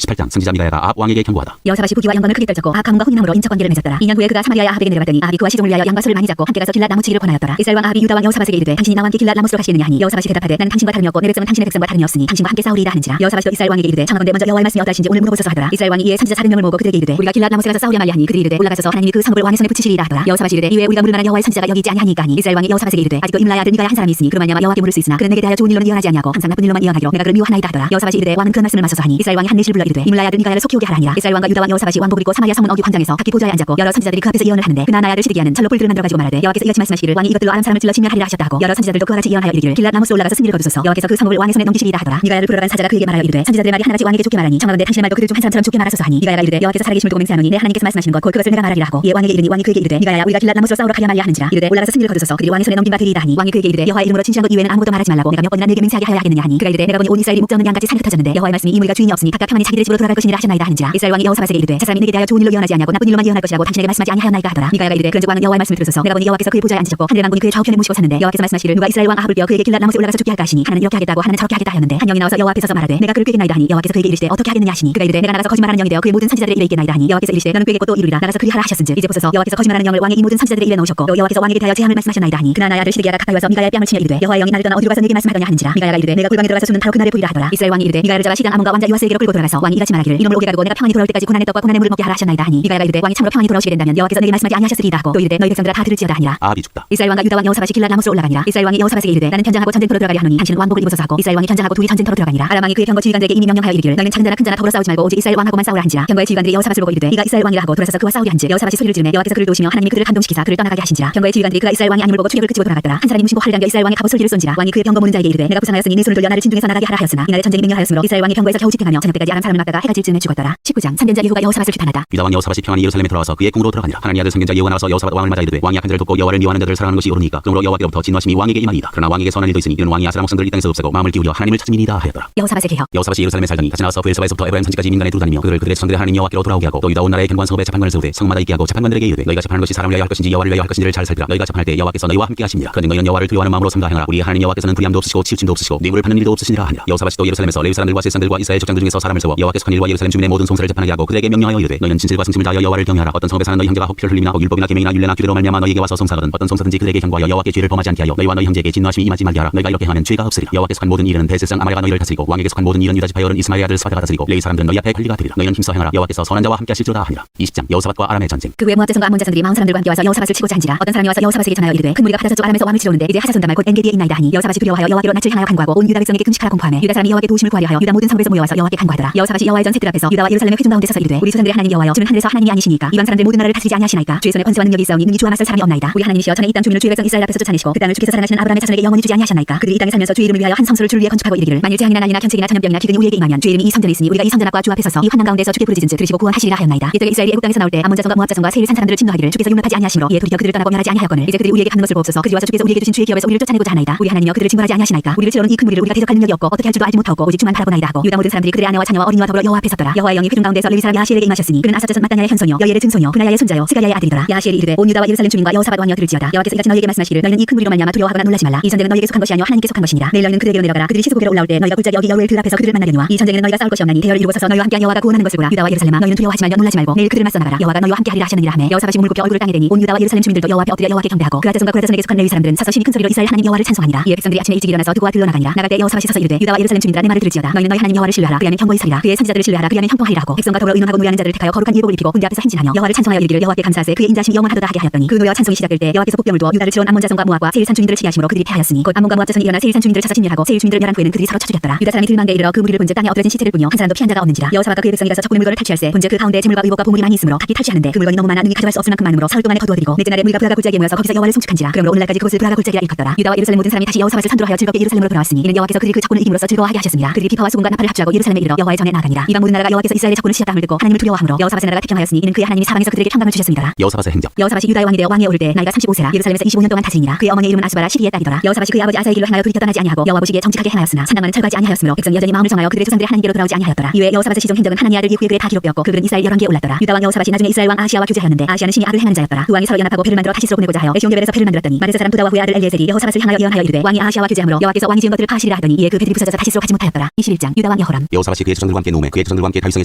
18장 승지자 미가야가 아합 왕에게 경고하다. 여호사밧이 부귀와 영광을 크게 떨쳤고 아합 가문과 혼인함으로 인척 관계를 맺었더라. 2년 후에 그가 사마리아의 아합에게 내려갔더니 아합이 그와 시종을 위하여 양과 술을 많이 잡고 함께 가서 길랏 나무치기를 권하였더라. 이스라엘 왕 아합이 유다 왕 여호사밧에게 이르되 당신이 나와 함께 길랏 나무치러 가시겠느냐 하니 여호사밧이 대답하되 나는 당신과 다름이 없고 내 백성은 당신의 백성과 다름이 없으니 당신과 함께 싸우리이다 하는지라. 여호사밧이 이스라엘 왕에게 이르되 청하건대 먼저 여호와의 말씀이 어떠하신지 오늘 물어보소서 하더라. 이스라엘 왕이 이에 선지자 400명을 모으고 그들에게 이르되 우리가 길랏 나무에 가서 싸우려 말리 하니 그들이 이르되 올라가셔서 하나님이 그 성읍을 왕의 손에 붙이시리이다 하더라. 여호사밧이 이르되 이외에 우리가 물을 만한 여호와의 선지자가 여기 있지 아니하니까 하니 이스라엘 왕이 여호사밧에게 이르되 아직도 임라의 아들 미가야 한 사람이 있으니 그로 말미암아 여호와께 물을 수 있으나 그는 내게 대하여 좋은 일로는 예언하지 아니하고 항상 나쁜 일로만 예언하기로 내가 그를 미워하나이다 하더라. 여호사밧이 이르되 왕은 그 말씀을 맞서서 하니 이스라엘 왕이 한 내시를 불러 이르되 임라의 아들 미가야를 속히 오게 하라 하니라. 이스라엘 왕과 유다 왕 여호사밧이 왕복을 입고 사마리아 성문 어귀 광장에서 각기 보좌에 앉았고 여러 선지자들이 그 앞에서 예언을 하는데 그나 나의 아들 시드기야는 철로 뿔들을 만들어 가지고 말하되 여호와께서 이같이 말씀하시기를 왕이 이것들로 아람 사람을 찔러 진멸하리라 하셨다 하고 여러 선지자들도 그와 같이 예언하여 이르기를 길랏 나무스 올라가서 승리를 거두소서 여호와께서 그 성읍을 왕의 손에 넘기시리이다 하더라. 미가야를 부르러 간 사자가 그에게 말하여 이르되 선지자들의 말이 하나같이 왕에게 좋게 말하니 청하건대 당신의 말도 그들 중 한 사람처럼 좋게 말하소서 하니 미가야가 이르되 여호와께서 살아계심을 두고 맹세하노니 내 하나님께서 말씀하시는 것 곧 그것을 내가 말하리라 하고 이에 왕에게 이르니 왕이 그에게 이르되 미가야야 우리가 길랏 나무스로 싸우러 가랴 말랴 하는지라. 이르되 올라가서 승리를 거두소서 그들이 왕의 손에 넘긴 바 되리이다 하니 왕이 그에게 이르되 여호와의 이름으로 진실한 것 이외에는 아무것도 말하지 말라고 내가 몇 번이나 네게 맹세하게 하여야 하겠느냐 하니 그가 이르되 내가 보니 온 이스라엘이 목자 없는 양같이 산이 흩어졌는데 여호와의 말씀이 이 무리가 주인이 없으니 각각 평안히 자기들의 집으로 돌아갈 것이니라 하셨나이다 하는지라. 이스라엘 왕이 여호사밧에게 이르되 저 사람이 내게 대하여 좋은 일로 예언하지 아니하고 나쁜 일로만 예언할 것이라고 당신에게 말씀하지 아니하였나이까 하더라. 미가야가 이르되 그런즉 왕은 여호와의 말씀을 들으소서 내가 보니 여호와께서 그의 보좌에 앉으셨고 하늘의 만군이 그의 좌우편에 모시고 섰는데 여호와께서 말씀하시기를 누가 이스라엘 왕 아합을 뼈 그에게 길랏 나무에 올라가서 죽게 할까 하시니 하나는 이렇게 하겠다고 하나는 저렇게 하겠다 하였는데 한 영이 나와서 여호와 앞에 서서 말하되 내가 그를 꾀겠나이다 하니 여호와께서 그에게 이르시되 어떻게 하겠느냐 하시니 그가 이르되 내가 나가서 거짓말하는 영이 되어 그의 모든 선지자들의 입에 있겠나이다 하니 여호와께서 이르시되 너는 꾀겠고 또 이루리라 나가서 그리 하라 하셨은즉 이제 보소서 여호와께서 거짓말하는 영을 왕의 이 모든 선지자들의 입에 넣으셨고 또 여호와께서 왕에게 대하여 재앙을 말씀하셨나이다 하니 그나 나의 아들 시드기야가 가까이 와서 미가야의 뺨을 치며 이르되 여호와의 영이 나를 떠나 어디로 가서 네게 말씀하더냐 하는지라. 미가야가 이르되 내가 골방에 들어가서 죽는 바로 그날에 보이라 하더라. 이스라엘 왕이 이르되 미가야를 잡아 시당 아몬과 왕자 요아스에게로 끌고 돌아가서 왕이 이같이 말하기를 이놈을 오게 가두고 내가 평안히 돌아올 때까지 고난의 떡과 고난의 물을 먹게 하라 하셨나이다 하니 미가야가 이르되 왕이 참으로 평안히 돌아오시게 된다면 여호와께서 내게 말씀하지 아니하셨으리이다 하고 또 이르되 너희 백성들아 다 들을지어다 하니라. 아합이 죽다. 이스라엘 왕과 유다 왕 여호사밧이 길랏 나무스로 올라가니라. 이스라엘 왕이 여호사밧에게 이르되 나는 변장하고 전쟁터로 들어가려 하노니 당신은 왕복을 입으소서 하고 이스라엘 왕이 변장하고 둘이 전쟁터로 들어가니라. 아람 왕이 그의 병거 지휘관들에게 이미 명령하여 이르기를 너희는 작은 자나 큰 자나 더불어 싸우지 말고 오직 이스라엘 왕하고만 싸우라 한지라. 병거의 지휘관들이 여호사밧을 보고 이르되 이가 이스라엘 왕이라 하고 돌아서서 그와 싸우려 한즉 여호사밧이 소리를 지르매 여호와께서 그를 도우시며 하나님이 그들을 감동시키사 그를 떠나가게 하신지라. 병거의 지휘관들이 그가 이스라엘 왕이 아님을 보고 추격을 그치고 돌아갔더라. 한 사람이 무심코 활을 당겨 이스라엘 왕의 갑옷을 뒤를 쏜지라. 왕이 그의 병거 모는 자에게 이르되 내가 부상하였으니 네 손을 돌려 나를 진중에서 나가게 하라 하였으나 이날에 전쟁이 맹렬하였으므로 이스라엘 왕이 병거에서 겨우 지탱하며 저녁 때까지 아람 사람을 막다가 해가 질 즈음에 죽었더라. 19장 선견자 예후가 여호사밧을 비판하다. 유다 왕 여호사밧이 평안히 예루살렘에 돌아와서 그의 궁으로 들어가니라. 하나님의 아들 선견자 예후가 나와서 여호사밧 왕을 맞아 이르되 왕이 악한 자를 돕고 여호와를 미워하는 자들을 사랑하는 것이 옳으니까 그러므로 여호와께로부터 진노하심이 왕에게 임하니이다. 그러나 왕에게 선한 일도 있으니 이는 왕이 아스라 목성들을 이 땅에서 없애고 마음을 기울여 하나님을 찾음이니이다 하였더라. 여호사밧의 개혁. 여호사밧이 예루살렘에 살더니 다시 나와서 브엘사바에서부터 에브라임 산지까지 민간에 두루다니며 그들을 그들의 조상들의 하나님 여호와께로 돌아오게 하고 또 유다 온 나라의 견고한 성읍에 재판관을 세우되 성마다 있게 하고 재판관들에게 이르되 너희가 재판하는 것이 사람을 위하여 할 것인지 여호와를 위하여 할 것인지를 잘 살피라. 너희가 재판할 때 여호와께서 너희와 함께 하십니다. 그런즉 너희는 여호와를 두려워하는 마음으로 삼가 행하라. 우리 하나님 여호와께서는 불의함도 없으시고 치우침도 없으시고 뇌물을 받는 일도 없으시니라 하니라. 여호사밧이 또 예루살렘에서 레위 사람들과 세상들과 이스라엘 족장들 중에서 사람을 세워 여호와께서 한 일과 예루살렘 주민의 모든 송사를 재판하게 하고 그들에게 명령하여 이르되 너희는 진실과 승심을 다하여 여호와를 경외하라. 어떤 성읍에 사는 너희 형제가 혹 피를 흘림이나 혹 율법이나 계명이나 율례나 규례로 말미암아 너희에게 와서 송사하거든 어떤 송사든지 그들에게 경고하여 여호와께 죄를 범하지 않게 하여 너희와 너희 형제에게 진노하심이 임하지 말게 하라. 너희가 이렇게 하면 죄가 없으리라. 여호와께 속한 모든 일은 베세상 아말렉가 너희를 다스리고 왕에게 속한 모든 일은 유다 지파의 어른 이스마엘 아들 스바다가 다스리고 레위 사람들은 너희 앞에 관리가 되리라. 너희는 힘써 행하라. 여호와께서 선한 자와 함께 하실지어다 하니라. 20장 여호사밧과 아람의 전쟁. 그 후에 모압 자손과 암몬 자손들이 마온 사람들과 함께 와서 여호사밧을 치고자 한지라. 어떤 사람이 와서 여호사밧에게 전하여 이르되 큰 무리가 바다서 쪽 아람에서 왕을 치러 오는데 이제 하사손 다말 곧 엔게디에 있나이다 하니 여호사밧이 두려워하여 여호와께로 낯을 향하여 간구하고 온 유다 백성에게 금식하라 공포하며 유다 사람이 여호와께 도우심을 구하려 하여 유다 모든 성읍에서 모여와서 여호와께 간구하더라. 여호사밧이 여호와의 전 셋들 앞에서 유다와 예루살렘의 회중 가운데 서서 이르되 우리 조상들의 하나님 여호와여 주는 하늘에서 하나님이 아니시니까 이방 사람들 모든 나라를 다스리지 아니하시나이까 주의 손에 권세와 능력이 있사오니 능히 주와 맞설 사람이 없나이다. 우리 하나님이시여 전에 이 땅 주민을 주의 백성 이스라엘 앞에서 쫓아내시고 그 땅을 주께서 사랑하시는 아브라함의 자손에게 영원히 주지 아니하셨나이까. 그들이 이 땅에 살면서 주의 이름을 위하여 한 성소를 주를 위해 건축하고 이르기를 만일 재앙이나 난이나 편책이나 전염병이나 기근이 우리에게 임하면 주의 이름이 이 성전에 있으니 우리가 이 성전 앞과 주 앞에 서서 이 환난 가운데서 주께 부르짖은즉 들으시고 구원하시리라 하였나이다. 이때 이스라엘이 애국 땅에서 나올 때 암몬 자손과 모압 자손과 세일 산 사람들을 진노하기를 주께서 율법하지 아니하시므로 이에 돌이켜 그들을 떠나고 멸하지 아니하였거늘 이제 그들이 우리에게 갚는 것을 보옵소서. 그들이 와서 주께서 우리에게 주신 주의 기업에서 우리를 쫓아내고자 하나이다. 우리 하나님이여 그들을 징벌하지 아니하시나이까. 우리를 치러는 이 큰 무리를 우리가 대적할 능력이 없고 어떻게 할 줄도 알지 못하고 오직 주만 바라보나이다 하고 유다 모든 사람들이 그들의 아내와 자녀와 어린이와 더불어 여호와 앞에 섰더라. 여호와의 영이 회중 가운데서 레위 사람 야하시엘에게 임하셨으니 그는 아삽 자손 마따냐의 현손이요 여엘의 증손이요 브나야의 손자요 스가랴의 아들이더라. 야하시엘이 이르되 온 유다와 예루살렘 주민과 여호사밧 왕이여 들을지어다. 여호와께서 이같이 너희에게 말씀하시기를 너희는 이 큰 무리로 말미암아 두려워하거나 놀라지 말라. 이 전쟁은 너희에게 속한 것이 아니요 하나님께 속한 것이니라. 내일 너희는 그들에게로 내려가라. 그들이 시스고개로 올라올 때 너희가 굴자기 여기 여호엘 들 앞에서 그들을 만나려니와 이 전쟁에는 너희가 싸울 것이 없나니 대열을 이루고 서서 너희와 함께 여호와가 구원하는 것을 보라. 유다와 예루살렘아 너희는 두려워하지 말며 놀라지 말고 내일 그들을 맞서 나가라. 여호와가 너희와 함께 하리라 하셨느니라 하매 여호사밧이 몸을 굽혀 얼굴을 땅에 대니 온 유다와 예루살렘 주민들도 여호와 앞에 엎드려 여호와께 경배하고 그 아자손과 그 아자손에게 속한 레위 사람들은 서서 심히 큰 소리로 이스라엘 하나님 여호와를 찬송하니라. 이에 백성들이 아침에 일찍 일어나서 두고와 들러 나가니라. 나갈 때 여호사밧이 서서 이르되 유다와 예루살렘 주민들아 내 말을 들을지어다. 너희는 너희 하나님 여호와를 신뢰하라. 그리하면 경고히 서리라. 그의 선지자들을 신뢰하라. 그리하면 형통하리라 하고 백성과 더불어 의논하고 무리하는 자들을 택하여 거룩한 예복을 입히고 군대 앞에서 행진하며 여호와를 찬송하여 이르기를 여호와께 감사하세 그의 인자심이 영원하도다 하게 하였더니 그 노래와 찬송이 시작될 때 여호와께서 복병을 두어 유다를 치러온 암몬 자손과 모압과 세일 산 주민들을 치게 하심으로 그들이 패하였으니 곧 암몬과 모압 자손이 일어나 세일 산 주민들을 쳐서 진멸하고 세일 주민들을 멸한 후에는 그들이 서로 쳐 죽였더라. 유다 사람이 들망대에 이르러 그 무리를 본즉 땅에 엎드려진 시체를 보며 한 사람도 피한 자가 없는지라. 여호사밧과 그의 백성이 가서 적군의 물건을 탈취할세 본즉 그 가운데 재물과 의복과 보물이 많이 있으므로 각기 탈취하는데 그 물건이 너무 많아 능히 가져갈 수 없을 만큼 많으므로 사흘 동안에 거두어드리고 넷째 날에 무리가 브라가 굴자기에 모여서 거기서 여호와를 송축한지라. 그러므로 오늘날까지 그곳을 브라가 굴자기라 일컫더라. 유다와 예루살렘 모든 사람이 다시 여호사밧을 선두로 하여 즐겁게 예루살렘으로 돌아왔으니 이는 여호와께서 그들이 그 적군을 이김으로써 즐거워하게 하셨습니다. 그들이 비파와 수금과 나팔을 합주하고 예루살렘에 이르러 여호와의 전에 나아가니라. 이방 모든 나라가 여호와께서 이스라엘의 적군을 치셨다함을 듣고 하나님을 두려워하므로 여호사밧의 나라가 태평하였으니 이는 그의 하나님이 사방에서 그들에게 평강을 주셨습니다. 여호사밧의 행적. 여호사밧이 유다의 왕이 되어 왕위에 오를 때 나이가 35세라 예루살렘에서 25년 동안 다스리니라. 그의 어머니의 이름은 아수바라 시리의 딸이더라. 여호사밧이 그의 아버지 아사의 길로 행하여 돌이켜 떠나지 아니하고 여호와 보시기에 정직하게 행하였으나 찬양하는 철거하지 아니하였으므로 백성이 여전히 마음을 정하여 그들의 조상들의 하나님께로 돌아오지 아니하였더라. 이외에 여호사밧의 시종 행적은 하나니 아들 예후의 글에 다 기록되었고 그들은 이스라엘 열왕기에 올랐더라. 유다 왕 여호사밧이 나중에 이스라엘 왕 아하시아와 교제하였는데 아하시아는 신이 악을 행하는 자였더라. 두 왕이 서로 연합하고 패를 만들어 다시스로 보내고자 하여 에시온게벨에서 패를 만들었더니 마레스 사람 부다와 후의 아들 엘리에셀이 여호사밧을 향하여 예언하여 이르되 왕이 아하시아와 교제하므로 여호와께서 왕이 지은 것들을 파하시리라 하더니 이에 그 배들이 부서져서 다시스로 가지 못하였더라. 21장 유다 왕 여호람. 여호사밧이 그의 조상들과 함께 후에 그의 조상들과 함께 다윗성에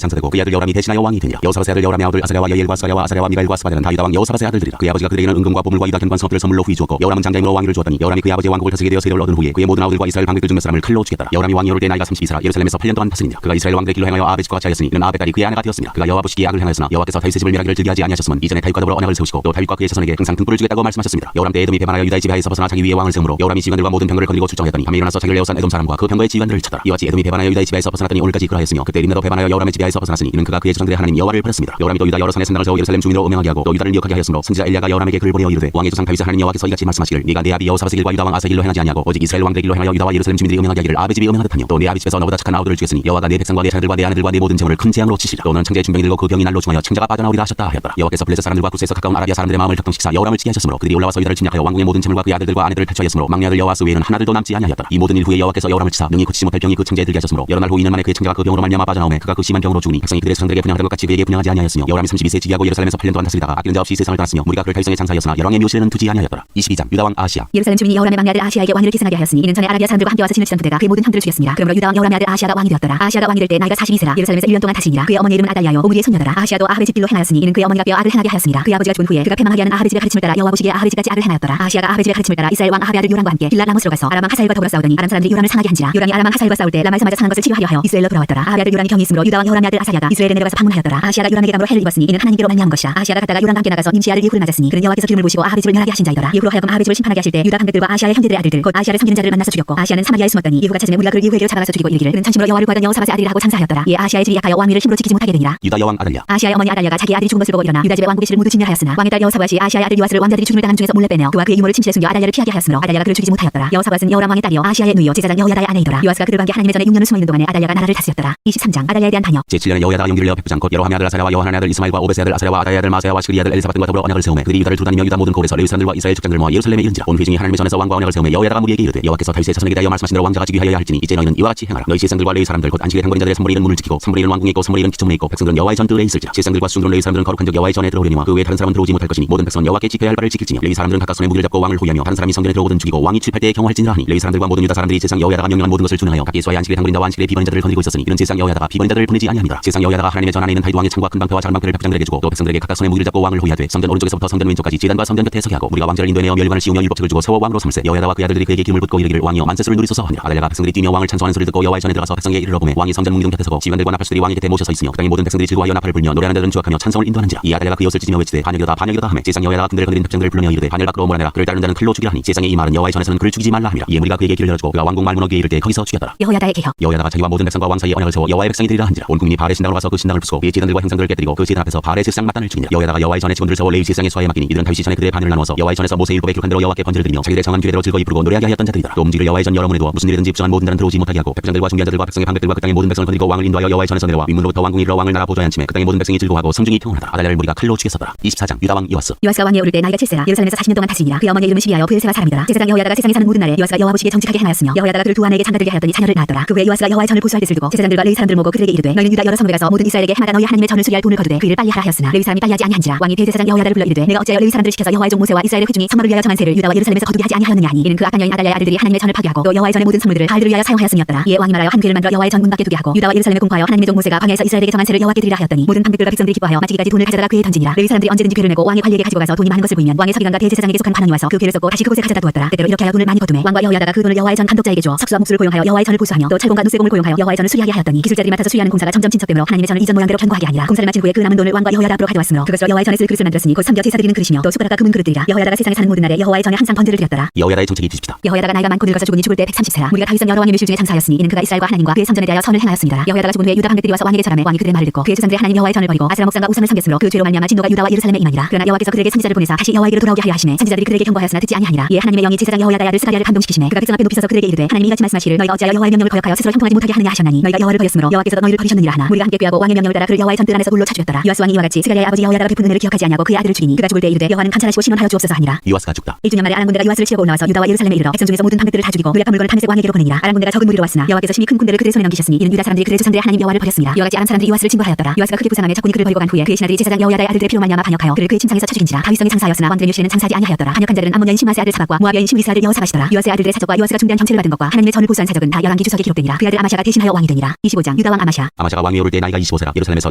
장사되고 그의 아들 여호람이 대신하여 왕이 되니라. 여호사밧의 아들 여호람의 아들 아사랴와 여엘과 스가랴와 아사랴와 미가엘과 스바랴는 다윗 왕 여호사밧의 아들들이라. 그의 아버지가 그들에게는 은금과 보물과 유다 견관 성읍들을 선물로 후히 주었고 여호람은 장자임으로 왕위를 주었더니 여호람이 그의 아버지의 왕국을 다스리게 되어 세력을 얻은 후에 그의 모든 아우들과 이스라엘 방백들 중 몇 사람을 칼로 죽였더라. 여호람이 왕이 오를 때 나이가 32세라 예루살렘에서 8년 동안 다스리니라. 그가 이스라엘 왕들의 길로 행하여 아베집과 같이 하였으니 그는 아베 딸이 그의 아내가 되었습니다. 그가 여호와 보시기에 악을 행하였으나 여호와께서 다윗의 집을 멸하기를 즐기하지 아니하셨으면 이전에 다윗과 더불어 언약을 세우시고 또 다윗과 그의 자손에게 항상 등불을 주겠다고 말씀하셨습니다. 여호람 때 에돔이 배반하여 유다의 지배하에서 벗어나 자기 위에 왕을 세우므로 여호람이 지휘관들과 모든 병거를 거느리고 출정하였더니 밤에 일어나서 자기를 에워싼 에돔 사람과 그 병거의 지휘관들을 쳤더라. 이와 같이 에돔이 배반하여 유다의 지배하에서 벗어났더니 오늘까지 그러하였으며 그때 림나도 배반하여 여호람의 지배하에서 벗어났으니 이는 그가 그의 조상들의 하나님 여호와를 버렸습니다. 여호람이 또 유다 여러 산에 산당을 세워 예루살렘 주민으로 음행하게 하고 또 유다를 미혹하게 하였으므로 선지자 엘리야가 여호람에게 글을 보내어 이르되 왕의 조상 다윗의 하나님 여호와께서 이같이 말씀하시기를 네가 내 아비 여호사밧의 길과 유다 왕 아사의 길로 행하지 아니하고 오직 이스라엘 왕들의 길로 행하여 유다와 예루살렘 주민들이 음행하게 하기를 아베 집이 음행하듯하며 또 내 아비 집에서 너보다 착한 아우들을 죽였으니 여호와가 내 백성과 내 자녀들과 내 아내들과 내 모든 재물을 큰 재앙으로 치시리라. 또 너는 창자의 중병이 들고 그 병이 날로 중하여 창자가 빠져나오리라 하셨다 하였더라. 여호와께서 블레셋 사람들과 구스에서 가까운 아라비아 사람들의 마음을 격동시키사 여호람을 치게 하셨으므로 그들이 올라와서 유다를 침략하여 왕궁의 모든 재물과 그의 아들들과 아내들을 탈취하였으므로 막내 아들 여호아스 외에는 하나들도 남지 아니하였더라. 이 모든 일 후에 여호와께서 여호람을 치사 능히 고치지 못할 병이 그 창자에 들게 하셨으므로 여러 날 후 2년 만에 그의 창자가 그 병으로 말미암아 빠져나오매 그가 그 심한 병으로 죽으니 백성이 그들의 조상들에게 분양하던 것 같이 그에게 분양하지 아니하였으며 여호람이 32세 즉위하고 예루살렘에서 8년 동안 다스리다가 아끼는 자 없이 세상을 떠났으며 무리가 그를 다윗성에 장사하였으나 열왕의 묘실에는 두지 아니하였더라. 22장 유다 왕 아하시야. 예루살렘 주민이 여호람의 막내 아들 아하시야에게 왕위를 계승하게 하였으니 이는 전에 아라비아 사람들과 함께 와서 진을 치던 부대가 그의 모든 형들을 죽였습니다. 그러므로 유다 왕 여호람의 아들 아하시야가 왕이 되었더라. 아하시야가 왕이 될 때 나이가 42세라 예루살렘에서 1년 동안 다스리니라. 그의 어머니의 이름은 아달랴요 오므리의 손녀더라. 아하시야도 아합의 집길로 행하였으니 이는 그의 어머니가 뼈 악을 행하게 하였습니다. 그의 아버지가 죽은 후에 그가 패망하게 하는 아합의 집의 가르침을 따라 여호와 보시기에 아합의 집같이 악을 행하였더라. 아하시야가 아합의 집의 가르침을 따라 이스라엘 왕 아합의 아들 요람과 함께 길랏 라못으로 가서 아람 왕 하사엘과 더불어 싸우더니 아람 사람들이 요람을 상하게 한지라. 요람이 아람 왕 하사엘과 싸울 때 라마에서 맞아 상한 것을 치료하려 하여 이스라엘로 돌아왔더라. 아합의 아들 요람이 병이 있으므로 유다 왕 여호람의 아들 아사랴가 이스라엘에 내려가서 방문하였더라. 아하시야가 요람에게 담으로 해를 입었으니 이는 하나님께로 말미암은 것이라. 아하시야가 갔다가 요람과 함께 나가서 nim시야를 예후를 맞았으니 그는 여호와께서 기름을 부으시고 아합의 집을 멸하게 하신 자이더라. 예후로 하여금 아합의 집을 심판하게 하실 때 유다 방백들과 아하시야의 형제들의 아들들 곧 아하시야를 섬기는 자를 만나서 죽였고 아하시야는 사마리아에 숨었더니 예후가 찾으매 우리가 그를 예후에게로 잡아가서 죽이고 이르기를 그는 전심으로 여호와를 구하던 여호사밧의 아들이라 하고 장사하였더라. 이에 아하시야의 집이 약하여 왕위를 힘으로 지키지 못하게 되니라. 유다 여왕 아달랴. 아하시야의 어머니 아달랴가 자기 아들이 죽은 것을 보고 일어나 유다 집의 왕국의 실을 모두 진멸하였으나 왕의 딸 여호사밧이 아하시야의 아들 요아스를 왕자들이 죽음을 당한 중에서 몰래 빼내어 그와 그의 유모를 침실에 숨겨 아달랴를 피하게 하였으므로 아달랴가 그를 죽이지 못하였더라. 여호사밧은 여호람 왕의 딸이요 아하시야의 누이요 제사장 여호야다의 아내이더라. 요아스가 그를 관계 하나님의 전에 6년을 숨어있는 동안에 아달랴가 나라를 다스렸더라. 23장 아달랴에 대한 반역. 제7년에 여호야다가 용기를 내어 백부장 곧 여로함의 아들 아사랴와 여호하나의 아들 이스마엘과 오베스의 아들 아사랴와 아다의 아들 마세야와 시그리의 아들 엘사밧과 더불어 언약을 세우매 그들이 유다를 두다니며 유다 모든 고을에서 레위 사람들과 이스라엘 족장들을 모아 예루살렘에 이른지라. 온 회중이 하나님의 전에서 왕과 언약을 세우매 여호야다가 무리에게 이르되 여호와께서 다윗의 자손에게 대하여 말씀하신 대로 왕자가 즉위하여야 할지니 이제 너희는 이와 같이 행하라. 너희 제사장들과 레위 사람들 곧 안식의 행거린 자들의 3분의 1은 문을 지키고 3분의 1은 왕궁에 있고 3분의 1은 기초문에 있고 백성들은 여호와의 전뜰에 있을지라. 제사장들과 수중들은 레위 사람들은 거룩한 적 여호와의 전에 들어오려니와 그 외에 다른 사람은 들어오지 못할 것이니 모든 백성은 여호와께 지켜야 할 바를 지킬지며 레위 사람들은 각각 손에 무기를 잡고 왕을 호위하며 다른 사람이 성전에 들어오든 죽이고 왕이 출입할 때에 경호할지니라 하니 레위 사람들과 모든 유다 사람들이 제사장 여호야다가 명령한 모든 것을 준행하여 각 예수와의 안식일의 행거린 자와 안식일의 비번인 자들을 거느리고 있었으니 이는 제사장 여호야다가 비번인 자들을 보내지 아니함이라. 제사장 여호야다가 하나님의 전 안에 있는 다윗 왕의 창과 큰 방패와 작은 방패를 백성들에게 주고 또 백성들에게 각각 손에 무기를 잡고 왕을 호위하되 성전 오른쪽에서부터 성전 왼쪽까지 제단과 성전 곁에 서게 하고 우리가 왕자를 인도해내어 멸관을 씌우며 율법책을 주고 세워 왕으로 삼을세. 여호야다와 그 아들들이 그에게 기름을 붓고 이르기를 왕이여 만세수를 누리소서 하니라. 아달랴가 백성들이 뛰며 왕을 찬송하는 소리를 듣고 여호와의 전에 들어가서 백성에게 이르러 보매 왕이 성전 문경 곁에 서고 지휘관들과 나팔수들이 왕의 곁에 모셔서 있으며 그 땅의 모든 백성들이 즐거워하여 나팔을 불며 노래하는 자들은 주악하며 찬송을 인도하는지라. 이 아달랴가 그 옷을 찢으며 외치되 반역이다 반역이다 하매 제사장 여호야다가 군대를 거느린 백성들을 불러내어 이르되 반열 밖으로 몰아내라. 그를 따르는 자는 칼로 죽이라 하니 제사장의 이 말은 여호와의 전에서는 그를 죽이지 말라 함이라. 이에 무리가 그에게 길을 열어주고 그가 왕궁 말문어기에 이를 때 거기서 죽였더라. 여호야다의 개혁. 여호야다가 자기와 모든 백성과 왕 사이에 언약을 세워 여호와의 백성이 되리라 한지라. 온 국민이 바알의 신당으로 와서 그 신당을 부수고 그의 제단들과 형상들을 깨뜨리고 그 제단 앞에서 바알의 제사장 마단을 죽이니라. 여호야다가 여호와의 전에 직원들을 세워 레위 제사장의 수하에 맡기니 이들은 다윗이 전에 그들의 반열을 나누어서 여호와의 전에서 모세의 율법에 기록한 대로 여호와께 번제를 드리며 자기들의 정한 규례대로 즐거이 부르고 노래하게 하였던 자들이더라. 또 음식을 여호와의 전 여러 문에 두어 무슨 일이든지 부정한 모든 자는 들어오지 못하게 하고 백부장들과 중기한 자들과 백성의 방백들과 그 땅의 모든 백성을 거느리고 왕을 인도하여 여호와의 전에서 내려와 윗문으로부터 왕궁에 이르러 왕을 나라 보좌에 앉히매 그 땅의 모든 백성이 즐거워하고 성중이 평온하다. 아달랴를 무리가 칼로 죽였었더라. 24장 유다 왕 요아스. 요아스가 왕위에 오를 때 나이가 7세라 예루살렘에서 40년 동안 다스리니라. 그의 어머니의 이름은 시비하여 브엘세바 사람이더라. 제사장 여호야다가 세상에 사는 모든 날에 요아스가 여호와 보시기에 정직하게 행하였으며 여호야다가 그를 두 아내에게 장가들게 하였더니 자녀를 낳았더라. 그 후에 요아스가 여호와의 전을 보수할 때를 두고 제사장들과 레위 사람들을 모고 그들에게 이르되 너희는 유다 여러 성읍에 가서 모든 이스라엘에게 해마다 너희 하나님의 전을 수리할 돈을 거두되 그 일을 빨리 하라 하였으나 레위 사람이 빨리 하지 아니한지라. 왕이 대제사장 여호야다를 불러 이르되 내가 어찌하여 레위 사람들을 시켜서 여호와의 종 모세와 이스라엘의 회중이 성막을 위하여 정한 세를 유다와 예루살렘에서 거두게 하지 아니하였느냐 하니 이는 그 악한 여인 아달랴의 아들들이 하나님의 전을 파괴하고 또 여호와의 전의 모든 선물들을 바알들을 위하여 사용하였음이었더라. 이에 왕이 말하여 한 궤를 만들어 여호와의 전 문 밖에 두게 하고 유다와 예루살렘에 공포하여 하나님의 종 모세가 광야에서 이스라엘에게 정한 세를 여호와께 드리라 하였더니 모든 방백들과 백성들이 기뻐하여 마치기까지 돈을 가져다가 그에 던지니라. 레위 사람들이 언제든지 궤를 내고 왕의 관리에게 가지고 가서 돈이 많은 것을 보이면 왕의 서기관과 대제사장에게 속한 관원이 와서 그 궤를 썩고 다시 그곳에 가져다 두었더라. 때때로 이렇게 하여 돈을 많이 거두매 왕과 여호야다가 그 돈을 여호와의 전 감독자에게 주어 석수와 목수를 고용하여 여호와의 전을 보수하며 또 철공과 누쇠공을 고용하여 여호와의 전을 수리하게 하였더니 기술자들이 맡아서 수리하는 공사가 점점 진척되므로 하나님의 전을 이전 모양대로 견고하게 하니라. 공사를 마친 후에 그 남은 돈을 왕과 여호야다 앞으로 가져왔으므로 그것으로 여호와의 전에 쓸 그릇을 만들었으니 곧 섬겨 제사 드리는 그릇이며 또 숟가락과 금은 그릇들이라. 여호야다가 세상에 사는 모든 날에 여호와의 전에 항상 번제를 드렸더라. 여호야다의 정책이 뒤집시다. 여호야다가 나이가 많고 늙어서 죽으니 죽을 때 130세라. 무리가 다윗성 여러 왕의 묘실 중에 장사하였으니 이는 그가 이스라엘과 하나님과 그의 성전에 대하여 선을 행하였습니다. 여호야다가 죽은 후에 유다 방백들이 와서 왕에게 절하매 왕이 그들의 말을 듣고 그의 조상들의 하나님 여호와의 전을 버리고 아세라 목상과 우상을 섬겼으므로 그 죄로 말미암아 진노가 유다와 예루살렘에 임하니라. 그러나 여호와께서 그들에게 선지자를 보내사 다시 여호와에게로 돌아오게 하려 하시매 선지자들이 그들에게 경고하였으나 듣지 아니하니라. 이에 하나님의 영이 제사장 여호야다의 아들 스가랴를 감동시키시매 그가 백성 앞에 높이 서서 그들에게 이르되 하나님이 이같이 말씀하시기를 너희가 어찌하여 여호와의 명령을 거역하여 스스로 형통하지 못하게 하느냐 하셨나니 너희가 여호와를 버렸으므로 여호와께서도 너희를 버리셨느니라 하나 무리가 함께 꾀하고 왕의 명령을 따라 그를 여호와의 전뜰 안에서 돌로 쳐죽였더라. 요아스 왕이 이와 같이 스가랴의 아버지 여호야다가 베푼 은혜를 기억하지 아니하고 그의 아들을 죽이니 그가 죽을 때 이르되 여호와는 감찰하시고 신원하여 주옵소서 하니라. 요아스가 죽다. 1주년 만에 아람 군대가 요아스를 치려고 올라와서 유다와 예루살렘에 이르러 백성 중에서 모든 방백들을 다 죽이고 노략한 물건을 다메섹 왕에게로 보내니라. 아람 군대가 적은 무리로 왔으나 여호와께서 심히 큰 군대를 그들의 손에 넘기셨으니 이는 유다 사람들이 그들의 조상들의 하나님 여호와를 버렸습니다. 이와 같이 아람 사람들이 요아스를 징벌하였더라. 요아스가 크게 부상함에 적군이 그를 버리고 간 후에 그의 신하들이 제사장 여호야다의 아들들의 피로 말미암아 반역하여 그를 그의 침상에서 쳐 죽인지라. 다윗성이 장사하였으나 왕들의 묘실에는 장사하지 아니하였더라. 반역한 자들은 암몬 여인 시므아스의 아들 사박과 모압 여인 심리스 아들 여호사밧이더라. 요아스의 아들들의 사적과 요아스가 중대한 경체를 받은 것과 하나님의 전을 보수한 사적은 다 열왕기 주석에 기록되니라. 그 아들 아마샤가 대신하여 왕이 되니라. 25장 유다왕 아마샤. 아마샤가 왕위에 오를 때 나이가 25세라 예루살렘에서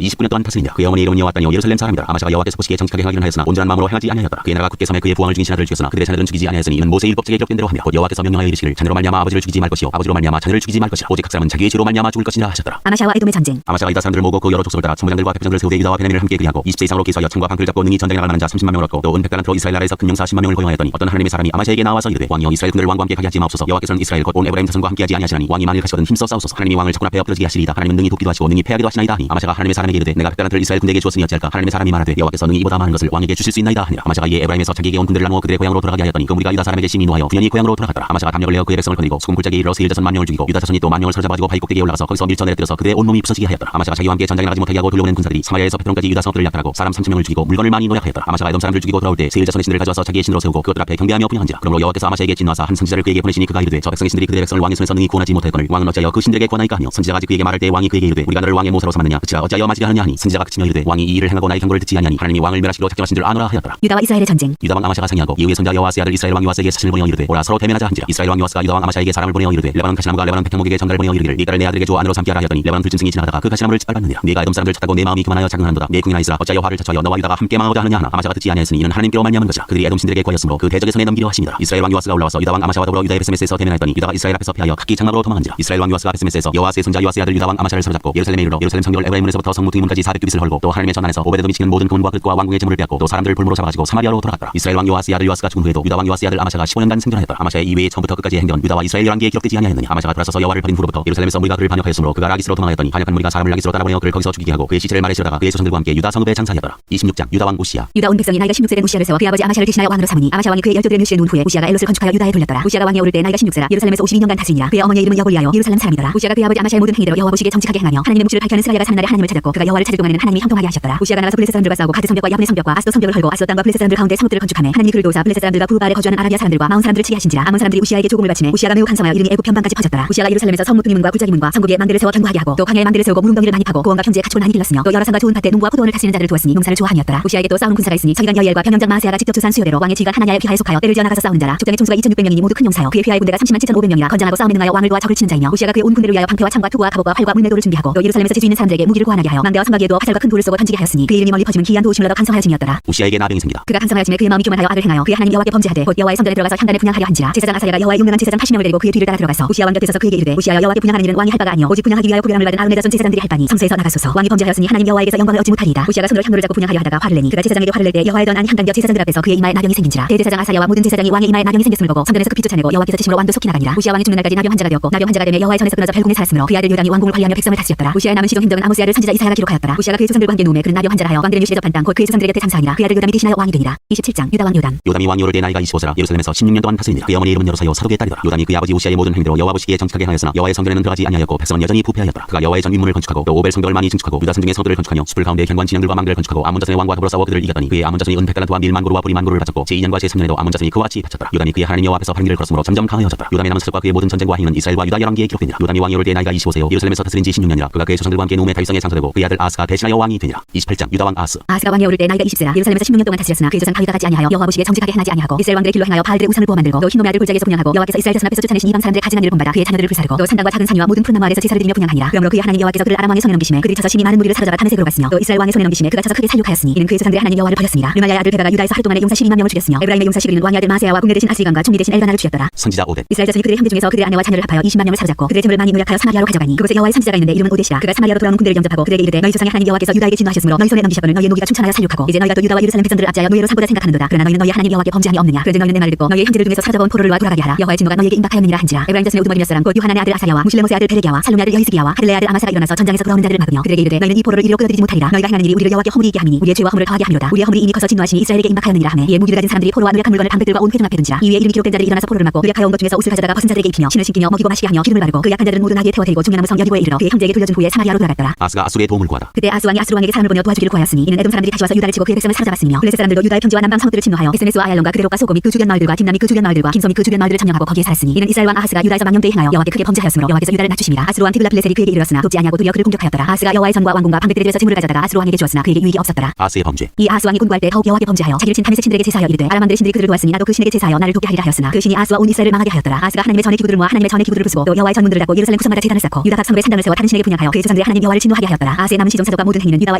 29년 동안 다스리니라. 그의 어머니 이름은 여호와다니요 예루살렘 사람이라. 아마샤가 여호와께서 보시기에 정직하게 행하기는 하였으나 온전한 마음으로 행하지 아니하였더라. 그의 나라가 굳게 섬에 그의 부왕을 죽인 신하들을 죽였으나 그들의 자녀들은 죽이지 아니하였으니 이는 모세의 율법책에 기록된 대로 하며 곧 여호와께서 명령하여 이르시기를 자녀로 말미암아 아버지를 죽이지 말 것이요 아버지로 말미암아 자녀를 죽이지 말 것이라. 오직 각 사람은 자기의 죄로 말미암아 죽을 것이니라 하셨더라. 아마샤와 에돔의 전쟁. 아마샤가 유다 사람들을 모으고 그 여러 족속을 따라 천부장들과 대표장들을 세우되 유다와 베냐민을 함께 그리하고 20세 이상으로 기수하여 창과 방패를 잡고 능히 전쟁에 나갈 만한 자 30만 명을 얻고 또 은 100달란트로 이스라엘 나라에서 큰 용사 10만 명을 고용하였더니 어떤 하나님의 사람이 아마샤에게 나와서 이르되 왕이여 이스라엘 군대를 왕과 함께 가게 하지 마옵소서. 여호와께서는 이스라엘 곧 온 에브라임 자손과 함께 하지 아니하시나니 왕이 만일 가시거든 힘써 싸우소서. 하나님이 왕을 적군 앞에 엎드러지게 하시리이다. 하나님은 능히 돕기도 하시고 능히 패하기도 하시나이다 하니 아마샤가 하나님의 사람에게 이르되 내가 100달란트를 이스라엘 군대에게 주었으니 어찌할까. 하나님의 사람이 말하되 여호와께서 능히 이보다 많은 것을 왕에게 주실 수 있나이다 하니라. 아마샤가 이에 에브라임에서 자기에게 온 군대를 나누어 그들의 고향으로 돌아가게 하였더니 그 무리가 유다 사람에게 심히 노하여 분연히 고향으로 돌아갔더라. 아마샤가 담력을 내어 그의 백성을 거느리고 수금 골짜기에 이르러 세일 자손 10,000명을 죽이고 유다 자손이 또 10,000명을 사로잡아가지고 바위 꼭대기에 올라가서 거기서 밀쳐 내려뜨려서 그들의 온몸이 부서지게 하였더라. 아마샤가 자기와 함께 전장에 나가지 못하게 하고 돌려오는 군사들이 사마리아에서 베트론까지 유다 성읍들을 약탈하고 사람 3,000명을 죽이고 물건을 많이 노략하였더라. 아마샤가 에돔 사람들을 죽이고 돌아올 때 세일 자손의 신들을 가져와서 자기의 신으로 세우고 그것들 앞에 경배하며 분향한지라. 그러므로 여호와께서 아마샤에게 진노하사 한 선지자를 그에게 보내시니 그가 이르되 저 백성의 신들이 그들의 백성을 왕의 손에서 능히 구원하지 못하였거늘 왕은 어찌하여 그 신들에게 구원하이까 하며 선지자가 아직 그에게 말할 때 왕이 그에게 이르되 우리가 너를 왕의 모사로 삼았느냐 그치라 어찌하여 맞이게 하느냐 하니 선지자가 그치며 이르되 왕이 이 일을 행하고 나의 경고를 듣지 아니하니 하나님이 왕을 멸하시기로 작정하신 줄 아노라 하였더라. 유다와 이스라엘의 전쟁. 유다왕 아마샤가 상의하고 이후에 손자 여호아스의 아들 이스라엘 왕 요아스에게 사신을 보내어 이르되 오라 서로 대면하자 한지라. 이스라엘 왕 요아스가 유다왕 아마샤에게 사람을 보내어 이르되 레바논 가시나무가 레바논 백향목에게 전달을 보내어 이르기를 네 딸을 내 아들에게 줘 안으로 삼게 하라 하였더니 레바논 들짐승이 지나가다가 그 가시나무를 짓밟았느니라. 네가 에돔 사람들 찾다고 내 마음이 그만하여 자긍하는도다. 네 궁이나 있으라 어찌하여 화를 자초하여 너와 유다가 함께 망하고자 하느냐 하나. 아마샤가 듣지 아니하였으니 이는 하나님께로 말미암은 것이라. 그들이 에돔 신들에게 구하였으므로 그 대적의 손에 넘기려 하심이라. 이스라엘 왕 요아스가 올라와서 유다왕 아마샤와 더불어 유다의 베스메스에서 대면하였더니 유다가 이스라엘 앞에서 패하여 각기 장막으로 도망한지라. 이스라엘 왕 요아스가 베스메스에서 여호아스의 손자 요아스의 아들 유다왕 아마샤를 사로잡고 예루살렘에 이르러 예루살렘 성벽을 에브라임문에서부터 성문 등문까지 400규빗을 헐고 또 하나님의 전 안에서 오베데돔이 치는 모든 금과 긋과 왕궁의 재물을 빼앗고 또 사람들을 볼모로 잡아가지고 사마리아로 돌아갔더라. 이스라엘 왕 요아스의 아들 요아스가 죽은 후에도 유다 왕 요아스의 아들 아마샤가 15년간 생존하였더라. 아마샤의 이외에 처음부터 끝까지의 행전 유다와 이스라엘 열왕기에 기록되지 아니하였느니 아마샤가 돌아서서 여호와를 버린 후로부터 예루살렘에서 무리가 그를 반역하였으므로 그가 라기스로 도망하였더니 반역한 무리가 사람을 라기스로 따라보내어 그를 거기서 죽이게 하고 그의 시체를 말에 실어다가 그의 조상들과 함께 유다 성읍에 장사하였더라. 26장 유다 왕 우시야. 유다 온 백성이 나이가 16세 된 우시야를 세워 그의 아버지 아마샤를 대신하여 왕으로 삼으니 아마샤 왕이 그의 12들의 뮤시에 놓은 후에 우시야가 엘롯을 건축하여 유다에 돌렸더라. 우시야가 왕에 오를 때 나이가 16세라 예루살렘에서 52년간 다스리니라. 그의 어머니의 이름은 여골리하여 예루살렘 사람이더라. 우시야가 그의 아버지 아마샤의 모든 행위대로 여호와 보시기에 정직하게 행하며 하나님의 묵시를 밝혀하는 스가랴가 사는 날에 하나님을 찾았고 그가 여호와를 찾을 동안에는 하나님이 형통하게 하셨더라. 우시야가 나가서 블레셋 사람들과 싸우고 가드 성벽과 야브네 성벽과 아스도 성벽을 헐고 아스도 땅과 블레셋 사람들 가운데 성읍들을 건축하며 하나님이 그를 도우사 블레셋 사람들과 부바알에 거주하는 아라비아 사람들과 마온 사람들을 치게 하신지라. 아몬 사람들이 우시야에게 조공을 바치매 우시야가 매우 강성하여 이름이 애굽 변방까지 퍼졌더라. 우시야가 예루살렘에서 성문 문과 굴자기 문과 성국에 망대를 세워 견고하게 하고 또 강야에 망대를 세우고 무릉덩이를 많이 파고 고원과 편지에 가축을 많이 길렀으며 또 여러 산과 좋은 밭에 농부와 포도원을 다스리는 자들을 두었으니 농사를 좋아하니었더라. 우시야에게 또 싸우는 군사가 있으니 서기관 여이엘과 병영장 마아세아가 직접 조사한 수요대로 왕의 지휘관 하나냐의 피하에 속하여 때를 지어 나가서 싸우는 자라. 족장의 총수가 2,600명이니 모두 큰 용사여 그의 피하의 군대가 307,500명이라 건장하고 싸움에 능하여 왕을 도와 적을 치는 자이며 우시야가 그의 온 군대를 위하여 방패와 창과 투구와 갑옷과 활과 물매도를 준비하고 또 예루살렘에서 지주 있는 사람들에게 무기를 구하나게 하여 망대와 성곽에 두어 화살과 큰 돌을 쏘고 던지게 하였으니 그의 이름이 멀리 퍼지면 기이한 도우심을 얻어 강성하여짐이었더라. 우시야에게 나병이 생기다. 그가 강성하여짐에 그의 마음이 교만하여 악을 행하여 그의 하나님 여호와께 범죄하되 곧 여호와의 성전에 들어가서 향단에 분향하려 한지라. 제사장 아사야가 여호와의 용맹한 제사장 80명을 데리고 그의 뒤를 따라 들어가서 우시야 왕 곁에 서서 그에게 이르되 우시야여 여호와께 분향하는 일은 왕이 할 바가 아니요 오직 분향하기 위하여 구별함을 받은 아론의 자손 제사장들이 할 바니 성소에서 나가소서. 왕이 범죄하였으니 하나님 여호와에게서 영광을 얻지 못하리이다. 우시야가 손으로 향로를 잡고 분향하려 하다가 화를 내니 그가 제사장에게 화를 낼 때 여호와의 던 안 향단 곁 제사장들 앞에서 그의 이마에 나병이 생긴지라. 대제사장 아사야와 모든 제사장이 왕의 이마에 나병이 생겼음을 보고 성전에서 급히 쫓아내고 여호와께서 치심으로 왕도 속히 나가니라. 우시야 왕이 죽는 날까지 나병 환자가 되었고 나병 환자가 되매 여호와의 전에서 끊어져 별궁에 살았으므로 그의 아들 요담이 왕궁을 관리하며 백성을 다스렸더라. 우시야의 남은 시종 행적은 아모스의 아들 선지자 이사야가 기록하였더라. 우시야가 그의 조상들과 함께 누움에 그는 나병 환자라 하여 왕들의 뮤시에 접한 땅 곧 그의 조상들의 곁에 장사하니라. 그의 아들 요담이 대신하여 왕이 되니라. 27장 유다 왕 요담. 요담이 왕이 오를 때 나이가 25세라 예루살렘에서 16년 동안 다스리니라. 그의 어머니 이름은 여로사요 사독의 딸이더라. 요담이 그의 아버지 우시야의 모든 행대로 여호와 보시기에 정직하게 하였으나 여호와의 성전에는 들어가지 아니하였고 백성은 여전히 부패하였더라. 그가 여호와의 전 윗문을 건축하고 또 오벨 성벽을 많이 증축하고 유다 성중의 성들을 건축하며 숲을 가운데 견관 진영들과 망대를 건축하고 아몬 자손의 왕과 더불어 싸워 그들을 이겼더니 그의 아몬 자손이 은 100달란트와 밀 만고루와 보리 만고루를 바쳤고 제2년과 제3년에도 아몬 자손이 그와 같이 바쳤더라. 요담이 그의 하나님 여호와 앞에서 바른 길을 걸었으므로 점점 강하여졌더라. 요담의 남은 사적과 그의 모든 전쟁과 행위는 이스라엘과 유다 열왕기에 기록되니라. 요담이 왕이 오를 때 나이가 25세요 예루살렘에서 다스린 지 16년이라. 그가 그의 조상들과 함께 누움에 다윗성에 장사되고 그의 아들 아스가 대신하여 왕이 되니라. 28장 유다 왕 아스. 아스가 왕에 오를 때 나이가 20세라 예루살렘에서 16년 동안 다스렸으나 그의 조상 다윗과 같지 아니하여 여호와 보시기에 정직하게 행하지 아니하고 이스라엘 왕들의 길로 행하여 바알들의 우상을 부어 만들고 또 흰놈의 아들 골짜기에서 분향하고 여호와께서 이스라엘 자손 앞에서 쫓아내신 이방 사람들의 가증한 일을 본받아 그의 자녀들을 불사르고 또 산당과 작은 산위와 모든 푸른 나무 아래서 제사를 드리며 분향하니라. 그러므로 그의 하나님 여호와께서 그를 아람 왕의 손에 넘기심에 그들이 쳐서 심히 많은 무리를 사로잡아 다메섹으로 갔으며 또 이스라엘 왕의 손에 넘기심에 그가 쳐서 크게 살육하였으니 이는 그의 조상들의 하나님 여호와를 버렸으니라. 르말야의 아들 베가가 유다에서 하루 동안에 용사 12만 명을 죽였으며 에브라임의 용사 시그리는 왕의 아들 마세야와 국내 대신 아스리감과 총리 대신 엘바나를 죽였더라. 선지자 오뎁. 이스라엘 자손이 그들의 형제 중에서 그들의 아내와 자녀를 합하여 20만 명을 사로잡고 그들의 재물을 많이 노력하여 사마리아로 가져가니 그곳에 여호와의 선지자가 있는데 이름은 오뎁이라. 그가 사마리아로 돌아온 군대를 영접하고 그들에게 이르되 너희 조상의 하나님 여호와께서 유다에게 진노하셨으므로 너희 손에 넘기셨거늘 너희의 노기가 충천하여 살육하고 이제 너희가 또 유다와 예루살렘 백성들을 압제하여 노예로 삼고자 생각하는도다. 그러나 너희는 너희 하나님 여호와께 범죄함이 없느냐. 그런즉 너희는 내 말을 듣고 너희의 형제들 중에서 사로잡아온 포로를 놓아 돌아가게 하라. 여호와의 진노가 너희에게 임박하였느니라 한지라. 에브라임 자손의 우두머리 몇 사람 곧 요하난의 아들 아사야와 무실레못의 아들 베레기야와 살룸의 아들 여히스기야와 하들레의 아들 아마사가 일어나서 전장에서 돌아오는 자들을 막으며 그들에게 이르되 너희는 이 포로를 이리로 끌어들이지 못하리라. 너희가 행하는 일이 우리를 여호와께 허물이게 함이니 우리의 죄와 허물을 더하게 함이로다. 우리의 허물이 이미 커서 진노하시니 이스라엘에게 임박하였느니라 하매 이에 무기를 가진 사람들이 포로와 누략한 물건을 방백들과 온 회중 앞에 둔지라. 이 위에 이름이 기록된 자들이 일어나서 포로를 막고 누략하여 온 것 중에서 옷을 가져다가 벗은 자들에게 입히며 신을 신기며 먹이고 마시게 하며 기름을 바르고 그 약한 자들은 모두 나귀에 태워 데리고 중요나무 성 여리고에 이르러 그의 형제에게 돌려준 후에 사마리아로 돌아갔더라. 아스가 아수르의 도움을 구하다. 그때 아스 왕이 아수르 왕에게 사람을 보내 도와주기를 구하였으니 이는 에돔 사람들이 다시 와서 유다를 치고 그의 백성을 사로잡았으며 블레셋 사람들도 유다의 평지와 남방 성읍들을 침노하여 에스메스와 아얄론과 그대로과 소고 및 그 주변 마을들과 딥나 및 그 주변 마을들과 김소 및 그 주변 마을들을 점령하고 거기에 살았으니 이는 이스라엘 왕 아하스가 유다에서 망령되이 행하여 여호와께 크게 범죄하였으므로 여호와께서 유다를 낮추심이라. 아수르 왕 디글라필레셀이 그에게 이르렀으나 돕지 아니하고 도리어 그를 공격하였더라. 아스가 여호와의 전과 왕궁과 방백들에 들여서 재물을 가져다가 아수르 왕에게 주었으나 그에게 유익이 없었더라. 아스의 범죄. 이 아스 왕이 군구할 때 더욱 여호와께 범죄하여 자기를 친 다메섹 신들에게 제사하여 이르되 아람 왕들의 신들이 그들을 도왔으니 나도 그 신에게 제사하여 나를 돕게 하리라 하였으나 그 신이 아스와 온 이스라엘을 망하게 하였더라. 아스가 하나님의 전의 기구들을 모아 하나님의 전의 기구들을 부수고 또 여호와의 전문들을 닫고 예루살렘 구성마다 제단을 쌓고 유다 각 성읍에 산당을 신당을 세워 다른 신에게 분양하여 그의 조상들의 하나님 여호와를 진노하게 하였더라. 아스의 남은 시종사독과 모든 행위는 유다와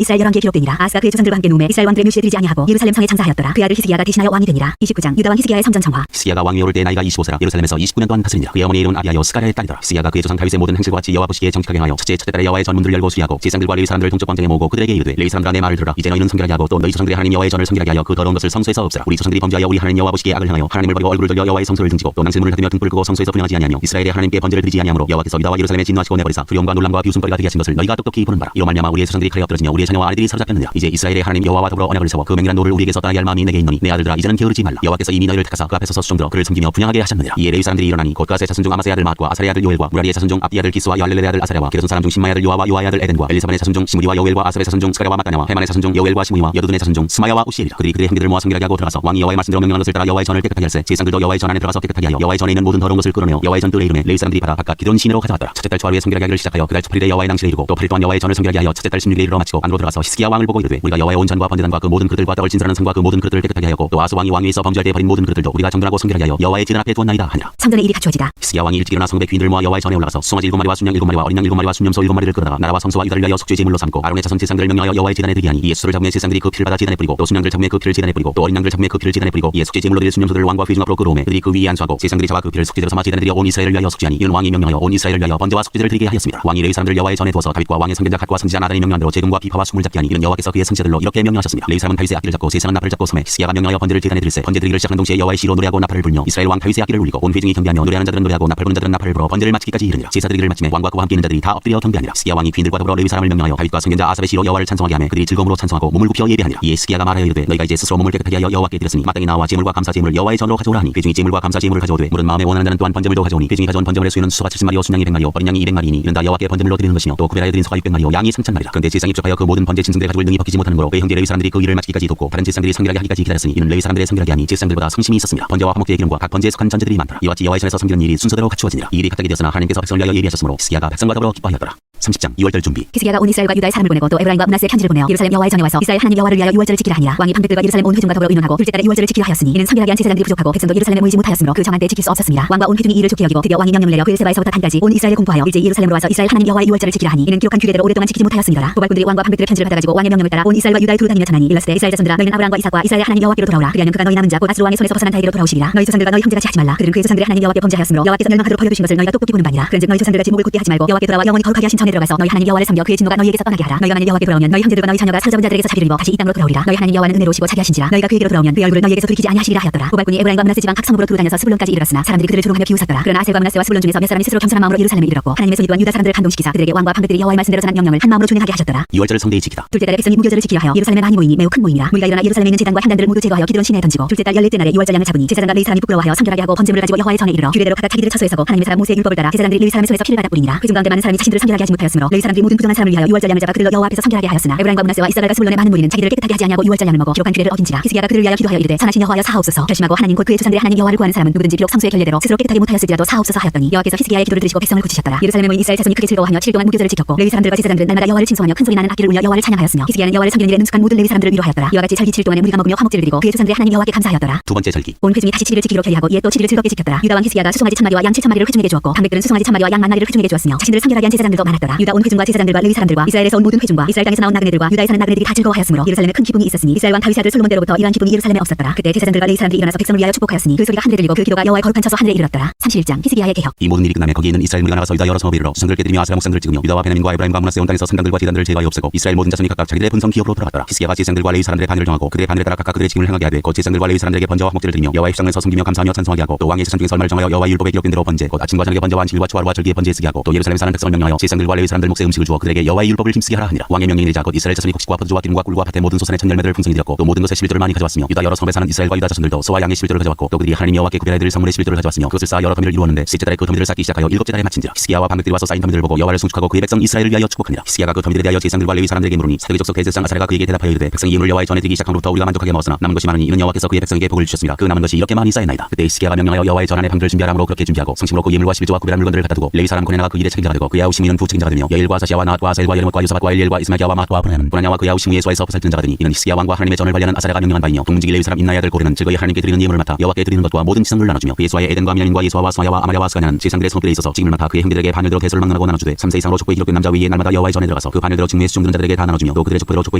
이스라엘 11개에 기록되니라. 아스가 그의 조상들과 함께 노매 이스라엘 왕들의 묘시에 들이지 아니하고 예루살렘 성에 장사하였더라. 그 아들 히스기야가 대신하여 왕이 되니라. 29장 유다 왕 히스기야의 성전 정화. 히스기야가 왕위에 오를 때 나이가 25세라 예루살렘에서 29년 동안 다스리니라. 그의 어머니의 이름은 아비야요 스가랴의 딸이더라. 히스기야가 그의 조상 다윗의 모든 행실과 같이 여호와 보시기에 정직하게 하여 첫째 달에 여호와의 전문들을 열고 수리하고 제사장들과 레위 사람들을 동쪽 광장에 모으고 그들에게 이르되 레위 사람들아 내 말을 들으라. 이제 너희는 성결하게 하고 또 너희 조상들의 하나님 여호와의 전을 성결하게 하여 그 더러운 것을 성소에서 없애라. 우리 조상들이 범죄하여 우리 하나님 여호와 보시기에 악을 행하여 하나님을 버리고 얼굴을 돌려 여호와의 성소를 등지고 또 낭실문을 닫으며 등불을 끄고 성소에서 분양하지 아니하며 이스라엘의 하나님께 번제를 드리지 아니하므로 여호와께서 유다와 예루살렘에 진노하시고 내버리사 두려움과 놀람과 비웃음거리가 되게 하신 것을 너희가 똑똑히 보는 바라. 이로 말미암아 우리의 조상들이 칼에 엎드러지며 우리의 자녀와 아내들이 사로잡혔느니라. 이제 이스라엘의 하나님 여호와와 더불어 언약을 세워 그 맹렬한 노를 우리에게서 떠나게 할 마음이 내게 있노니 내 아들들아 이제는 게으르지 말라. 여호와께서 이미 너희를 택하사 그 앞에 서서 수종들어 그를 섬기며 분양하게 하셨느니라. 이에 레위 사람들이 일어나니 곧 그아스의 자손 중 아마스의 아들 마앗과 아사리의 아들 요엘과 무라리의 자손 중 압디의 아들 기스와 여할렐레의 아들 아사랴와 게르손 사람 중 신마의 아들 요아와 요아의 아들 에덴과 엘리사반의 자손 중 시므리와 여엘과 아삽의 자손 중 스가랴와 마따냐와 헤만의 자손 중 여엘과 시므이와 여두둔의 자손 중 스마야와 우시엘이라. 그들이 그들의 행위들을 모아 성결하게 하고 들어가서 왕이 여호와의 말씀대로 명령한 것을 따라 여호와의 전을 깨끗하게 할세 제사장들도 여호와의 전 안에 들어가서 깨끗하게 하여 여호와의 전에 있는 모든 더러운 것을 끌어내어 여호와의 전 뜰에 이르매 레위 사람들이 받아 각각 기드론 시내로 가져왔더라. 첫째 달 초하루에 성결하게 하기를 시작하여 그달 첫 8일에 여호와의 낭실에 이르고 또 8일 동안 여호와의 전을 성결하게 하여 첫째 달 16일에 이르러 마치고 안으로 들어가서 히스기야 왕을 보고 이르되 우리가 여호와의 온 전과 번제단과 그 모든 그릇들과 떡을 진설하는 상과 그 모든 그릇들을 깨끗하게 하였고 또 아스 왕이 왕위에서 범죄할 때 버린 모든 그릇들도 우리가 정돈하고 성결하게 하여 여호와의 제단 앞에 두었나이다 하니라. 성전의 일이 갖추어지다. 히스기야 왕이 일찍 일어나 성읍의 귀인들을 모아 여호와의 전에 올라가서 송아지 7마리와 순양 7마리와 어린 양 7마리와 순염소 7마리를 끌어다가 나라와 성소와 유다를 위하여 속죄 제물로 삼고 아론의 자손 제사장들을 명령하여 여호와의 제단에 드리게 하니 이에 수를 잡으며 제사장들이 그 피를 받아 제단에 뿌리고 또 순양들 잡으며 그 피를 제단에 뿌리고 또 어린 양들 잡으며 그 피를 제단에 뿌리고 이에 속죄 제물로 드릴 순염소들을 왕과 회중 앞으로 끌어오매 그들이 그 위에 안수하고 제사장들이 잡아 그 피를 속죄제로 삼아 제단에 드려 온 이스라엘을 위하여 속죄하니 이는 왕이 명령하여 온 이스라엘을 위하여 번제와 속죄제를 드리게 하였습니다. 왕이 레위 사람들을 여호와의 전에 두어서 다윗과 왕의 선견자 갓과 선지자 나단이 명령한 대로 재금과 비파와 숭을 잡게 하니 이는 여호와께서 그의 선지자들로 이렇게 명령하셨습니다. 레위 사람은 다윗의 악기를 잡고 세상은 나팔을 잡고 섬에 히스기야가 명령하여 번제를 제단에 드릴세 번제 드리기를 시작한 동시에 여호와의 시로 노래하고 나팔을 불며 이스라엘 왕 다윗의 악기를 울리고 온 회중이 경배하며 노래하는 자들은 노래하고 나팔 부는 자들은 나팔을 불어 번제를 마치기까지 이르니라. 제사 드리기를 마침에 왕과 그와 함께 있는 자들이 다 엎드려 경배하니라. 히스기야 왕이 귀인들과 더불어 레위 사람을 명령하여 다윗과 선견자 아삽의 시로 여호와를 찬송하게 하며 그들이 즐거움으로 찬송하고 몸을 굽혀 예배하니라. 이에 히스기야가 말하여 이르되 너희가 이제 스스로 몸을 깨끗하게 하여 여호와께 드렸으니 마땅히 나와 제물과 감사 제물을 여호와의 전으로 가져오라 하니 회중이 제물과 감사 제물을 가져오되 물은 마음에 원하는 자는 또한 번제물도 가져오니 회중이 가져온 번제물의 수요는 수소가 70마리요 순양이 100마리요 어린 양이 200마리니 이는 다 여호와께 번제물로 드리는 것이며 또 구별하여 드린 소가 600마리요 양이 3000마리라. 그런데 제사장이 입적하여 그 모든 번제 짐승들의 가죽을 능히 벗기지 못하는 거로 그의 형제 레위 사람들이 그 일을 마치기까지 돕고 다른 제사장들이 성결하게 하기까지 기다렸으니 이는 레위 사람들의 성결하게 하니 제사장들보다 성심이 있었습니다. 번제와 화목제의 기름과 각 번제에 속한 전제들이 많더라. 이와 같이 여호와의 전에서 섬기는 일이 순서대로 갖추어지니라. 이 일이 갑자기 되었으나 하나님께서 백성을 위하여 예비하셨으므로 히스기야가 백성과 더불어 기뻐하였더라. 30장 2월절 준비. 히스기야가 온 이스라엘과 유다의 사람을 보내고 또 에브라임과 므낫세의 편지를 보내어 예루살렘 여호와의 전에 와서 이스라엘 하나님 여호와를 위하여 유월절을 지키라 하니라. 왕이 방백들과 예루살렘 온 회중과 더불어 의논하고 둘째 달에 유월절을 지키라 하였으니 이는 성결하게 한 제사장들이 부족하고 백성도 예루살렘에 모이지 못하였으므로 그 정한 때 지킬 수 없었습니다. 왕과 온 회중이 이를 좋게 여기고 드디어 왕이 명령을 내려 브엘세바에서부터 단까지 온 이스라엘에 공포하여 일제히 예루살렘으로 와서 이스라엘 하나님 여호와의 유월절을 지키라 하니 이는 기록한 규례대로 오랫동안 지키지 못하였으니라. 도발꾼들이 왕과 방백들의 편지를 받아가지고 왕의 명령을 따라 온 이스라엘과 유다에 두루 다니며 전하니 일렀으되 이스라엘 자손들아 너희는 아브라함과 이삭과 이스라엘 하나님 여호와께로 돌아오라. 그리하면 그가 너희 남은 자 곧 아스루 왕의 손에서 벗어난 자에게로 돌아오시리라. 너희 조상들과 너희 형제같이 하지 말라. 그들은 그의 조상들의 하나님 여호와께 범죄하였으므로 여호와께서 멸망하도록 벌려두신 것을 너희가 똑똑히 보는 바니라. 그런즉 너희 조상들같이 목을 곧게 하지 말고 여호와께 돌아와 영원히 거룩하게 하신 전에 들어가서 너희 하나님 여호와를 섬겨 그의 진노가 너희에게서 떠나게 하라. 너희가 만일 여호와께 돌아오면 너희 형제들과 너희 자녀가 사로잡은 자들에게서 자비를 입어 다시 이 땅으로 돌아오리라. 너희 하나님 여호와는 은혜로우시고 자비하신지라. 너희가 그에게로 돌아오면 그의 얼굴을 너희에게서 돌이키지 아니하시리라 하였더라. 도발꾼이 에브라임과 므낫세 지방 각 성읍으로 두루 다녀서 스불론까지 이르렀으나 사람들이 그들을 조롱하며 비웃었더라. 그러나 아셀과 므낫세와 스불론 중에서 몇 사람이 스스로 겸손한 마음으로 예루살렘에 이르렀고 하나님의 손이 또한 유다 사람들을 감동시키사 그들에게 왕과 방백들이 여호와의 말씀대로 전한 명령을 한 마음으로 준행하게 하셨더라. 2월절을 성대히 지키다. 둘째 달에 백성이 무교절을 지키려 하여 예루살렘에 많이 모이니 매우 큰 모임이라. 무리가 일어나 예루살렘에 있는 제단과 향단들을 모두 제거하여 기드론 시내에 던지고 둘째 달 14째 날에 유월절 양을 잡으니 제사장과 레위 사람이 부끄러워하여 성결하게 하고 번제물을 가지고 여호와의 전에 이르러 규례대로 각각 자기들의 처소에 서고 하나님의 사람 모세의 율법을 따라 제사장들이 레위 사람의 손에서 피를 받아 뿌리니라. 회중 가운데 많은 사람이 자신들을 성결하게 하지 못하였으므로 레위 사람들이 모든 부정한 사람을 위하여 유월절 양을 잡아 그들로 여호와 앞에서 성결하게 하였으나 에브라임과 므낫세와 이스라엘과 스불론의 많은 무리는 자기들을 깨끗하게 하지 아니하고 유월절 양을 먹어 기록한 규례를 어긴지라. 히스기야가 그들을 위하여 기도하여 이르되 선하신 여호와여 사하옵소서. 결심하고 하나님 곧 그의 조상들의 하나님 여호와를 구하는 사람은 누구든지 비록 성수의 결례대로 스스로 깨끗하게 못하였을지라도 사하옵소서 하였더니 여호와께서 히스기야의 기도를 들으시고 백성을 고치셨더라. 예루살렘에 모인 이스라엘 자손이 크게 즐거워하며 7일 동안 무교절을 지켰고 레위 사람들과 제사장들은 날마다 여호와를 칭송하며 큰소리 나는 악기를 울려 여호와를 찬양하였으며 히스기야는 여호와를 섬기는 일에 능숙한 모든 레위 사람들을 위로하였더라. 이와 같이 절기 7일 동안에 무리가 먹으며 화목제를 드리고 그의 조상들의 하나님 여호와께 감사하였더라. 두 번째 절기. 온 회중이 다시 7일을 지키기로 결의하고 이에 또 7일을 즐겁게 지켰더라. 유다 왕 히스기야가 수송아지 1000마리와 양 7000마리를 회중에게 주었고 방백들은 수송아지 1000마리와 양 10,000마리를 회중에게 주었으며 자신들을 성결하게 한 제사장들도 많았더라. 유다 온 회중과 제사장들과 레위 사람들과 이스라엘에서 온 모든 회중과 이스라엘 땅에서 나온 나그네들과 유다에 사는 나그네들이 다 즐거워하였으므로 예루살렘에 큰 기쁨이 있었으니 이스라엘 왕 다윗의 아들 솔로몬대로부터 이러한 기쁨이 예루살렘에 없었더라. 그때 제사장들과 레위 사람들이 일어나서 백성을 위하여 축복하였으니 그 소리가 하늘에 들리고 그 기도가 여호와의 거룩한 처소 하늘에 이르렀더라. 31장 히스기야의 개혁. 이 모든 일이 끝나며 거기에 있는 이스라엘 무리가 나가서 유다 여러 성읍에 이르러 수성들을 깨뜨리며 아스라 목상들을 찍으며 유다와 베냐민과 에브라임과 므낫세 온 땅에서 산당들과 제단들을 제거하여 없애고 이스라엘 모든 자손이 각각 자기들의 본성 기업으로 돌아갔더라. 히스기야가 제사장들과 레위 사람들의 반열을 정하고 그들의 반열에 따라 각각 그들의 직임을 행하게 하되 곧 제사장들과 레위 사람들에게 번제와 화목제를 드리며 여호와의 휘장에서 섬기며 감사하며 찬송하게 하고 또 왕의 제사 중에서 얼마를 정하여 여호와의 율법에 기록된 대로 번제 곧 아침과 저녁의 번제와 안식일과 초하루와 절기의 번제에 쓰게 하고 또 예루살렘에 사는 백성을 명령하여 제사장들과 레위 사람들 몫의 음식을 주어 그들에게 여호와의 율법을 힘쓰게 하라 하니라. 왕의 명령이자 곧 이스라엘 자손이 곡식과 포도주와 기름과 꿀과 밭의 모든 소산의 첫 열매들을 풍성히 드렸고 또 모든 것의 11조를 많이 가져왔으며 유다 여러 성읍에 사는 이스라엘과 유다 자손들도 소와 양의 11조를 가져왔고 또 그들이 하나님 여호와께 구별하여 드릴 성물의 11조를 가져왔으며 그것을 쌓아 여러 더미를 이루었는데 셋째 달에 그 더미를 쌓기 시작하여 일곱째 달에 마친지라. 히스기야와 방백들이 와서 쌓인 더미들을 보고 여호와를 송축하고 그의 백성 이스라엘을 위하여 축복하니라. 히스기야가 그 더미들에 대하여 제사장들과 레위 사람들에게 물으니 사도기 족속 대제사장 아사랴가 그에게 대답하여 이르되 백성이 이물을 여호와의 전에 드리기 시작함으로부터 우리가 만족하게 먹었으나 남은 것이 많으니 이는 여호와께서 그의 백성에게 복을 주셨습니다. 그 남은 것이 이렇게 많이 쌓였나이다. 그때 히스기야가 명령하여 여호와의 전 안에 방주를 준비하라므로 그렇게 준비하고 성심으로 그 예물과 11조와 구별한 물건들을 갖다 두고 레위 사람 고네나가 그 일에 책임자가 되고 그의 아우 시므이는 부책임자로 자가 되며 여일과 사시아와 나핫과 아셀과 예르못과 요사밭과 엘리엘과 이스마기야와 마트와 브나야는 브나냐와 그야후 시므에서에서 부살든 자가 되니 이는 히스기야 왕과 하나님의 전을 관리하는 아사랴가 명령한 바이며 동문지기 레위 사람 임나야 될 고르는 즉의 하나님께 드리는 예물을 맡아 여호와께 드리는 것과 모든 지성들을 나눠주며 그 예수와의 에덴과 미나님과 예수와 스마야와 아마랴와 스가냐는 제사장들의 성읍들에 있어서 직임을 맡아 그의 형제들에게 반열들어 개수를 막론하고 나눠주되 3세 이상으로 족보에 기록된 남자 위에 날마다 여호와의 전에 들어가서 그 반열들어 직무에 수종드는 자들에게 다 나눠주며 또 그들의 족보대로 족보에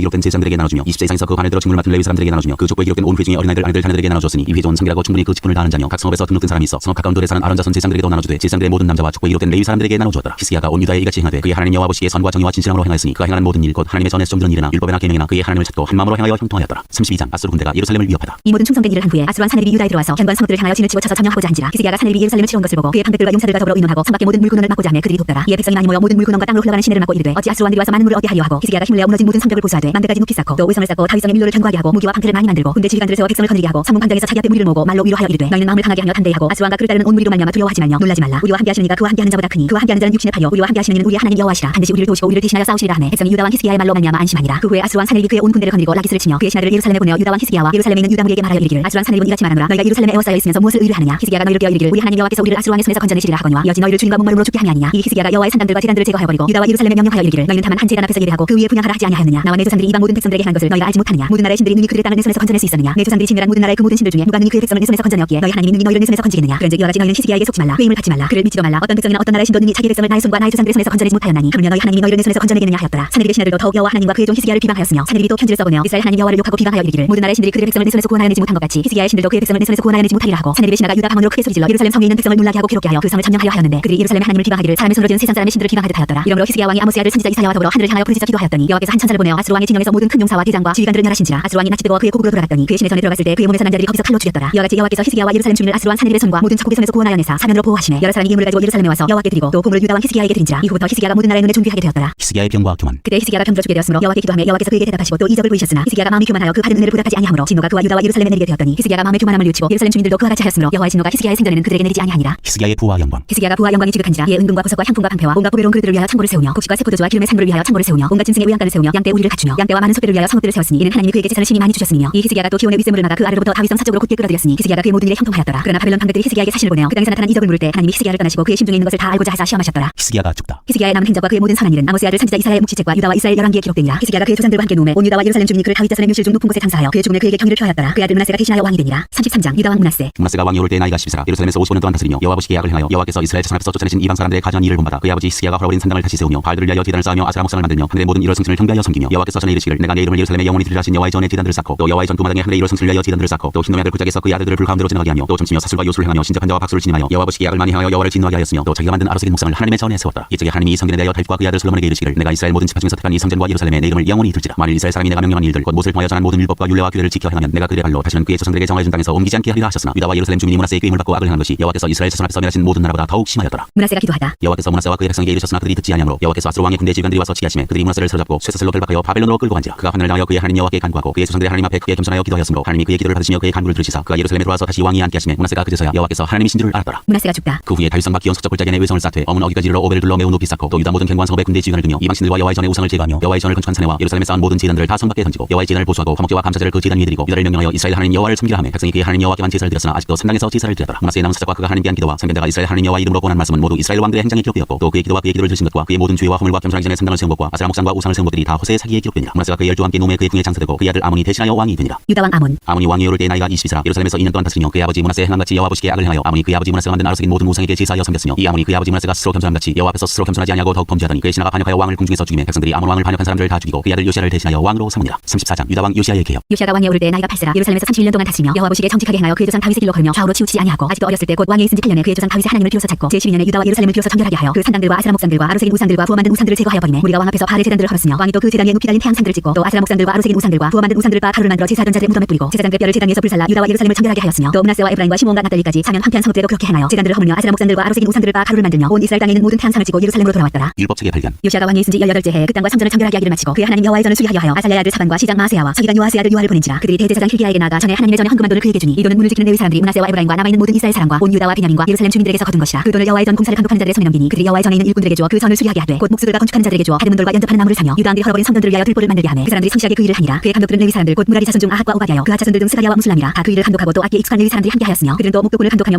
기록된 제사장들에게 나눠주며 20세 이상에서 그 반열들어 직무를 맡은 레위 사람들에게 나눠주며 그 족보에 기록된 온 회중의 어린아이들 아내들 자녀들에게 나눠줬으니 이 회족은 상비라고 충분히 그 직분을 다하는 자며 각 성읍에서 등록된 사람이 있어 성읍 가까운 돌에 사는 아론 자손 제사장들에게도 나눠주되 제사장들의 모든 남자와 족보에 기록된 레위 사람들에게 나눠주었더라. 히스기야가 온 유다에 이같이 행하되 그의 하나님 여호와 보시기에 선과 정의와 진실함으로 행하였으니 그가 행하는 모든 일 곧 하나님의 전에 수종드는 일이나 율법이나 계명이나 그의 하나님을 찾고 한 마음으로 행하여 형통하였더라. 32장 아수르 군대가 예루살렘을 위협하다. 이 모든 충성된 일을 한 후에 아수르 왕 사네립이 유다에 들어와서 현관 성읍들을 향하여 진을 치고 쳐서 점령하고자 한지라. 히스기야가 사네립이 예루살렘을 치러온 것을 보고 그의 방백들과 용사들과 더불어 의논하고 성밖에 모든 물군원을 막고자 하며 그들이 돕더라. 이에 백성이 많이 모여 모든 물군원과 땅으로 흘러가는 시내를 막고 이르되 어찌 아수르 왕들이 와서 많은 물을 얻게 하려 하고 히스기야가 힘을 내어 무너진 모든 성벽을 보수하되 망대까지 높이 쌓고 또 의성을 쌓고 다윗성의 밀로를 견고하게 하고 무기와 방패를 많이 만들고 군대 지휘관들을 세워 백성을 거느리게 하고 성문 광장에서 자기 앞에 무리를 모으고 말로 위로하여 이르되 너희는 마음을 강하게 하며 단대하고 아수르 왕과 그를 따르는 온 무리로 말미암아 두려워하지 말며 놀라지 말라. 우리와 함께 하시는 이가 그와 함께 하는 자보다 크니 그와 함께 하는 자는 육신의 파요 우리와 함께 하시는 이는 우리의 하나님 여호와시라. 반드시 우리를 도우시고 우리를 대신하여 싸우시리라 하매 백성이 유다 왕 히스기야의 말로 말미암아 안심하니라. 그 후에 아수르 왕 사네립이 그의 온 군대를 거느리고 라기스를 치며 그의 신하들을 예루살렘에 보내어 유다 왕 히스기야와 예루살렘에 있는 유다 무리에게 말하여 이르기를 아수르 왕 사네립은 이같이 말하노라. 너희가 예루살렘에 에워싸여 있으면서 무엇을 의뢰하느냐. 히스기야가 너희를 깨어 이르기를 우리 하나님 여호와께서 우리를 아수르 왕의 손에서 건져내시리라 하거니와 여지 너희를 주님과 목마름으로 죽게 함이 아니냐. 이 히스기야가 여호와의 산당들과 제단들을 제거하여 버리고 유다와 예루살렘에 명령하여 이르기를 너희는 다만 한 제단 앞에서 예배하고 그 위에 분향하라 하지 아니하였느냐. 나와 내 조상들이 이방 모든 백성들에게 행한 것을 너희가 알지 못하느냐. 모든 나라의 신들이 능히 그들의 땅을 내 손에서 건져낼 수 있었느냐. 내 조상들이 진멸한 모든 나라의 그 모든 신들 중에 누가 능히 그의 백성을 내 손에서 건져내었기에 너희 하나님이 능히 너희를 내 손에서 건지겠느냐. 그런즉 이와 같이 너희는 히스기야에게 속지 말라. 회임을 받지 말라. 그를 믿지도 말라. 어떤 백성이나 어떤 나라의 신도 능히 자기 백성을 나의 손과 나의 조상들의 손에서 건져내지 못하였나니 그러면 너희 하나님이 너희를 내 손에서 건져내겠느냐 하였더라. 사네립의 신하들도 더욱 여호와 하나님과 그의 종 히스기야를 비방하였으며 사네립이 또 편지를 써보내어 이스라엘 하나님 여호와를 욕하고 비방하여 이르기를 모든 나라의 신들이 그들의 백성을 내 손에서 구원하여 내지 못한 것 같이 히스기야의 신들도 그의 백성을 내 손에서 구원하여 내지 못하리라 하고 사네립의 신하가 유다 방언으로 크게 소리질러 예루살렘 성에 있는 백성을 놀라게 하고 괴롭게 하여 그 성을 점령하여 하였는데 그들이 예루살렘의 하나님을 비방하기를 사람의 손으로 지은 세상 사람의 신들을 비방하듯 하였더라. 이러므로 히스기야 왕이 아모스의 아들 선지자 이사야와 더불어 하늘을 향하여 부르짖어 기도하였더니 여호와께서 한 천사를 보내어 아수르 왕의 진영에서 모든 큰 용사와 대장과 지휘관들을 멸하신지라. 아수르 왕이 낯이 뜨거워 그의 고국으로 돌아갔더니 그의 신의 전에 들어갔을 때 그의 몸에서 난 자들이 거기서 칼로 죽였더라. 이와 같이 여호와께서 히스기야와 예루살렘 주민을 아수르 왕 사네립의 손과 모든 적국의 손에서 구원하여 내사 사면으로 보호하시매 여러 사람이 이 예물을 가지고 예루살렘에 와서 여호와께 드리고 또 보물을 유다 왕 히스기야에게 드린지라. 이후부터 히스기야가 모든 나라의 눈에 존귀하게 되었더라. 히스기야의 병과 교만. 그때 히스기야가 병들어 죽게 되었으므로 여호와께 기도하며 여호와께서 그에게 대답하시고 또 이적을 보이셨으나 히스기야가 마음이 교만하여 그 받은 은혜를 보답하지 아니하므로 진노가 그와 유다와 예루살렘에 내리게 되었더니 히스기야가 마음의 교만함을 뉘우치고 예루살렘 주민들도 그와 같이 하였으므로 여호와의 진노가 히스기야의 생전에는 그들에게 내리지 아니하니라. 히스기야의 부와 영광. 히스기야가 부와 영광이 지극한지라. 이에 은금과 보석과 향품과 방패와 온갖 보배로운 그릇들을 위하여 창고를 세우며 곡식과 세포도주와 기름의 산물을 위하여 창고를 세우며 온갖 짐승의 우양간을 세우며 양떼 우리를 갖추며 양떼와 많은 소떼를 위하여 성읍들을 세웠으니 이는 하나님이 그에게 제사를 심히 많이 주셨으며 이 히스기야가 또 기온의 윗샘물을 막아 그 아래로부터 다윗성 서쪽으로 곧게 끌어들였으니 히스기야가 그의 모든 일에 형통하였더라. 그러나 바벨론 방백들이 히스기야에게 사신을 보내어 그 땅에서 나타난 이적을 물을 때 하나님이 히스기야를 떠나시고 그의 심중에 있는 것을 다 알고자 하사 시험하셨더라. 히스기야가 죽다. 히스기야의 남은 행적과 그의 모든 선한 일은 아모스의 아들 선지자 이사야의 묵시책과 유다와 이스라엘 열왕기에 기록되니라. 히스기야가 그의 조상들과 함께 누움에 온 유다와 예루살렘 주민이 그를 다윗 자손의 묘실 중 높은 곳에 장사하여 그의 죽음에 그에게 경의를 표하였더라. 그의 아들 므낫세가 대신하여 왕이 되니라. 33장 유다 왕 므낫세. 므낫세가 왕이 오를 때 나이가 12세라 예루살렘에서 55년 동안 다스리며 여호와 보시기에 악을 행하여 여호와께서 이스라엘 자손 앞에서 쫓아내신 이방 사람들의 가증한 일을 본받아 그의 아버지 히스기야가 헐어버린 산당을 다시 세우며 바알들을 위하여 제단을 쌓으며 아세라 목상을 만들며 하늘의 모든 일월 성신을 경배하여 섬기며 여호와께서 전에 이르시기를 내가 내 이름을 예루살렘에 영원히 드리라 하신 여호와의 전에 제단들을 쌓고 또 여호와의 전투마당에 하늘의 일월 성신을 위하여 제단들을 쌓고 또 흰놈의 아들 굴짝에서 그의 아들들을 불 가운데로 지나가게 하며 또 점치며 사슬과 요술을 행하며 신접한 자와 박수를 진임하여 여호와 보시기에 악을 많이 행하여 여호와를 진노하게 하였으며 또 자기가 만든 아로새긴 목상을 하나님의 전에 세웠더라. 이쪽에 하나님이 이 성전에 대하여 다윗과 그의 아들 솔로몬에게 이르시기를 내가 이스라엘 모든 지파 중에서 택한 이 성전과 예루살렘에 내 이름을 영원히 둘지라. 만일 이스라엘 사람이 내가 명령한 일들 곧 못을 통하여 전한 모든 율법과 율례와 규례를 지켜 행하면 내가 그들의 발로 다시는 그의 조상들에게 정하여 준 땅에서 옮기지 않게 하리라 하셨으나 유다와 예루살렘 주민이 므낫세에게 힘을 받고 악을 행한 것이 여호와께서 이스라엘 자손 앞에서 멸하신 모든 나라보다 더욱 심하였더라. 므낫세가 기도하다. 여호와께서 므낫세와 그의 백성에게 이르셨으나 그들이 듣지 아니하므로 여호와께서 아수르 왕의 군대 지휘관들이 와서 치하심에 그들이 므낫세를 사로잡고 쇠사슬로 결박하여 바벨론으로 끌고 간지라. 그가 환난을 당하여 그의 하나님 여호와께 간구하고 그의 조상들의 하나님 앞에 크게 겸손하여 기도하였으므로 하나님이 그의 기도를 받으시며 그의 간구를 들으시사 그가 예루살렘에 들어와서 다시 왕이 앉게 하심에 므낫세가 그제서야 여호와께서 하나님이신 줄을 알았더라. 므낫세가 죽다. 그 후에 다윗성과 기온 서쪽 골짜기에 외성을 쌓되 어문 어기까지 이르러 오벨을 둘러 매우 높이 쌓고 또 유다 모든 견고한 성읍의 군대 지휘관을 두며 이방 신들과 여호와의 전에 우상을 제거하며 여호와의 전을 건축한 사내와 예루살렘에 쌓은 모든 제단들을 다 성밖에 던지고 여호와의 제단을 보수하고 화목제와 감사제를 그 제단 위에 드리고 유다를 명령하여 이스라엘 하나님 여호와를 섬기라 하며 백성이 그의 하나님 여호와께만 제사를 드렸으나 아직도 산당에서 제사를 드렸더라. 므낫세의 남은 사자과 그가 하나님께 한 기도와 상견대가 이스라엘 하나님 여호와 이름으로 권한 말씀은 모두 이스라엘 왕들의 행장에 기록되었고 또 그의 기도와 그의 기도를 들으신 것과 그의 모든 죄와 허물과 겸손하기 전에 산당을 세운 것과 아세라 목상과 우상을 세운 것들이 다 호세의 사기에 기록되니라. 므낫세가 그의 열조와 함께 노매 그의 궁에 장사되고 그의 아들 아몬이 대신하여 왕이 되니라. 유다 왕 아몬. 아몬이 왕이 오를 때 나이가 22세라 예루살렘에서 2년 동안 다스리며 그의 아버지 므낫세의 행함같이 여호와 보시기에 악을 행하여 아몬이 그의 아버지 므낫세가 만든 아로새긴 모든 우상에게 제사하여 섬겼으며 이 아몬이 그의 아버지 므낫세가 스스로 겸손함같이 여호와 앞에서 스스로 겸손하지 아니하고 더욱 범죄하더니 그의 신하가 반역하여 왕을 궁중에서 죽이매 백성들이 아몬 왕을 반역한 사람들을 다 죽이고 그의 아들 요시야를 대신하여 왕으로 삼으니라. 34장 유다 왕 요시야의 개혁. 요시야가 왕이 오를 때 나이가 8세라 예루살렘에서 31년 동안 다스리며 여호와 보시기에 정직하게 행하여 그의 조상 다윗의 길로 걸으며 좌우로 치우치지 아니하고 아직도 어렸을 때 곧 왕이 있은 지 8년에 그의 조상 다윗의 하나님을 비로소 찾고 제12년에 유다와 예루살렘을 비로소 정결하게 하여 그 산당들과 아세라 목상들과 아로새긴 우상들과 부어 만든 우상들을 제거하여 버리매 무리가 왕 앞에서 바알의 제단들을 헐었으며 왕이 또 그 제단 위에 높이 달린 태양상들을 찍고 또 아세라 목상들과 아로새긴 우상들과 부어 만든 우상들을 바 가루를 만들어 제사하던 자들의 무덤에 뿌리고 제사장들의 뼈를 제단 위에서 불살라 유다와 예루살렘을 정결하게 하였으며 또 므낫세와 에브라임과 시몬과 납달리까지 사면 황폐한 성읍들에도 그렇게 행하여 제단들을 허물며 아세라 목상들과 아로새긴 우상들을 바 가루를 만들며 온 이스라엘 땅에 있는 모든 태양상을 찍고 예루살렘으로 돌아왔더라. 율법책의 발견. 요시야가 왕이 있은 지 18째 해에 그 땅과 성전을 정결하게 하기를 마치고 그의 하나님 여호와의 전을 수리하려 하여 아살랴의 아들 사반과 시장 마아세야와 서기관 요아스의 아들 요아를 보낸지라. 그들이 대제사장 힐기야에게 나아가 전에 하나님의 전에 헌금한 돈을 그에게 주니 이 돈은 문을 지키는 레위 사람들이 므낫세와 에브라임과 남아있는 모든 이스라엘 사람과 온 유다와 베냐민과 예루살렘 주민들에게서 거둔 것이라. 그 돈을 여호와의 전 공사를 감독하는 자들의 손에 넘기니 그들이 여호와의 전에 있는 일꾼들에게 주어 그 전을 수리하게 하되 곧 목수들과 건축하는 자들에게 주어 다른 돌과 연접하는 나무를 사며 유다 왕들이 헐어버린 성전들을 위하여 들보를 만들게 하매 그 사람들이 성실하게 그 일을 하니라. 그의 감독들은 레위 사람들 곧 무라리 자손 중 아합과 오바댜여 그하 자손들 등 스가랴와 무술람이라. 다 그 일을 감독하고 또 악기에 익숙한 레위 사람들이 함께 하였으며 그들은 또 목도꾼을 감독하며